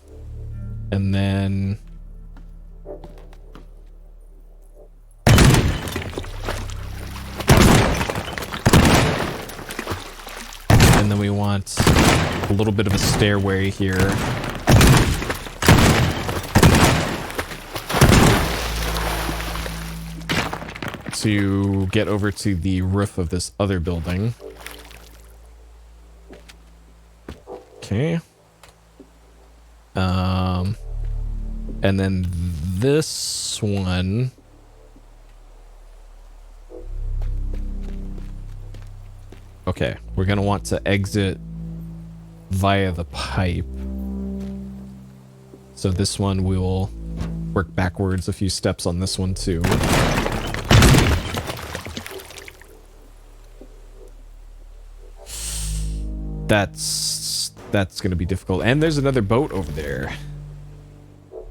And then we want a little bit of a stairway here. To get over to the roof of this other building. Okay. And then this one. Okay, we're gonna want to exit via the pipe. So this one we'll work backwards a few steps on this one too. That's gonna be difficult. And there's another boat over there.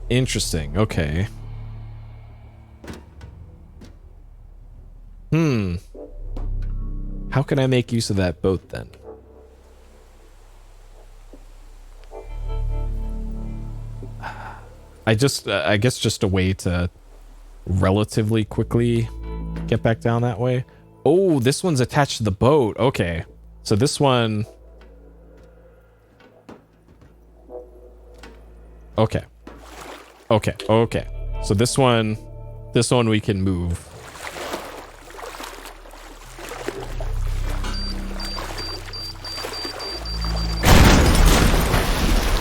Interesting. Okay. How can I make use of that boat then? I guess just a way to relatively quickly get back down that way. Oh, this one's attached to the boat. Okay. So this one Okay. Okay. Okay. So this one we can move.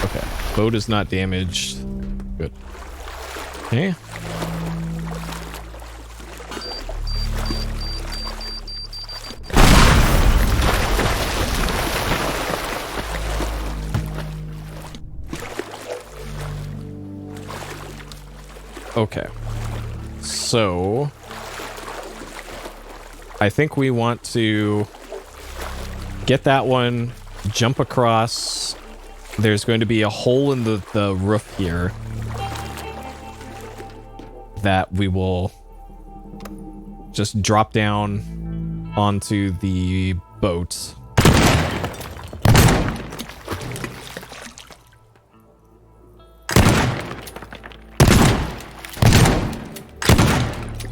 Okay. Boat is not damaged. Good. Okay. Okay. So I think we want to get that one, jump across. There's going to be a hole in the roof here that we will just drop down onto the boat.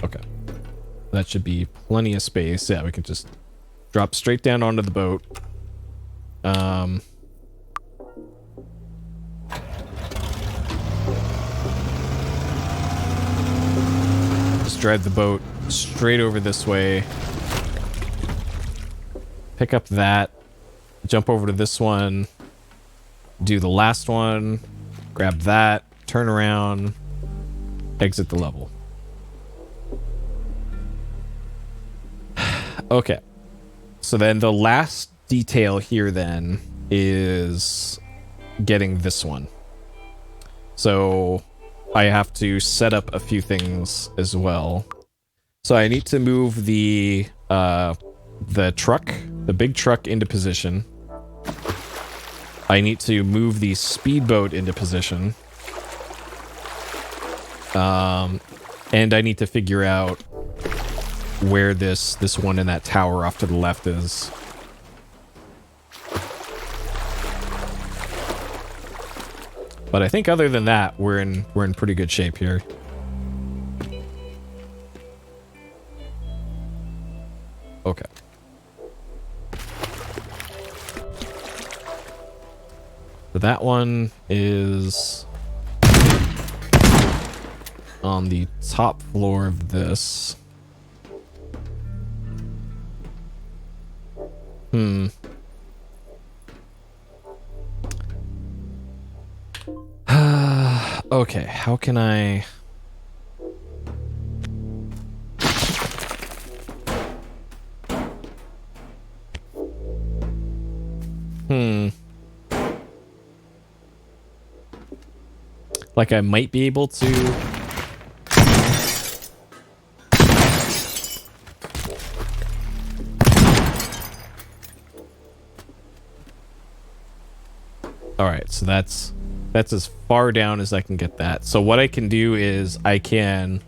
Okay. That should be plenty of space. Yeah, we can just drop straight down onto the boat. Just drive the boat straight over this way. Pick up that. Jump over to this one. Do the last one. Grab that. Turn around. Exit the level. Okay. So then the last detail here then is getting this one. So I have to set up a few things as well. So I need to move the truck, the big truck, into position. I need to move the speedboat into position. And I need to figure out where this one in that tower off to the left is. But I think other than that, we're in pretty good shape here. Okay. So that one is on the top floor of this. Okay, how can I... Like I might be able to... Alright, so that's as far down as I can get that. So what I can do is I can...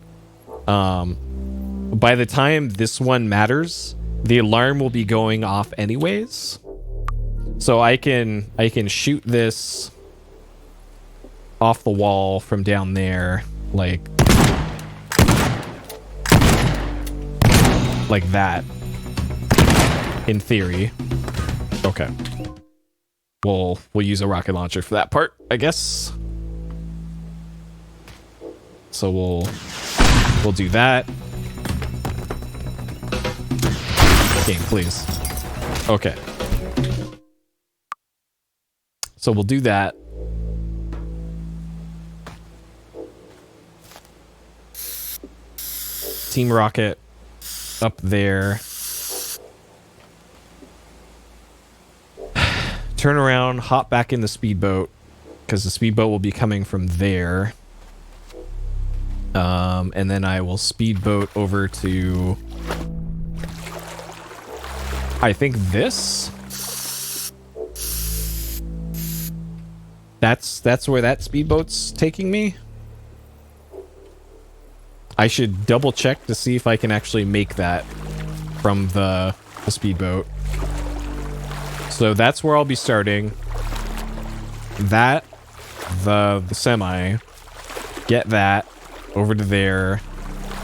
by the time this one matters, the alarm will be going off anyways. So I can shoot this off the wall from down there, like that, in theory. Okay. We'll use a rocket launcher for that part, I guess. So we'll do that. Game, please. Okay. So we'll do that. Team Rocket up there. Turn around, hop back in the speedboat, because the speedboat will be coming from there. And then I will speedboat over to... I think this? That's where that speedboat's taking me? I should double check to see if I can actually make that from the speedboat. So that's where I'll be starting. That, the semi, get that, over to there,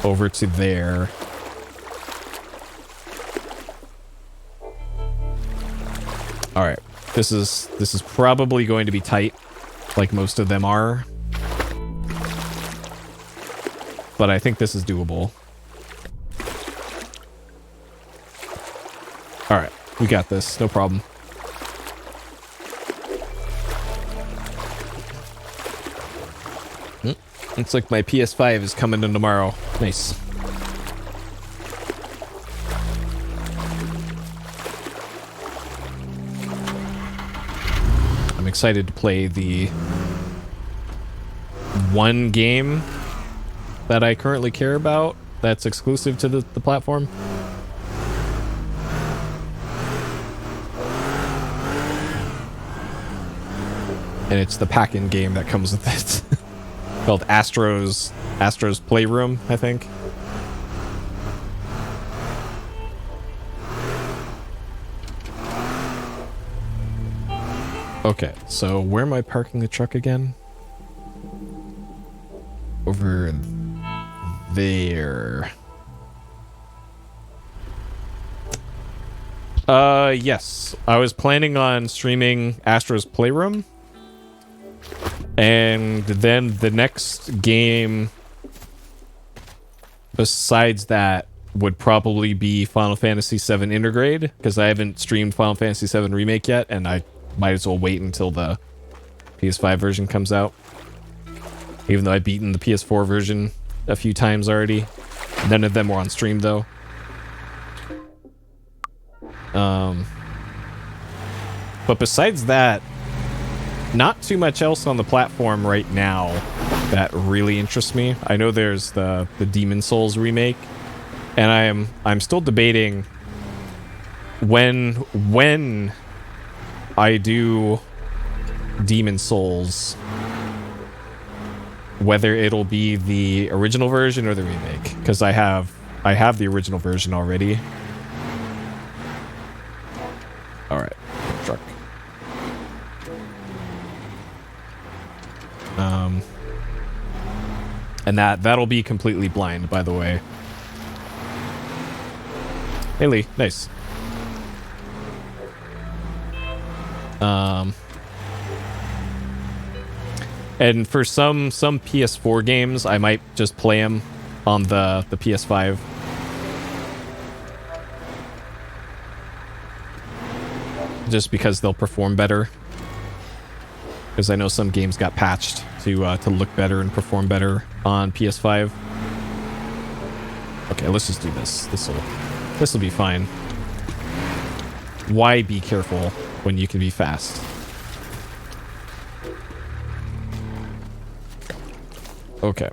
over to there. Alright, this is probably going to be tight, like most of them are. but I think this is doable. All right, we got this. No problem. Looks like my PS5 is coming in tomorrow. Nice. I'm excited to play the one game that I currently care about that's exclusive to the platform. And it's the pack-in game that comes with it. Called Astro's Playroom, I think. Okay, so where am I parking the truck again? Over there. Yes. I was planning on streaming Astro's Playroom. And then the next game besides that would probably be Final Fantasy VII Intergrade, because I haven't streamed Final Fantasy VII Remake yet, and I might as well wait until the PS5 version comes out. Even though I've beaten the PS4 version a few times already. None of them were on stream, though. But besides that, not too much else on the platform right now that really interests me. I know there's the Demon Souls remake, and I'm still debating when I do Demon Souls, whether it'll be the original version or the remake, because I have the original version already. All right, truck. And that'll be completely blind, by the way. Hey Lee, nice. And for some PS4 games, I might just play them on the PS5. Just because they'll perform better. Because I know some games got patched to look better and perform better on PS5. Okay, let's just do this. This'll be fine. Why be careful when you can be fast? Okay.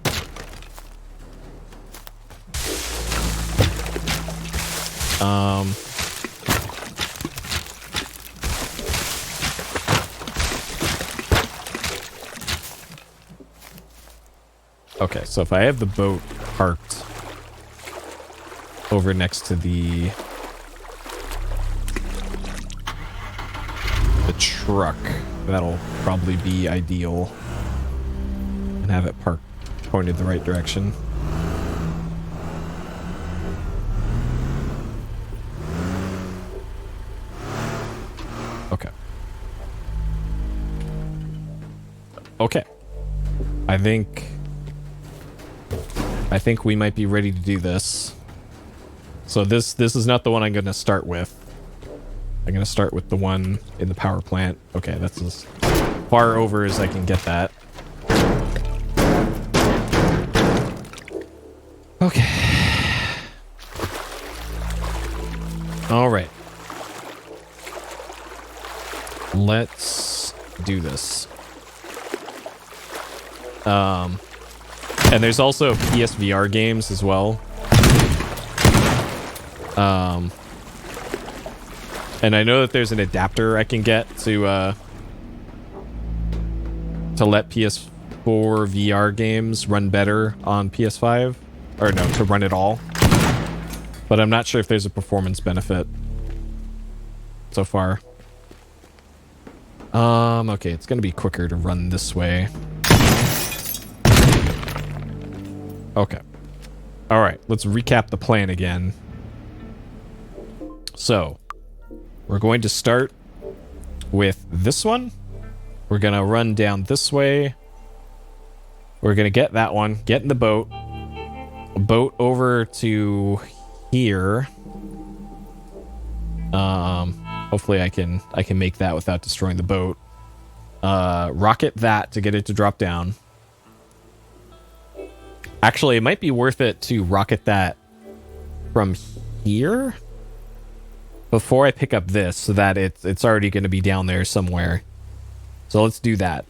Okay, so if I have the boat parked over next to the truck, that'll probably be ideal. And have it parked pointed the right direction. Okay. Okay. I think we might be ready to do this. So this is not the one I'm going to start with. I'm going to start with the one in the power plant. Okay, that's as far over as I can get that. Okay. All right. Let's do this. And there's also PSVR games as well. And I know that there's an adapter I can get to let PS4 VR games run better on PS5. Or no, to run it all. But I'm not sure if there's a performance benefit so far. Okay, it's gonna be quicker to run this way. Okay. All right, let's recap the plan again. So, we're going to start with this one. We're going to run down this way. We're going to get that one, get in the boat, boat over to here. Hopefully I can make that without destroying the boat. Rocket that to get it to drop down. Actually, it might be worth it to rocket that from here before I pick up this, so that it's already going to be down there somewhere. So let's do that.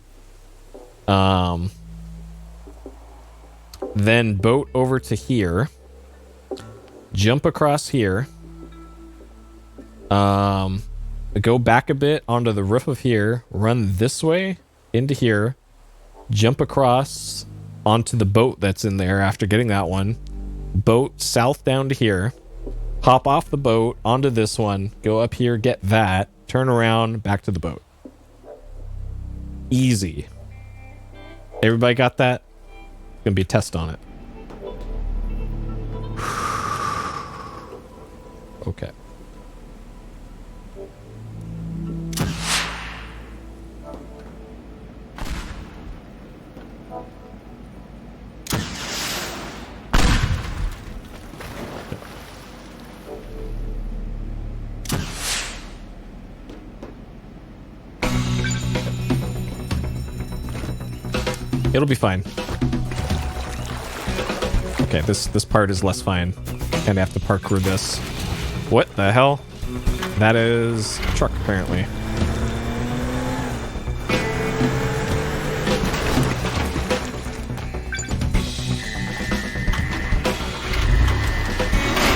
Then boat over to here. Jump across here. Go back a bit onto the roof of here. Run this way into here. Jump across onto the boat that's in there after getting that one. Boat south down to here. Hop off the boat onto this one. Go up here, get that. Turn around, back to the boat. Easy. Everybody got that? It's gonna be a test on it. Okay. It'll be fine. Okay, this part is less fine. Kind of have to parkour this. What the hell? That is a truck, apparently.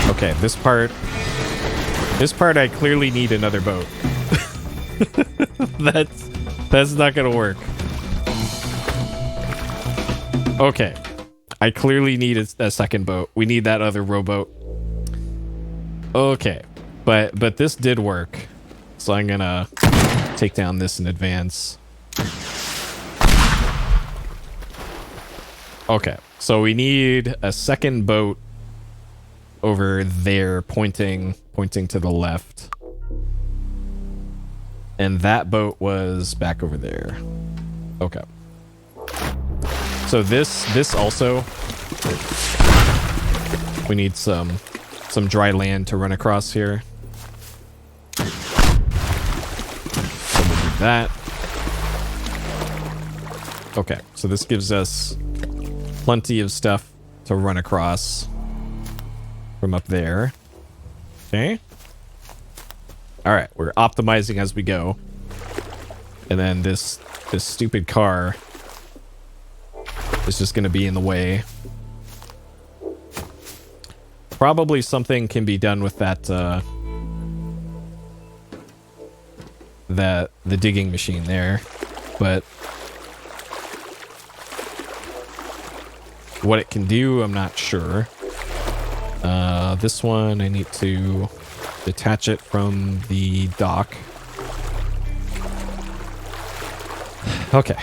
Okay, this part I clearly need another boat. That's not gonna work. Okay, I clearly need a second boat. We need that other rowboat. Okay, but this did work, so I'm gonna take down this in advance. Okay, so we need a second boat over there, pointing to the left, and that boat was back over there. Okay. So this also, we need some dry land to run across here. So we'll do that. Okay, so this gives us plenty of stuff to run across from up there. Okay. All right, we're optimizing as we go. And then this stupid car is just going to be in the way. Probably something can be done with that the digging machine there, but what it can do, I'm not sure. This one, I need to detach it from the dock. Okay.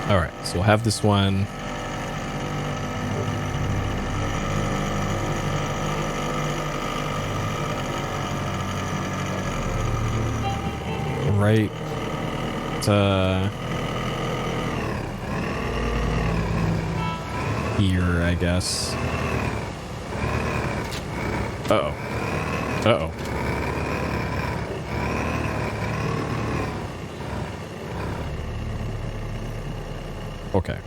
All right, so we'll have this one. Right here, I guess. Uh-oh. Uh-oh. Okay.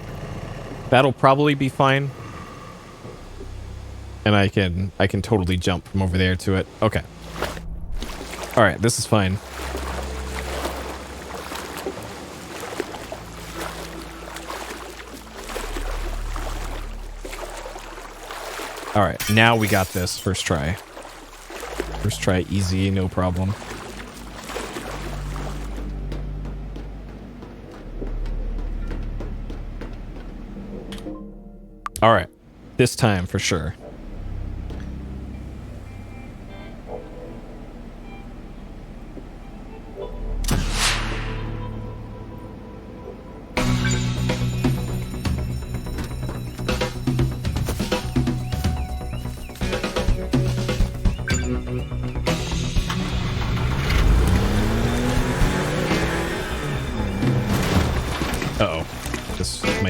That'll probably be fine. And I can totally jump from over there to it. Okay. All right, this is fine. All right, now we got this first try. First try easy, no problem. All right, this time for sure.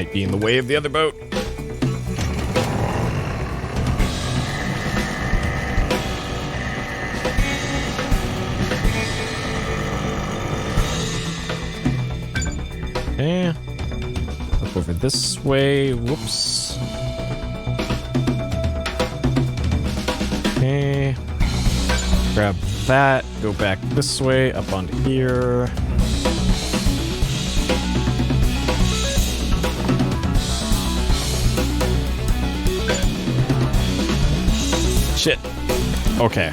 might be in the way of the other boat. Okay. Up over this way. Whoops. Okay. Grab that. Go back this way. Up onto here. Shit. Okay.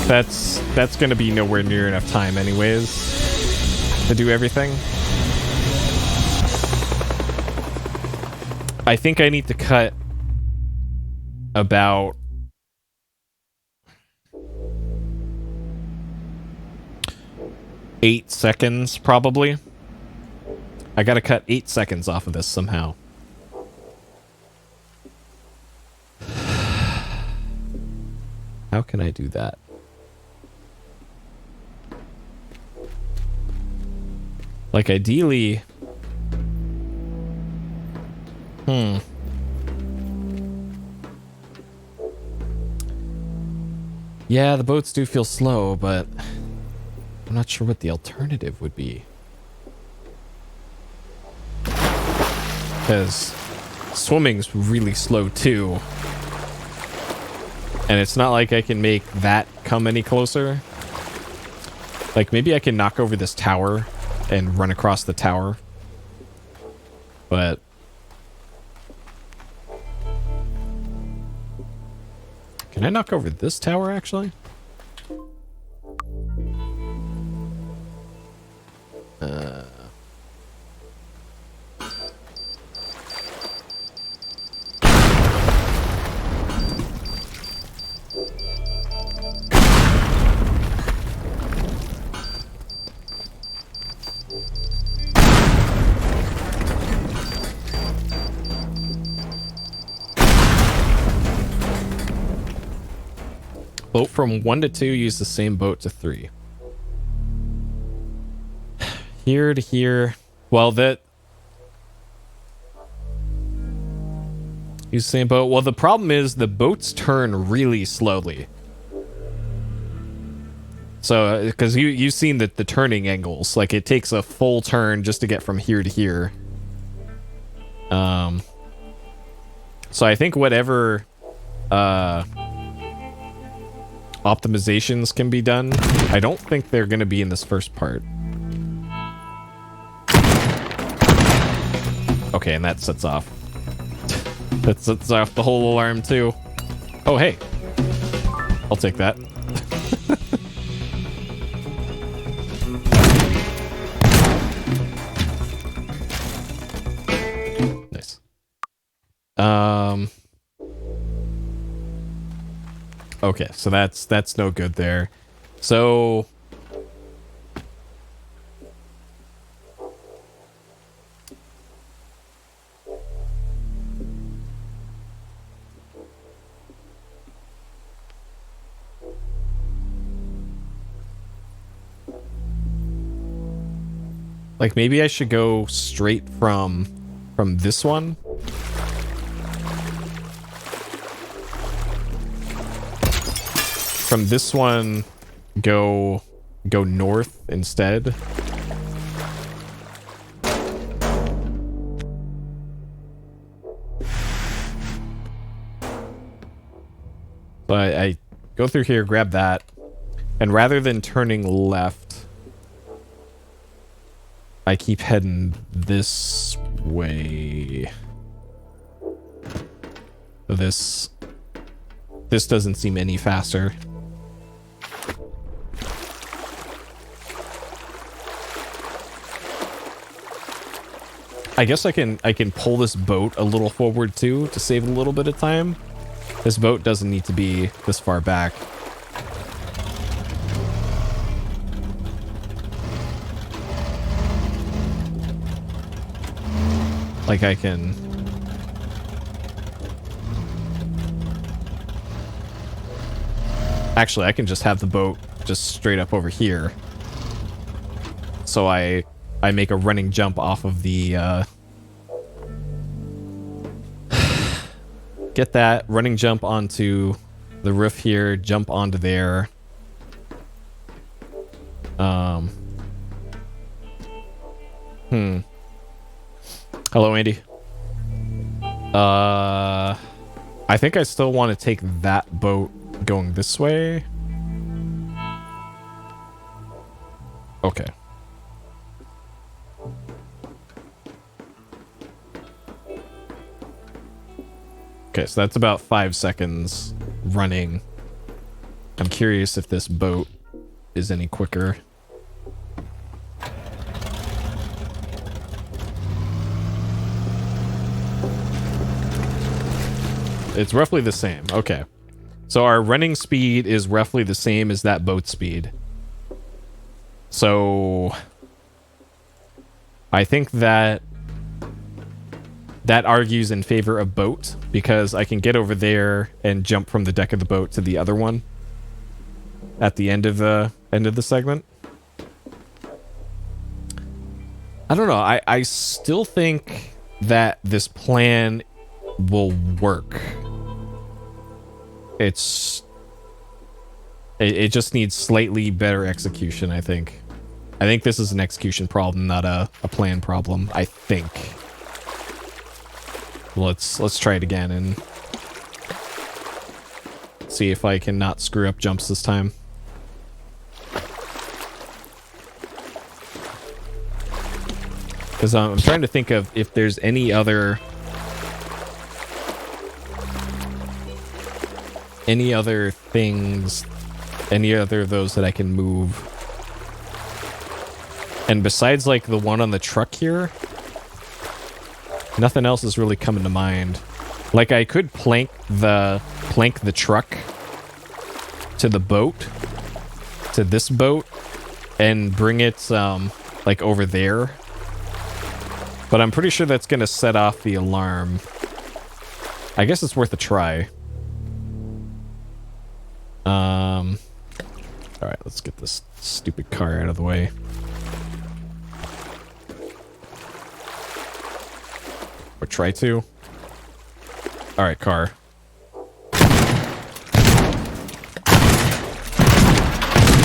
That's gonna be nowhere near enough time anyways to do everything. I think I need to cut about eight seconds, probably. I gotta cut 8 seconds off of this somehow. How can I do that? Like, ideally... Yeah, the boats do feel slow, but I'm not sure what the alternative would be. Because swimming's really slow too. And it's not like I can make that come any closer. Like, maybe I can knock over this tower and run across the tower. But... Can I knock over this tower, actually? Boat from 1 to 2, use the same boat to 3. Here to here. Well, that... Use the same boat. Well, the problem is the boats turn really slowly. So, because you've seen the turning angles. Like, it takes a full turn just to get from here to here. So I think whatever... optimizations can be done. I don't think they're going to be in this first part. Okay, and that sets off. That sets off the whole alarm too. Oh, hey. I'll take that. Nice. Okay, so that's no good there. So like maybe I should go straight from this one. From this one, go north instead. But I go through here, grab that, and rather than turning left, I keep heading this way. This doesn't seem any faster. I guess I can pull this boat a little forward too to save a little bit of time. This boat doesn't need to be this far back. Like I can... Actually, I can just have the boat just straight up over here. So I make a running jump off of the Get that. Running jump onto the roof here. Jump onto there. Hello, Andy. I think I still want to take that boat going this way. Okay. Okay, so that's about 5 seconds running. I'm curious if this boat is any quicker. It's roughly the same. Okay. So our running speed is roughly the same as that boat speed. So I think that argues in favor of boat, because I can get over there and jump from the deck of the boat to the other one at the end of the segment. I don't know. I still think that this plan will work. It just needs slightly better execution, I think. I think this is an execution problem, not a plan problem, I think. Let's try it again and see if I can not screw up jumps this time. Because I'm trying to think of if there's any other things, any other of those that I can move. And besides like the one on the truck here, nothing else is really coming to mind. Like I could plank the truck to the boat, to this boat, and bring it like over there. But I'm pretty sure that's gonna set off the alarm. I guess it's worth a try. Alright, let's get this stupid car out of the way. Or try to. Alright, car.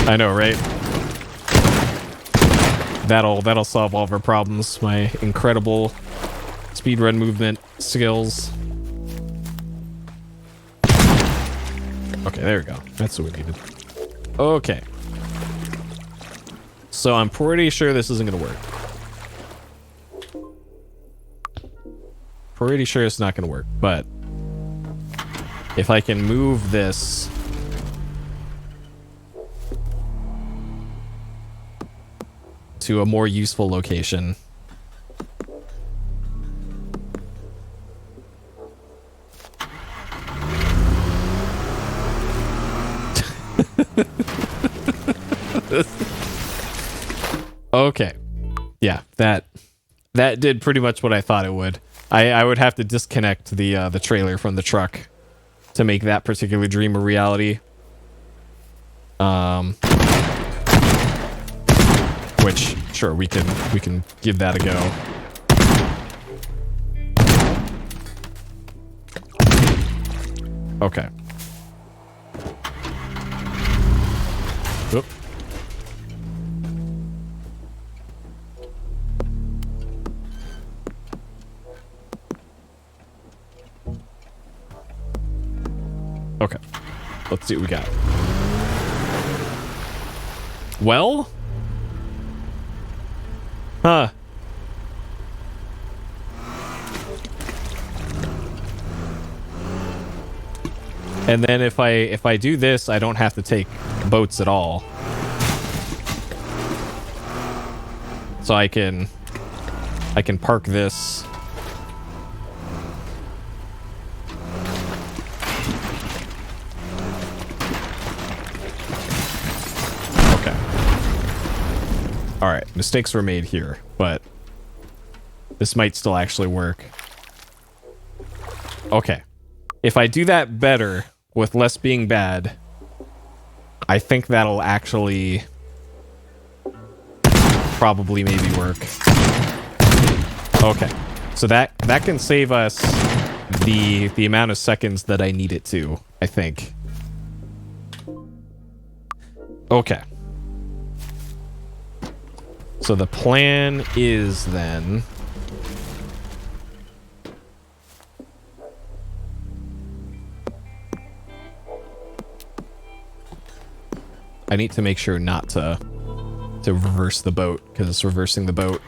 I know, right? That'll solve all of our problems. My incredible speedrun movement skills. Okay, there we go. That's what we needed. Okay. So I'm pretty sure this isn't gonna work. Pretty sure it's not gonna work, but if I can move this to a more useful location. Okay. Yeah, that did pretty much what I thought it would. I would have to disconnect the trailer from the truck to make that particular dream a reality. Which, sure, we can give that a go. Okay. Oop. Okay. Let's see what we got. Well? Huh. And then if I do this, I don't have to take boats at all. So I can park this. Okay. All right, mistakes were made here, but this might still actually work. Okay. If I do that better with less being bad, I think that'll actually probably maybe work. Okay. So that can save us the amount of seconds that I need it to, I think. Okay. So the plan is then... I need to make sure not to reverse the boat, because reversing the boat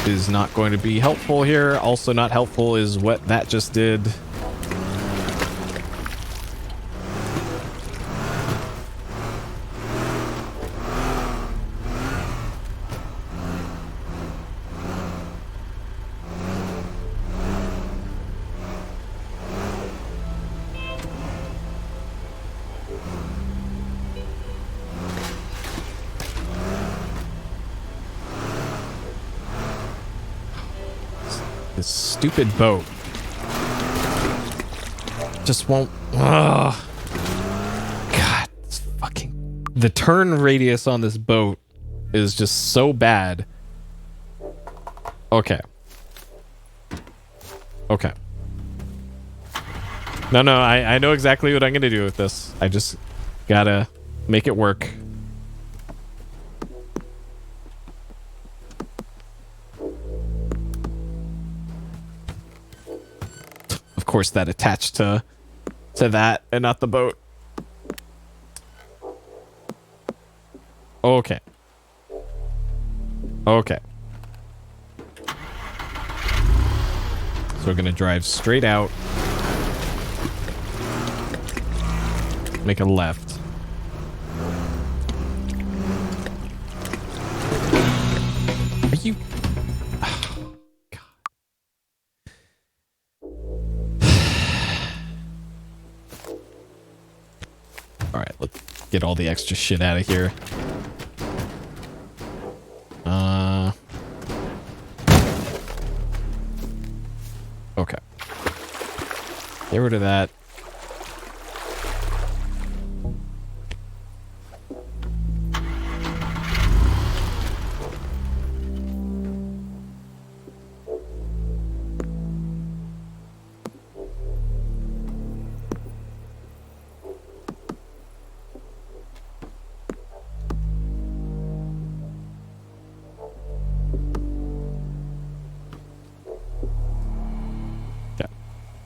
is not going to be helpful here. Also not helpful is what that just did. This stupid boat just won't. Ugh. God, it's fucking. The turn radius on this boat is just so bad. Okay. Okay. No, I know exactly what I'm gonna do with this. I just gotta make it work. Of course, that attached to that and not the boat. Okay. Okay. So we're gonna drive straight out. Make a left. Are you... Alright, let's get all the extra shit out of here. Okay. Get rid of that.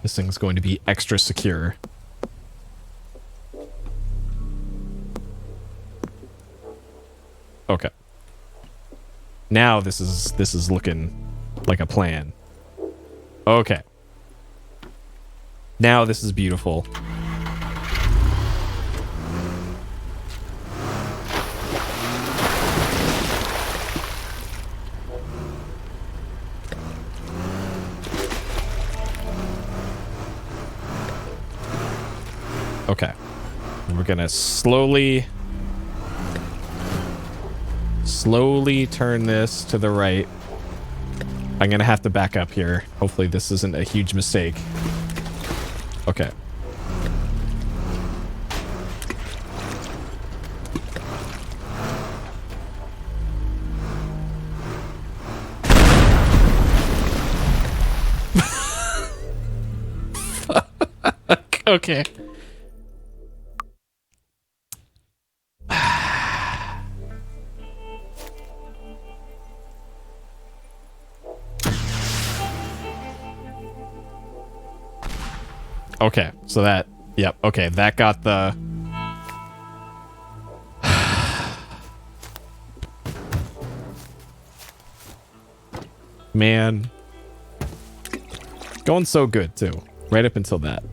This thing's going to be extra secure. Okay. Now this is looking like a plan. Okay. Now this is beautiful. Okay. And we're gonna slowly turn this to the right. I'm gonna have to back up here. Hopefully this isn't a huge mistake. Okay. Okay. Okay, so that, yep, okay, that got the... Man. Going so good, too. Right up until that.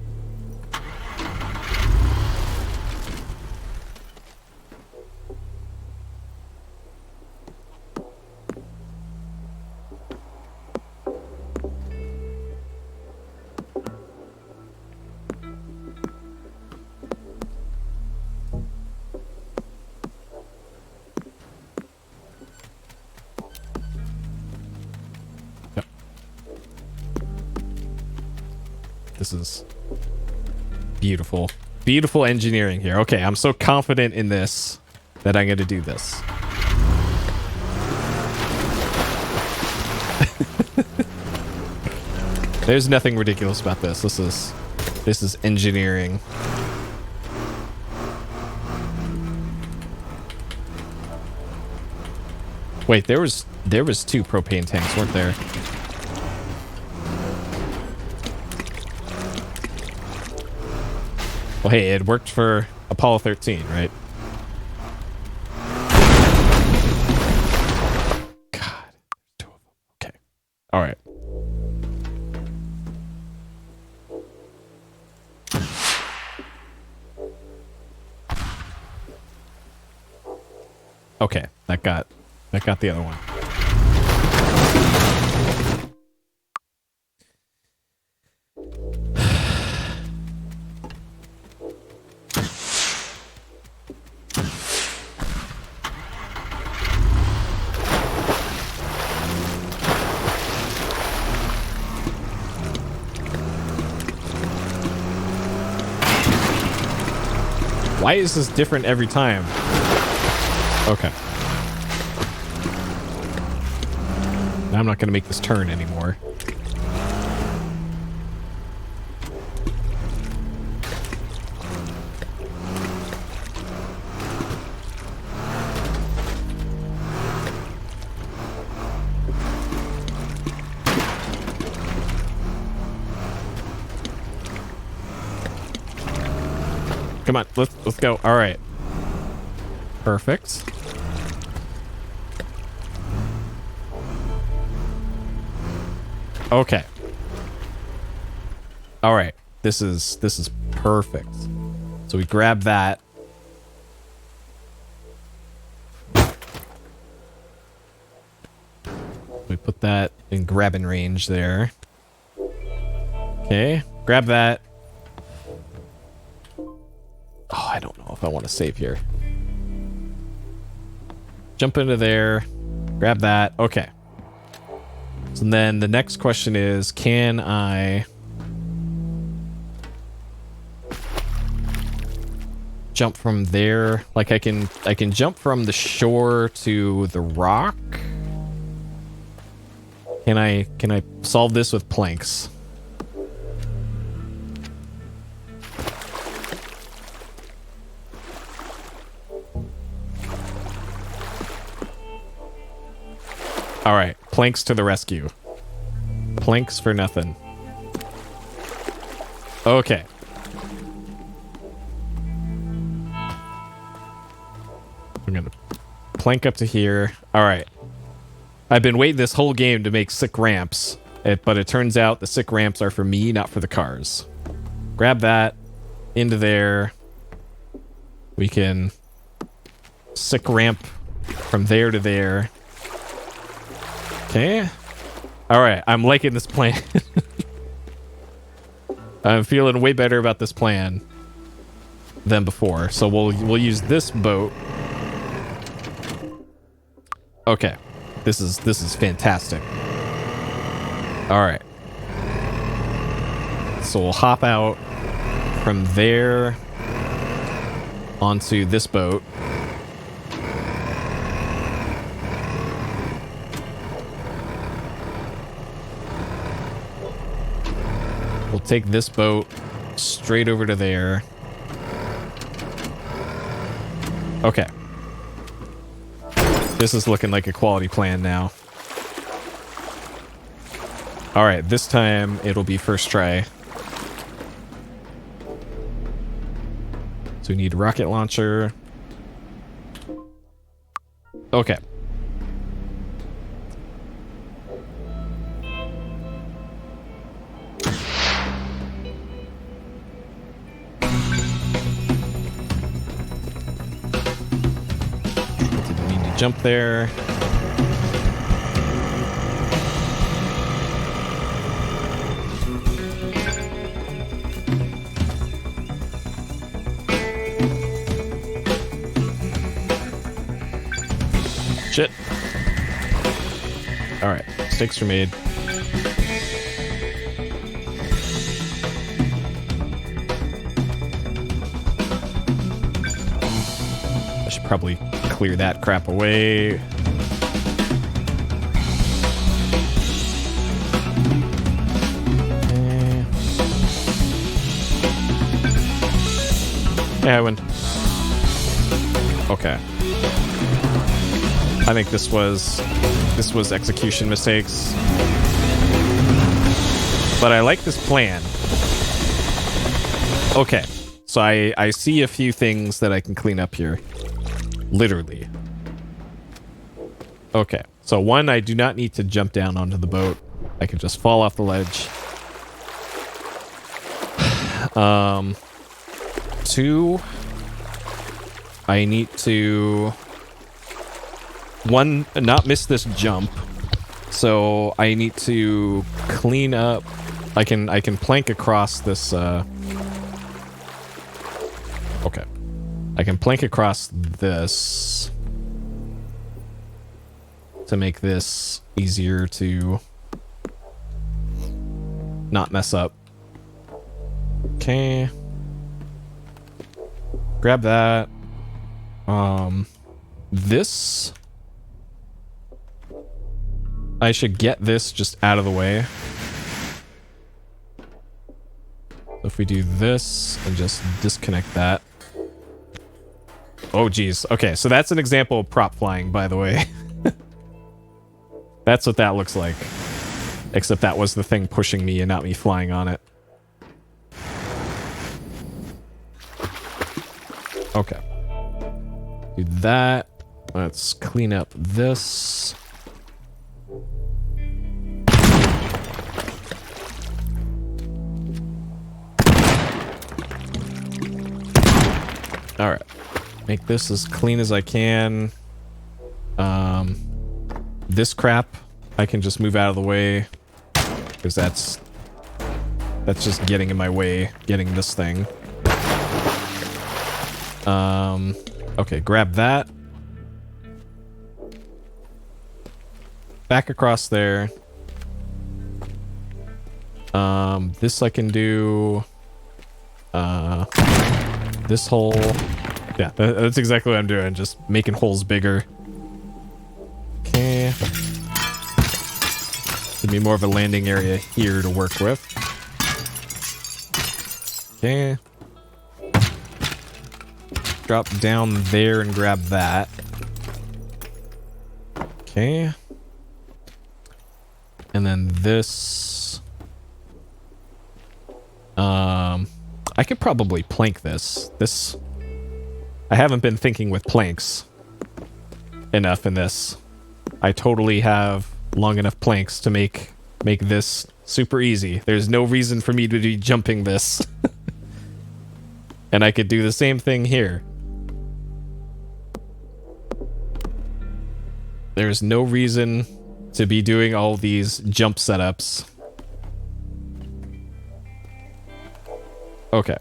This is beautiful. Beautiful engineering here. Okay, I'm so confident in this that I'm going to do this. There's nothing ridiculous about this. This is engineering. Wait, there was 2 propane tanks, weren't there? Well, hey, it worked for Apollo 13, right? God, 2 of them. Okay, all right. Okay, that got the other one. Why is this different every time? Okay. Now I'm not going to make this turn anymore. Come on, let's go. All right. Perfect. Okay. All right. This is perfect. So we grab that. We put that in grabbing range there. Okay. Grab that. Oh, I don't know if I want to save here. Jump into there. Grab that. Okay. So then the next question is, can I jump from there? Like I can jump from the shore to the rock. Can I solve this with planks? All right, planks to the rescue. Planks for nothing. Okay. I'm gonna plank up to here. All right. I've been waiting this whole game to make sick ramps, but it turns out the sick ramps are for me, not for the cars. Grab that into there. We can sick ramp from there to there. Okay. All right. I'm liking this plan. I'm feeling way better about this plan than before. So we'll use this boat. Okay. This is fantastic. All right. So we'll hop out from there onto this boat. We'll take this boat straight over to there. Okay. This is looking like a quality plan now. All right, this time it'll be first try. So we need a rocket launcher. Okay. Jump there. Shit. All right, mistakes are made. I should probably clear that crap away. Yeah, I win. Okay. I think this was execution mistakes. But I like this plan. Okay. So I see a few things that I can clean up here. Literally. Okay. So one, I do not need to jump down onto the boat. I can just fall off the ledge. Two, I need to, one, not miss this jump. So I need to clean up. I can plank across this. Okay. I can plank across this to make this easier to not mess up. Okay. Grab that. This. I should get this just out of the way. So if we do this and just disconnect that. Oh, geez. Okay, so that's an example of prop flying, by the way. That's what that looks like. Except that was the thing pushing me and not me flying on it. Okay. Do that. Let's clean up this. Alright. Make this as clean as I can. This crap, I can just move out of the way. Because that's just getting in my way, getting this thing. Okay, grab that. Back across there. This I can do. This hole. Yeah, that's exactly what I'm doing. Just making holes bigger. Okay. Give me more of a landing area here to work with. Okay. Drop down there and grab that. Okay. And then this. I could probably plank this. I haven't been thinking with planks enough in this. I totally have long enough planks to make this super easy. There's no reason for me to be jumping this. And I could do the same thing here. There's no reason to be doing all these jump setups. Okay.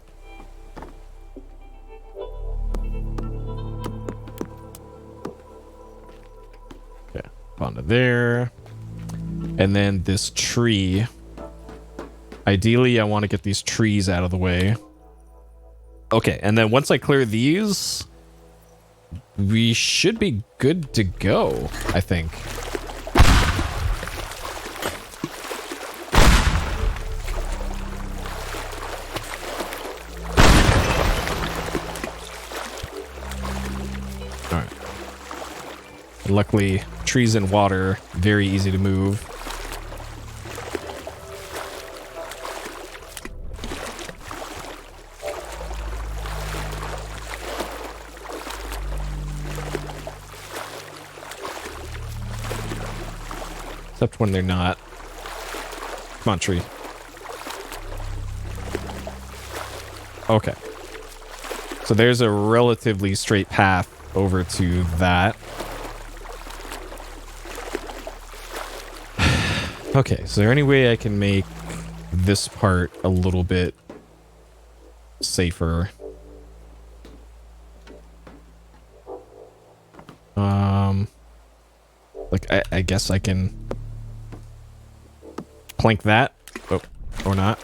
Okay, onto there. And then this tree. Ideally, I want to get these trees out of the way. Okay, and then once I clear these, we should be good to go, I think. Alright. Luckily, trees and water, very easy to move. Except when they're not. Come on, tree. Okay. So there's a relatively straight path over to that. Okay, is there any way I can make this part a little bit safer? Like, I guess I can plank that. Oh, or not.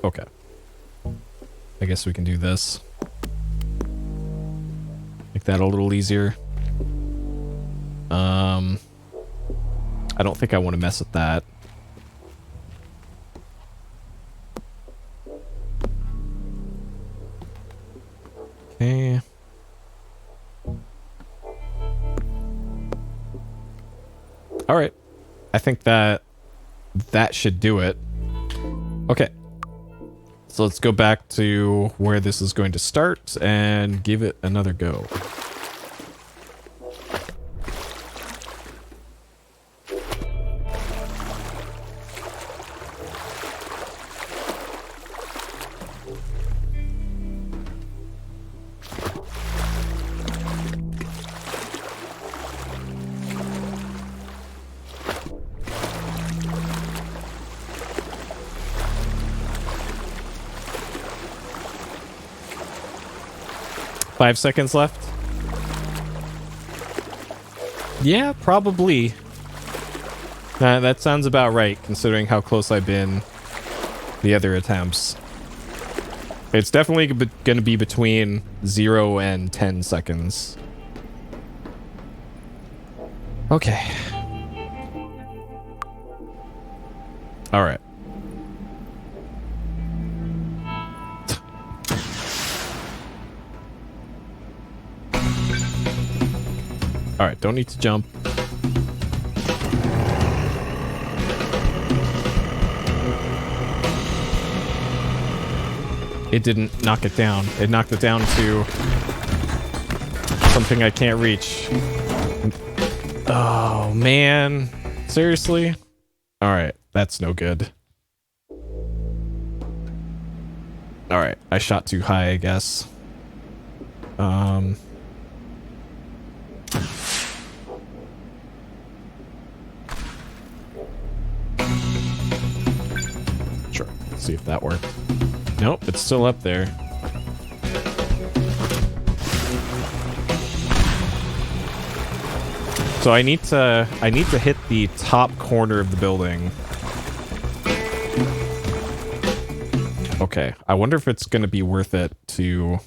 Okay. I guess we can do this. Make that a little easier. I don't think I want to mess with that. Okay. All right. I think that should do it. Okay. So let's go back to where this is going to start and give it another go. Five seconds left. Yeah, probably. That sounds about right, considering how close I've been the other attempts. It's definitely going to be between 0 and 10 seconds. Okay. All right. All right, don't need to jump. It didn't knock it down. It knocked it down to something I can't reach. Oh, man. Seriously? All right, that's no good. All right, I shot too high, I guess. Sure, let's see if that worked. Nope, it's still up there. So I need to hit the top corner of the building. Okay, I wonder if it's going to be worth it to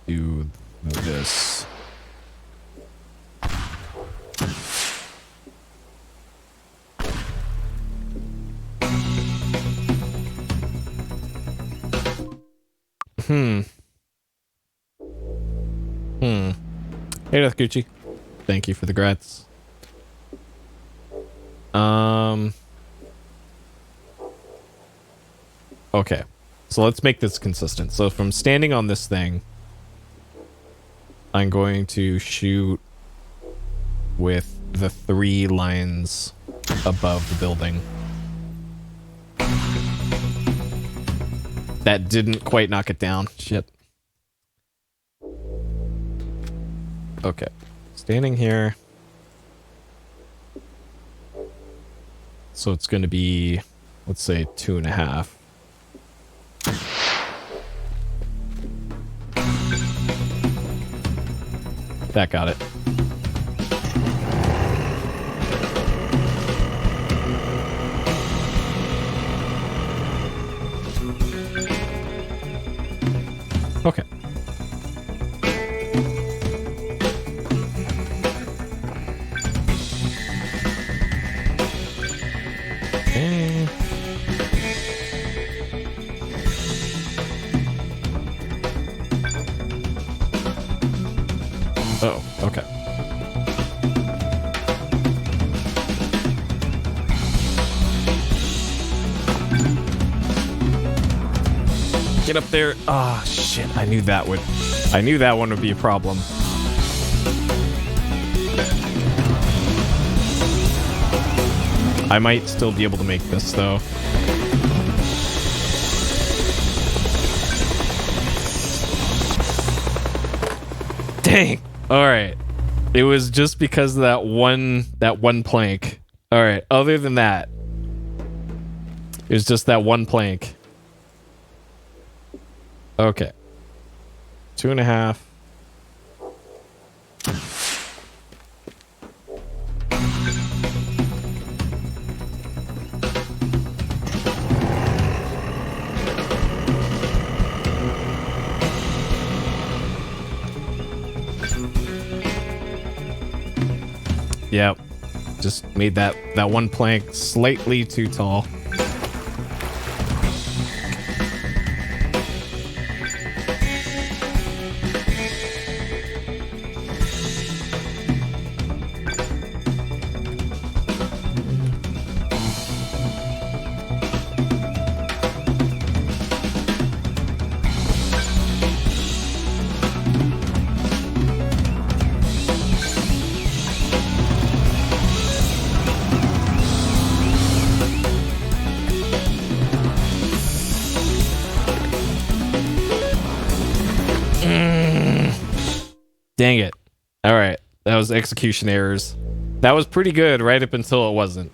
do this. Hey, Death Gucci. Thank you for the grats. Okay. So let's make this consistent. So from standing on this thing, I'm going to shoot with the 3 lines above the building. That didn't quite knock it down. Shit. Okay. Standing here. So it's going to be, let's say, 2.5. That got it. Okay. Okay. Oh, okay. Get up there. Ah, oh, shit. I knew that one would be a problem. I might still be able to make this, though. Dang. All right. It was just because of that one plank. All right. Other than that, it was just that one plank. Okay. 2.5. Yep. Just made that one plank slightly too tall. Dang it. Alright. That was execution errors. That was pretty good right up until it wasn't.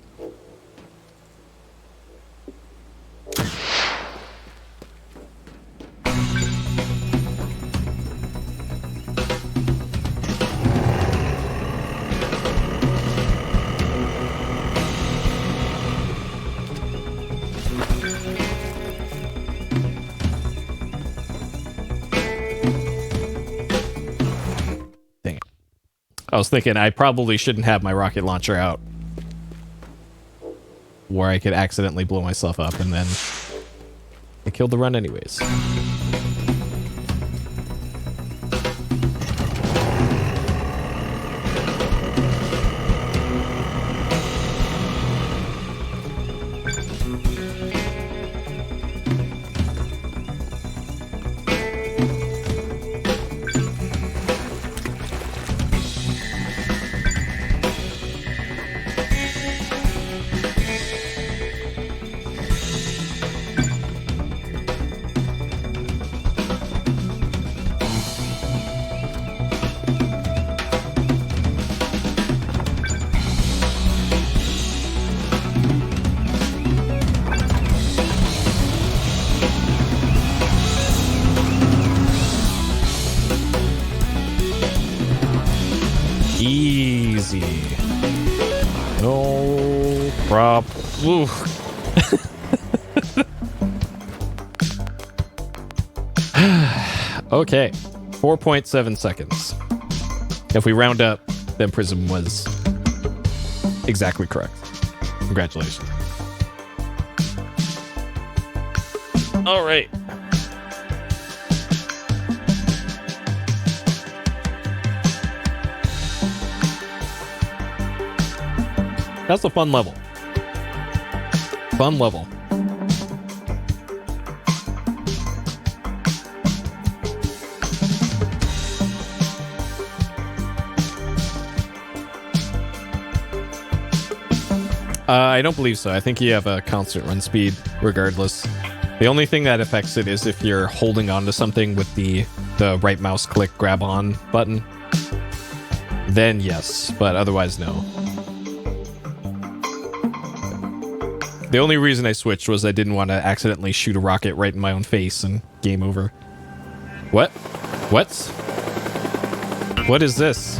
I was thinking I probably shouldn't have my rocket launcher out, where I could accidentally blow myself up, and then I killed the run anyways. Easy. No prop. Okay. 4.7 seconds. If we round up, then Prism was exactly correct. Congratulations. All right. That's a fun level. Fun level. I don't believe so. I think you have a constant run speed regardless. The only thing that affects it is if you're holding on to something with the right mouse click grab on button. Then yes, but otherwise no. The only reason I switched was I didn't want to accidentally shoot a rocket right in my own face and game over. What? What? What is this?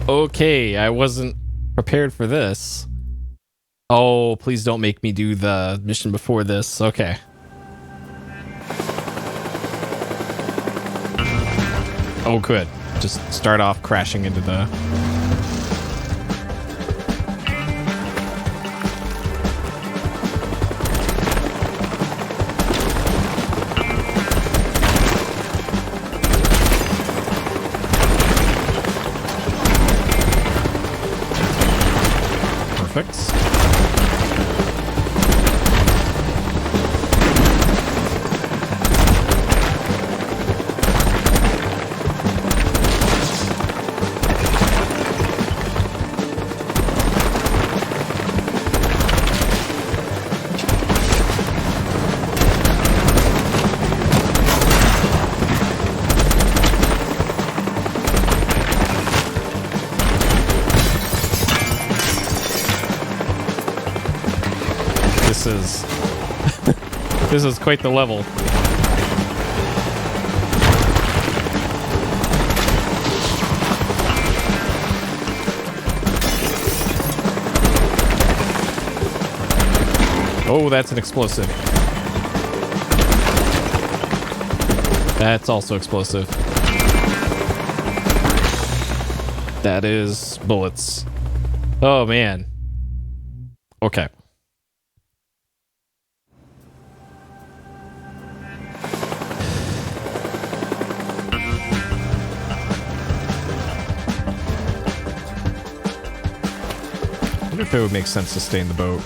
Okay, I wasn't prepared for this. Oh, please don't make me do the mission before this. Okay. Oh, good. Just start off crashing into the... Perfect. this is this is quite the level. Oh, that's an explosive. That's also explosive. That is bullets. Oh, man. Okay. I wonder if it would make sense to stay in the boat.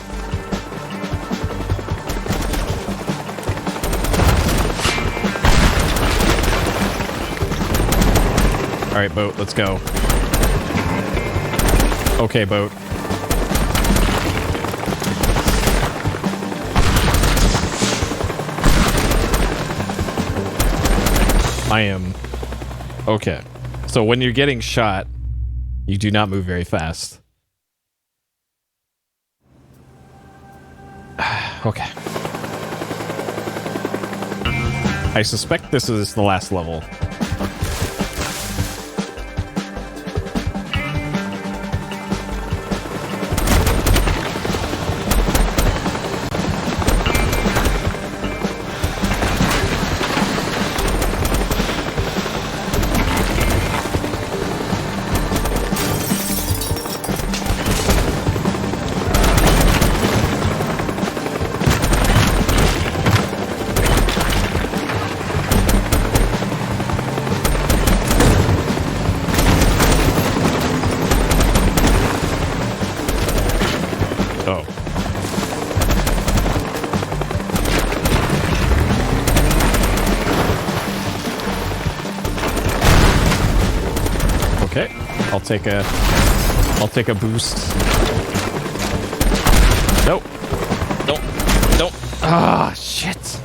All right, boat, let's go. Okay, boat. I am... Okay. So when you're getting shot, you do not move very fast. Okay. I suspect this is the last level. I'll take a boost. Nope. Nope. Nope. Ah, shit.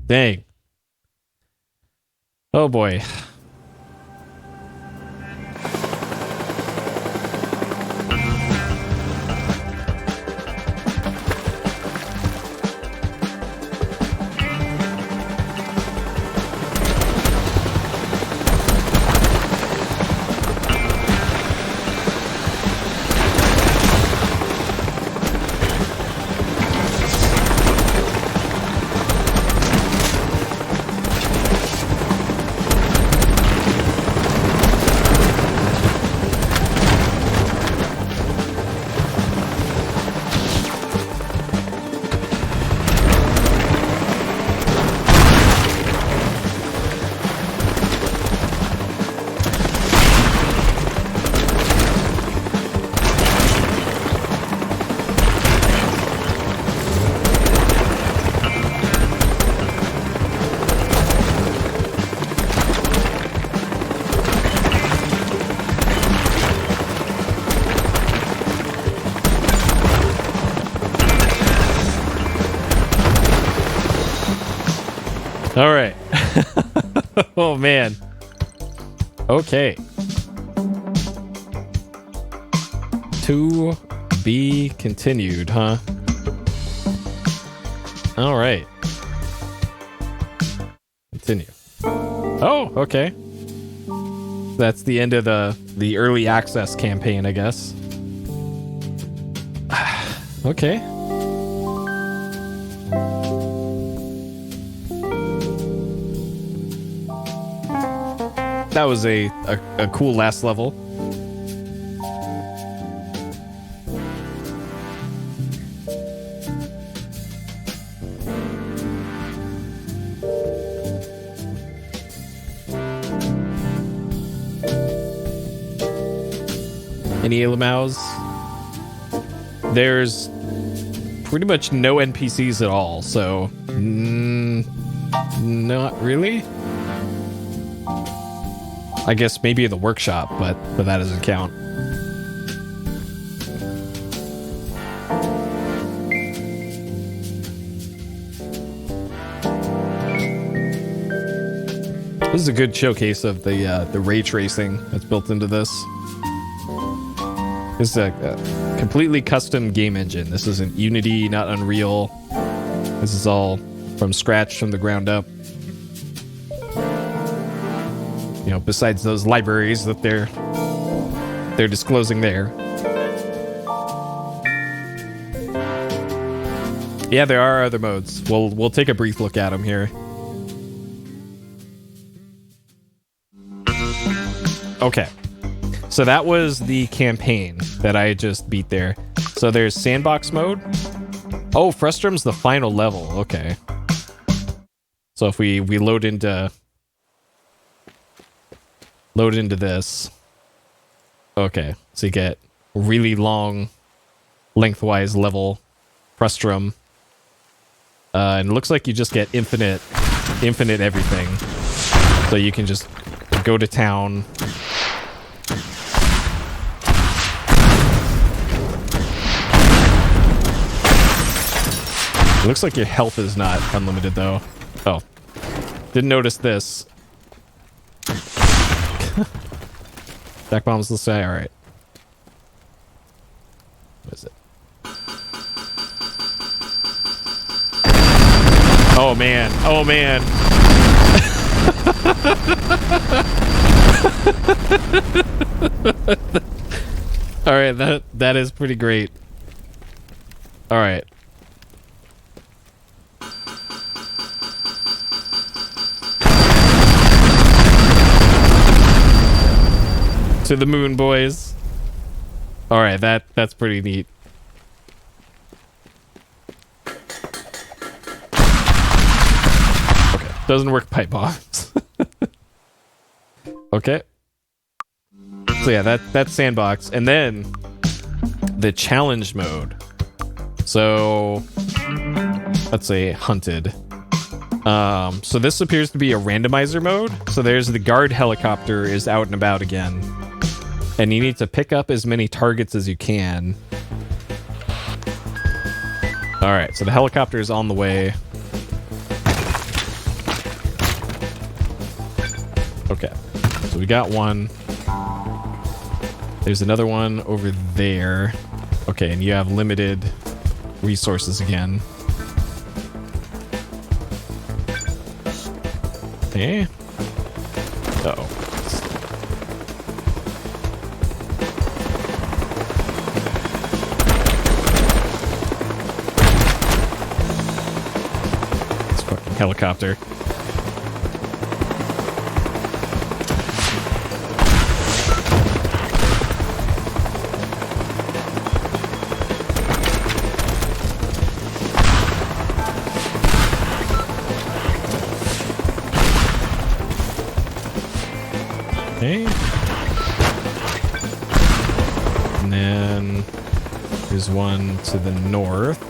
Dang. Oh boy. All right. Oh, man. Okay. To be continued, huh? All right. Continue. Oh, okay. That's the end of the early access campaign, I guess. Okay. That was a cool last level. Any Ilamaus? There's pretty much no NPCs at all, so not really. I guess maybe the workshop, but that doesn't count. This is a good showcase of the ray tracing that's built into this. This is a completely custom game engine. This isn't Unity, not Unreal. This is all from scratch, from the ground up. You know, besides those libraries that they're disclosing there. Yeah, there are other modes. We'll take a brief look at them here. Okay. So that was the campaign that I just beat there. So there's sandbox mode. Oh, Frustrum's the final level. Okay. So if we load into this. Okay. So you get really long lengthwise level Frustrum. And it looks like you just get infinite everything. So you can just go to town. It looks like your health is not unlimited, though. Oh. Didn't notice this. Back bombs, let's say. Alright. What is it? Oh, man. Oh, man. Alright, that is pretty great. Alright. To the moon, boys. Alright, that's pretty neat. Okay, doesn't work pipe bombs. Okay. So yeah, that's sandbox. And then the challenge mode. So let's say hunted. So this appears to be a randomizer mode. So there's the guard helicopter is out and about again. And you need to pick up as many targets as you can. Alright, so the helicopter is on the way. Okay, so we got one. There's another one over there. Okay, and you have limited resources again. Okay. Uh-oh. This fucking helicopter. Okay. And then there's one to the north.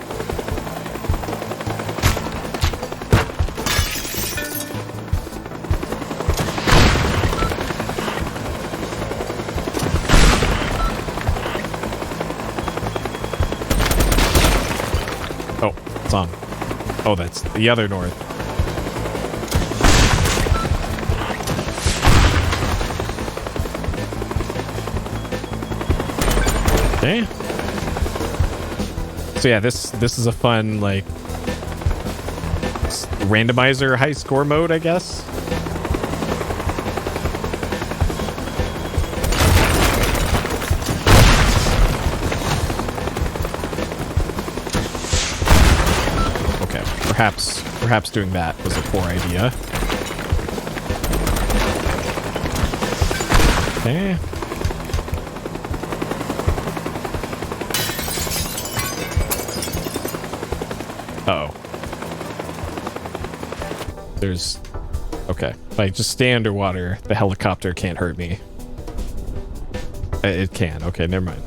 Oh, it's on. Oh, that's the other north. Okay. So yeah, this is a fun, like, randomizer high score mode, I guess. Okay, perhaps doing that was a poor idea. Okay. Uh-oh. There's... Okay. If I just stay underwater, the helicopter can't hurt me. It can. Okay, never mind.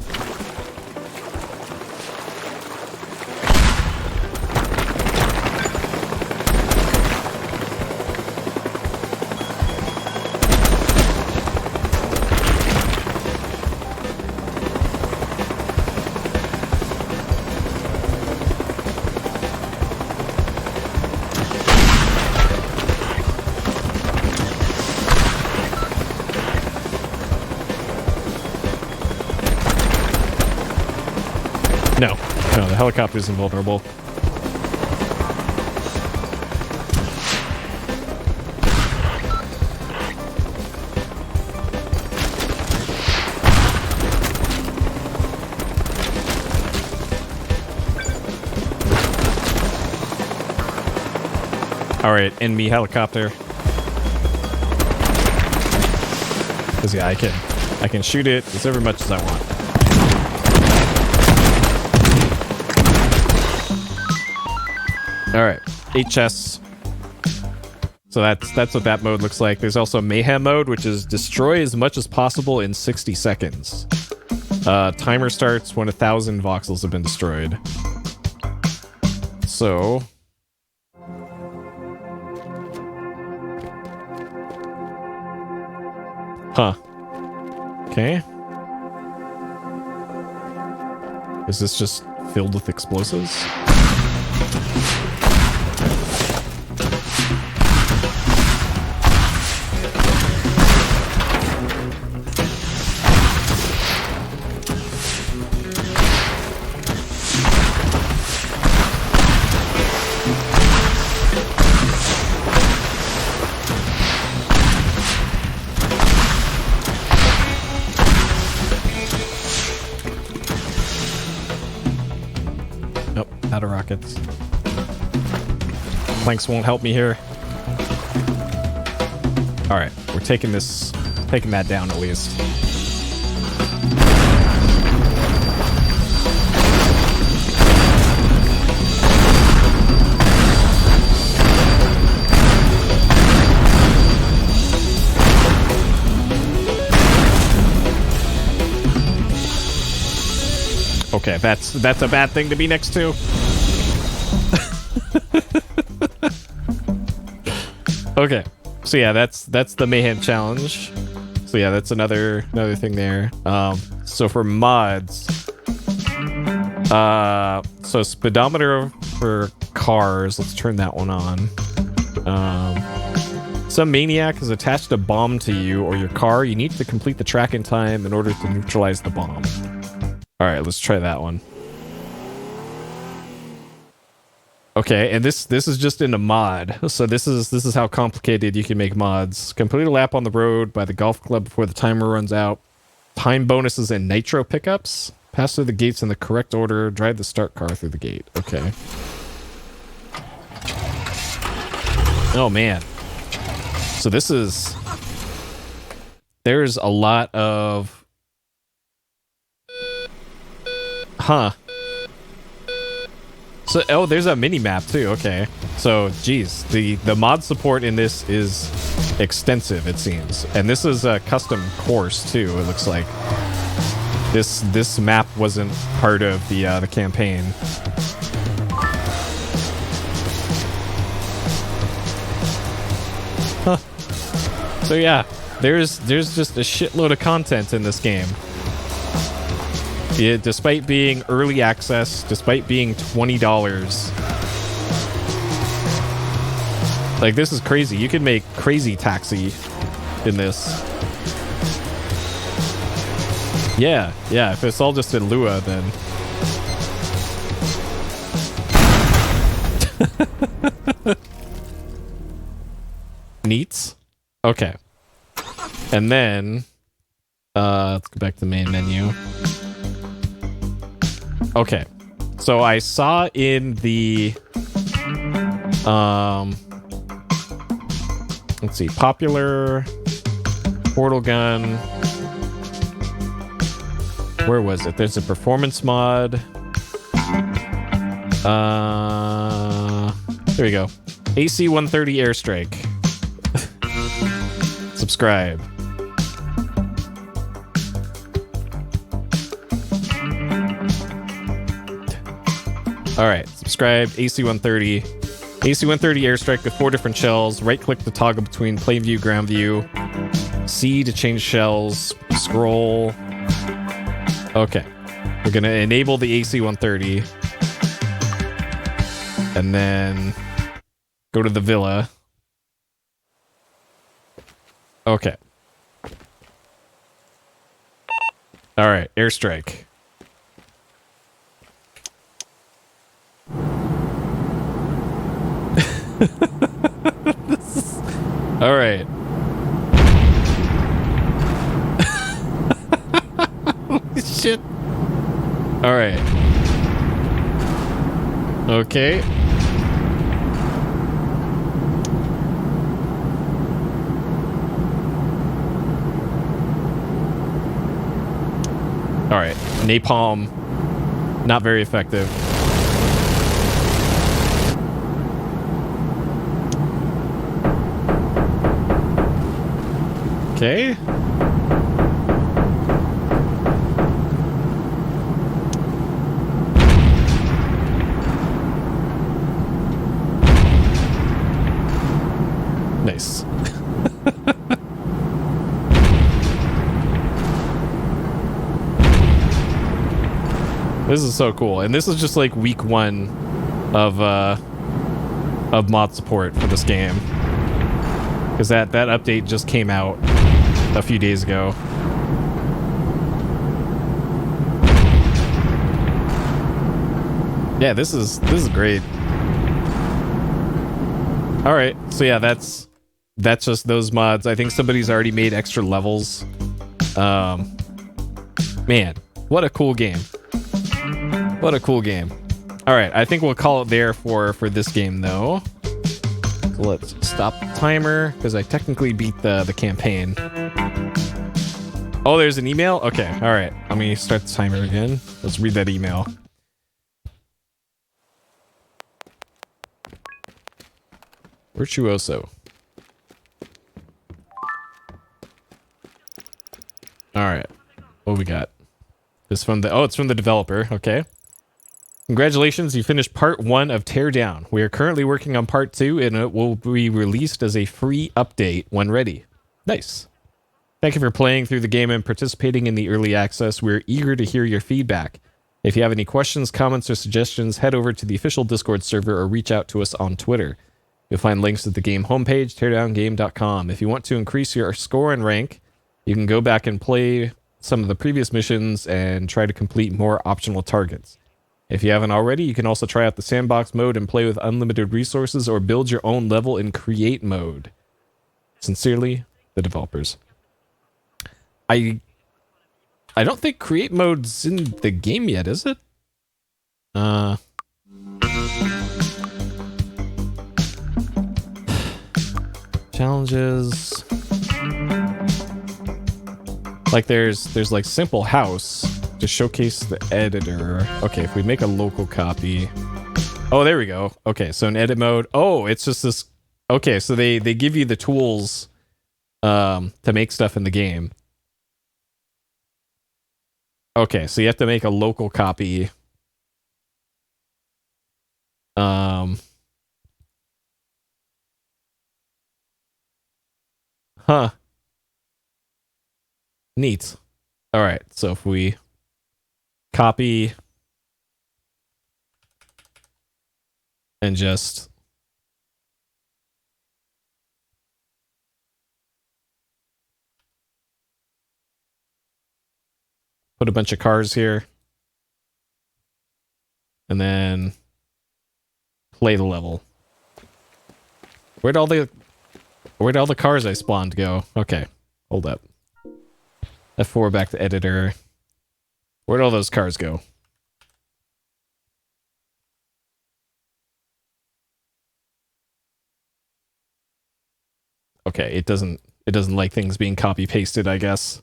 the helicopter's invulnerable. Alright, enemy helicopter. Cause yeah, I can shoot it as ever much as I want. Alright, HS. So that's what that mode looks like. There's also Mayhem mode, which is destroy as much as possible in 60 seconds. Timer starts when 1,000 voxels have been destroyed. So... Huh. Okay. Is this just filled with explosives? Out of rockets. Planks won't help me here. Alright, we're taking that down at least. Okay, that's a bad thing to be next to. Okay, so yeah, that's the Mayhem challenge. So yeah, that's another thing there. So for mods, so speedometer for cars. Let's turn that one on. Some maniac has attached a bomb to you or your car. You need to complete the track in time in order to neutralize the bomb. All right, let's try that one. Okay, and this is just in a mod. So this is how complicated you can make mods. Complete a lap on the road by the golf club before the timer runs out. Time bonuses and nitro pickups. Pass through the gates in the correct order. Drive the start car through the gate. Okay. Oh man. So this is... There's a lot of... Huh. So, oh, there's a mini map too. Okay, so geez, the mod support in this is extensive, it seems, and this is a custom course too. It looks like this map wasn't part of the campaign. Huh. So yeah, there's just a shitload of content in this game. Yeah, despite being early access, despite being $20. Like, this is crazy. You could make Crazy Taxi in this. Yeah, if it's all just in Lua, then... Neat. Okay. And then... let's go back to the main menu. Okay, so I saw in the, let's see, popular, portal gun, where was it? There's a performance mod, there we go, AC 130 airstrike, subscribe. Alright, subscribe, AC-130. AC-130 airstrike with 4 different shells. Right-click to toggle between plain view, ground view. C to change shells. Scroll. Okay. We're going to enable the AC-130. And then go to the villa. Okay. Alright, airstrike. All right. Holy shit. All right. Okay. All right. Napalm. Not very effective. Okay. Nice. This is so cool. And this is just like week 1 of mod support for this game. Because that update just came out a few days ago. Yeah, this is great. All right, so yeah, that's just those mods. I think somebody's already made extra levels. Man, what a cool game! What a cool game! All right, I think we'll call it there for this game, though. So let's stop the timer because I technically beat the campaign. Oh, there's an email? Okay, all right. Let me start the timer again. Let's read that email. Virtuoso. All right. What we got? This from the... Oh, it's from the developer. Okay. Congratulations, you finished part 1 of Teardown. We are currently working on part 2, and it will be released as a free update when ready. Nice. Thank you for playing through the game and participating in the early access. We're eager to hear your feedback. If you have any questions, comments, or suggestions, head over to the official Discord server or reach out to us on Twitter. You'll find links at the game homepage, teardowngame.com. If you want to increase your score and rank, you can go back and play some of the previous missions and try to complete more optional targets. If you haven't already, you can also try out the sandbox mode and play with unlimited resources or build your own level in create mode. Sincerely, the developers. I don't think create mode's in the game yet, is it? Challenges. Like there's like simple house to showcase the editor. Okay, if we make a local copy. Oh, there we go. Okay, so in edit mode. Oh, it's just this. Okay, so they give you the tools to make stuff in the game. Okay, so you have to make a local copy. Huh. Neat. All right, so if we copy and just put a bunch of cars here and then play the level. Where'd all the cars I spawned go? Okay, hold up. F4 back to editor. Where'd all those cars go? Okay, it doesn't like things being copy pasted, I guess.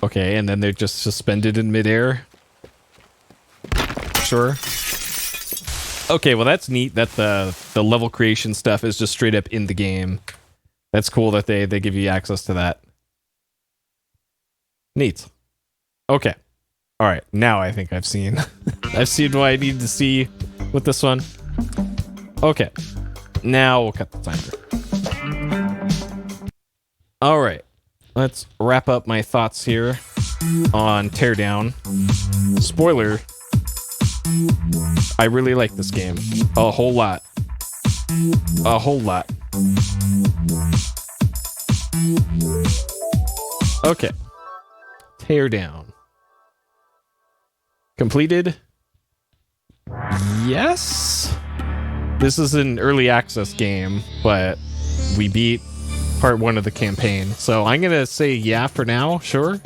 Okay, and then they're just suspended in midair. Sure. Okay, well that's neat that the level creation stuff is just straight up in the game. That's cool that they give you access to that. Neat. Okay. All right, now I think I've seen I've seen what I need to see with this one. Okay. Now we'll cut the timer. All right. Let's wrap up my thoughts here on Teardown. Spoiler, I really like this game. A whole lot. A whole lot. Okay. Teardown. Completed. Yes. This is an early access game, but we beat part 1 of the campaign. So I'm going to say yeah for now, sure.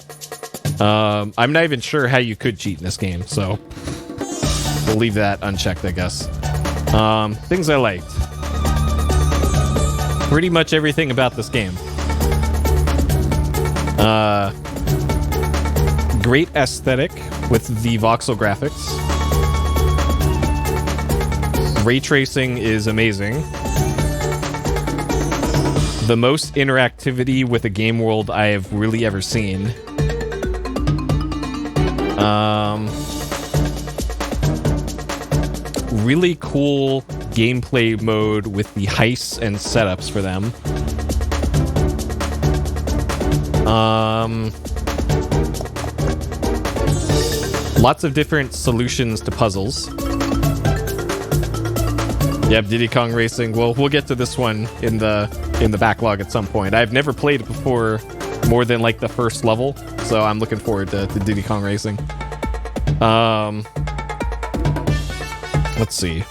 I'm not even sure how you could cheat in this game, so we'll leave that unchecked, I guess. Things I liked. Pretty much everything about this game. Great aesthetic with the voxel graphics. Ray tracing is amazing. The most interactivity with a game world I have really ever seen. Really cool gameplay mode with the heists and setups for them. Lots of different solutions to puzzles. Yep, Diddy Kong Racing. Well, we'll get to this one in the backlog at some point. I've never played it before more than like the first level, so I'm looking forward to Diddy Kong Racing. Let's see.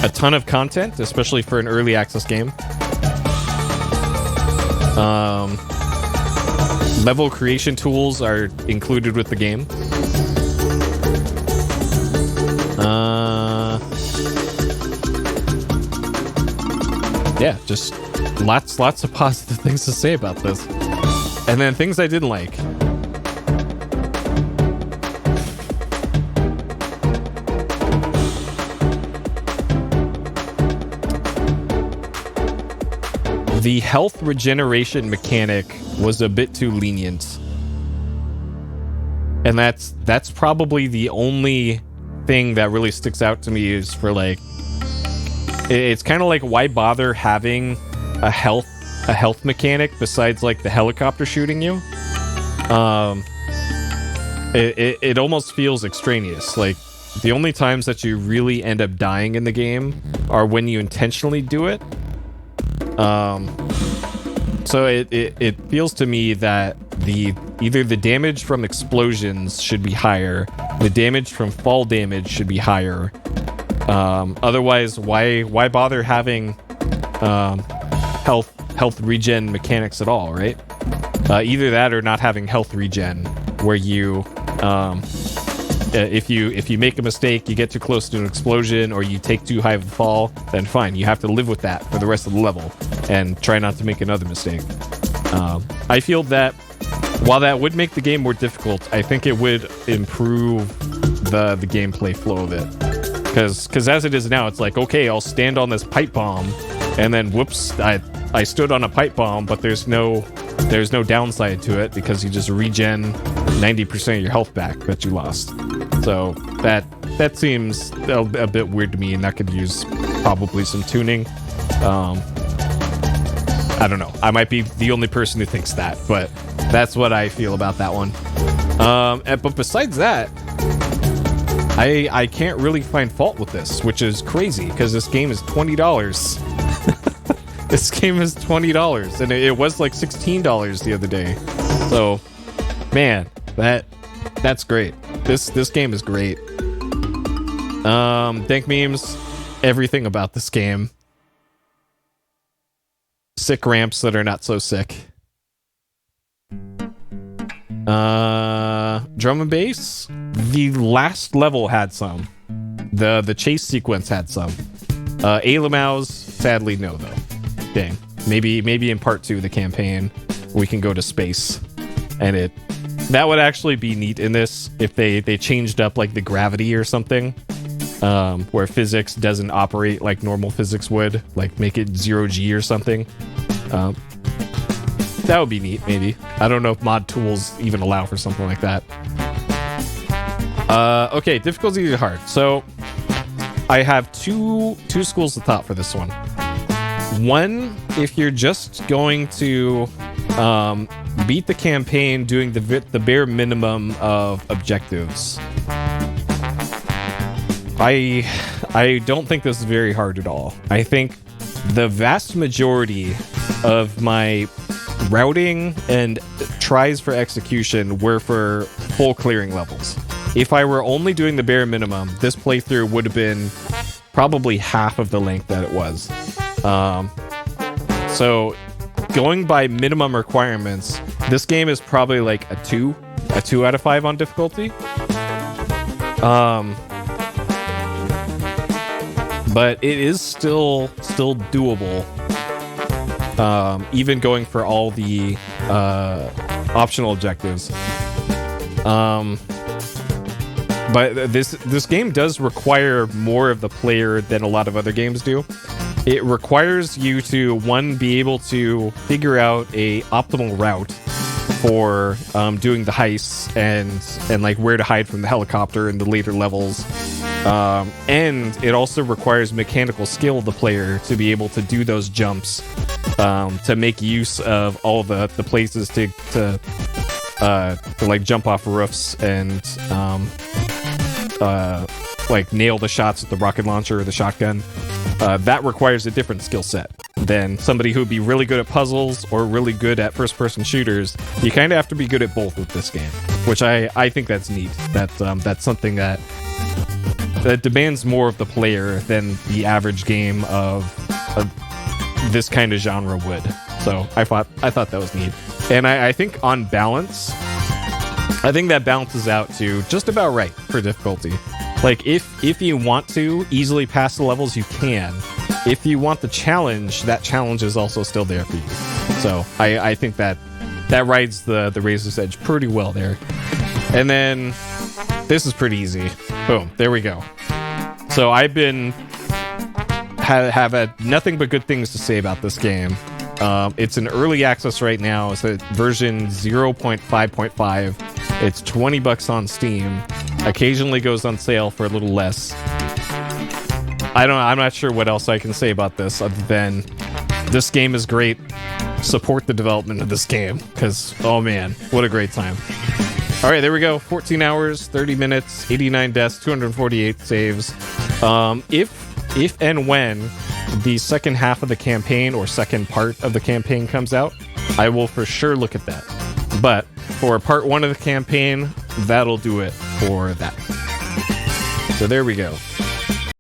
A ton of content, especially for an early access game. Level creation tools are included with the game. Yeah, just lots of positive things to say about this. And then things I didn't like. The health regeneration mechanic was a bit too lenient. And that's probably the only thing that really sticks out to me is for like, it's kind of like, why bother having a health mechanic besides like the helicopter shooting you? It almost feels extraneous. Like the only times that you really end up dying in the game are when you intentionally do it. So it feels to me that either the damage from explosions should be higher, the damage from fall damage should be higher. Otherwise, why bother having health regen mechanics at all, right? Either that or not having health regen, where you if you make a mistake, you get too close to an explosion, or you take too high of a fall, then fine, you have to live with that for the rest of the level and try not to make another mistake. I feel that while that would make the game more difficult, I think it would improve the gameplay flow of it. Because as it is now, it's like, okay, I'll stand on this pipe bomb, and then whoops, I stood on a pipe bomb, but there's no downside to it because you just regen 90% of your health back that you lost. So that seems a bit weird to me, and that could use probably some tuning. I don't know. I might be the only person who thinks that, but that's what I feel about that one. But besides that, I can't really find fault with this, which is crazy because this game is $20. This game is $20, and it was like $16 the other day. So, man, that's great. This game is great. Dank memes, everything about this game. Sick ramps that are not so sick. Drum and bass. The last level had some. The chase sequence had some. Alamau's, sadly, no though. Dang. Maybe in part 2 of the campaign we can go to space, and that would actually be neat in this if they changed up like the gravity or something, where physics doesn't operate like normal physics would, like make it 0G or something. That would be neat, maybe. I don't know if mod tools even allow for something like that. Okay, difficulty is hard. So I have two schools of thought for this one. One, if you're just going to beat the campaign doing the bare minimum of objectives, I don't think this is very hard at all. I think the vast majority of my routing and tries for execution were for full clearing levels. if I were only doing the bare minimum, this playthrough would have been probably half of the length that it was. So going by minimum requirements, this game is probably like a 2 out of 5 on difficulty. But it is still doable. Even going for all the optional objectives. But this game does require more of the player than a lot of other games do. It requires you to, one, be able to figure out a optimal route for doing the heists and like where to hide from the helicopter in the later levels. And it also requires mechanical skill of the player to be able to do those jumps, to make use of all the places to like jump off roofs and like nail the shots with the rocket launcher or the shotgun. That requires a different skill set than somebody who would be really good at puzzles or really good at first-person shooters. You kind of have to be good at both with this game, which I think that's neat. That's something that demands more of the player than the average game of this kind of genre would. So I thought that was neat, and I think on balance, I think that balances out to just about right for difficulty. Like, if you want to easily pass the levels, you can. If you want the challenge, that challenge is also still there for you. So I think that rides the razor's edge pretty well there. And then this is pretty easy. Boom, there we go. So I've have had nothing but good things to say about this game. It's in early access right now. It's at version 0.5.5. It's $20 on Steam. Occasionally goes on sale for a little less. I'm not sure what else I can say about this other than this game is great. Support the development of this game, because, oh man, what a great time. All right, there we go. 14 hours, 30 minutes, 89 deaths, 248 saves. If and when the second half of the campaign or second part of the campaign comes out, I will for sure look at that. But for part 1 of the campaign, that'll do it for that. So there we go.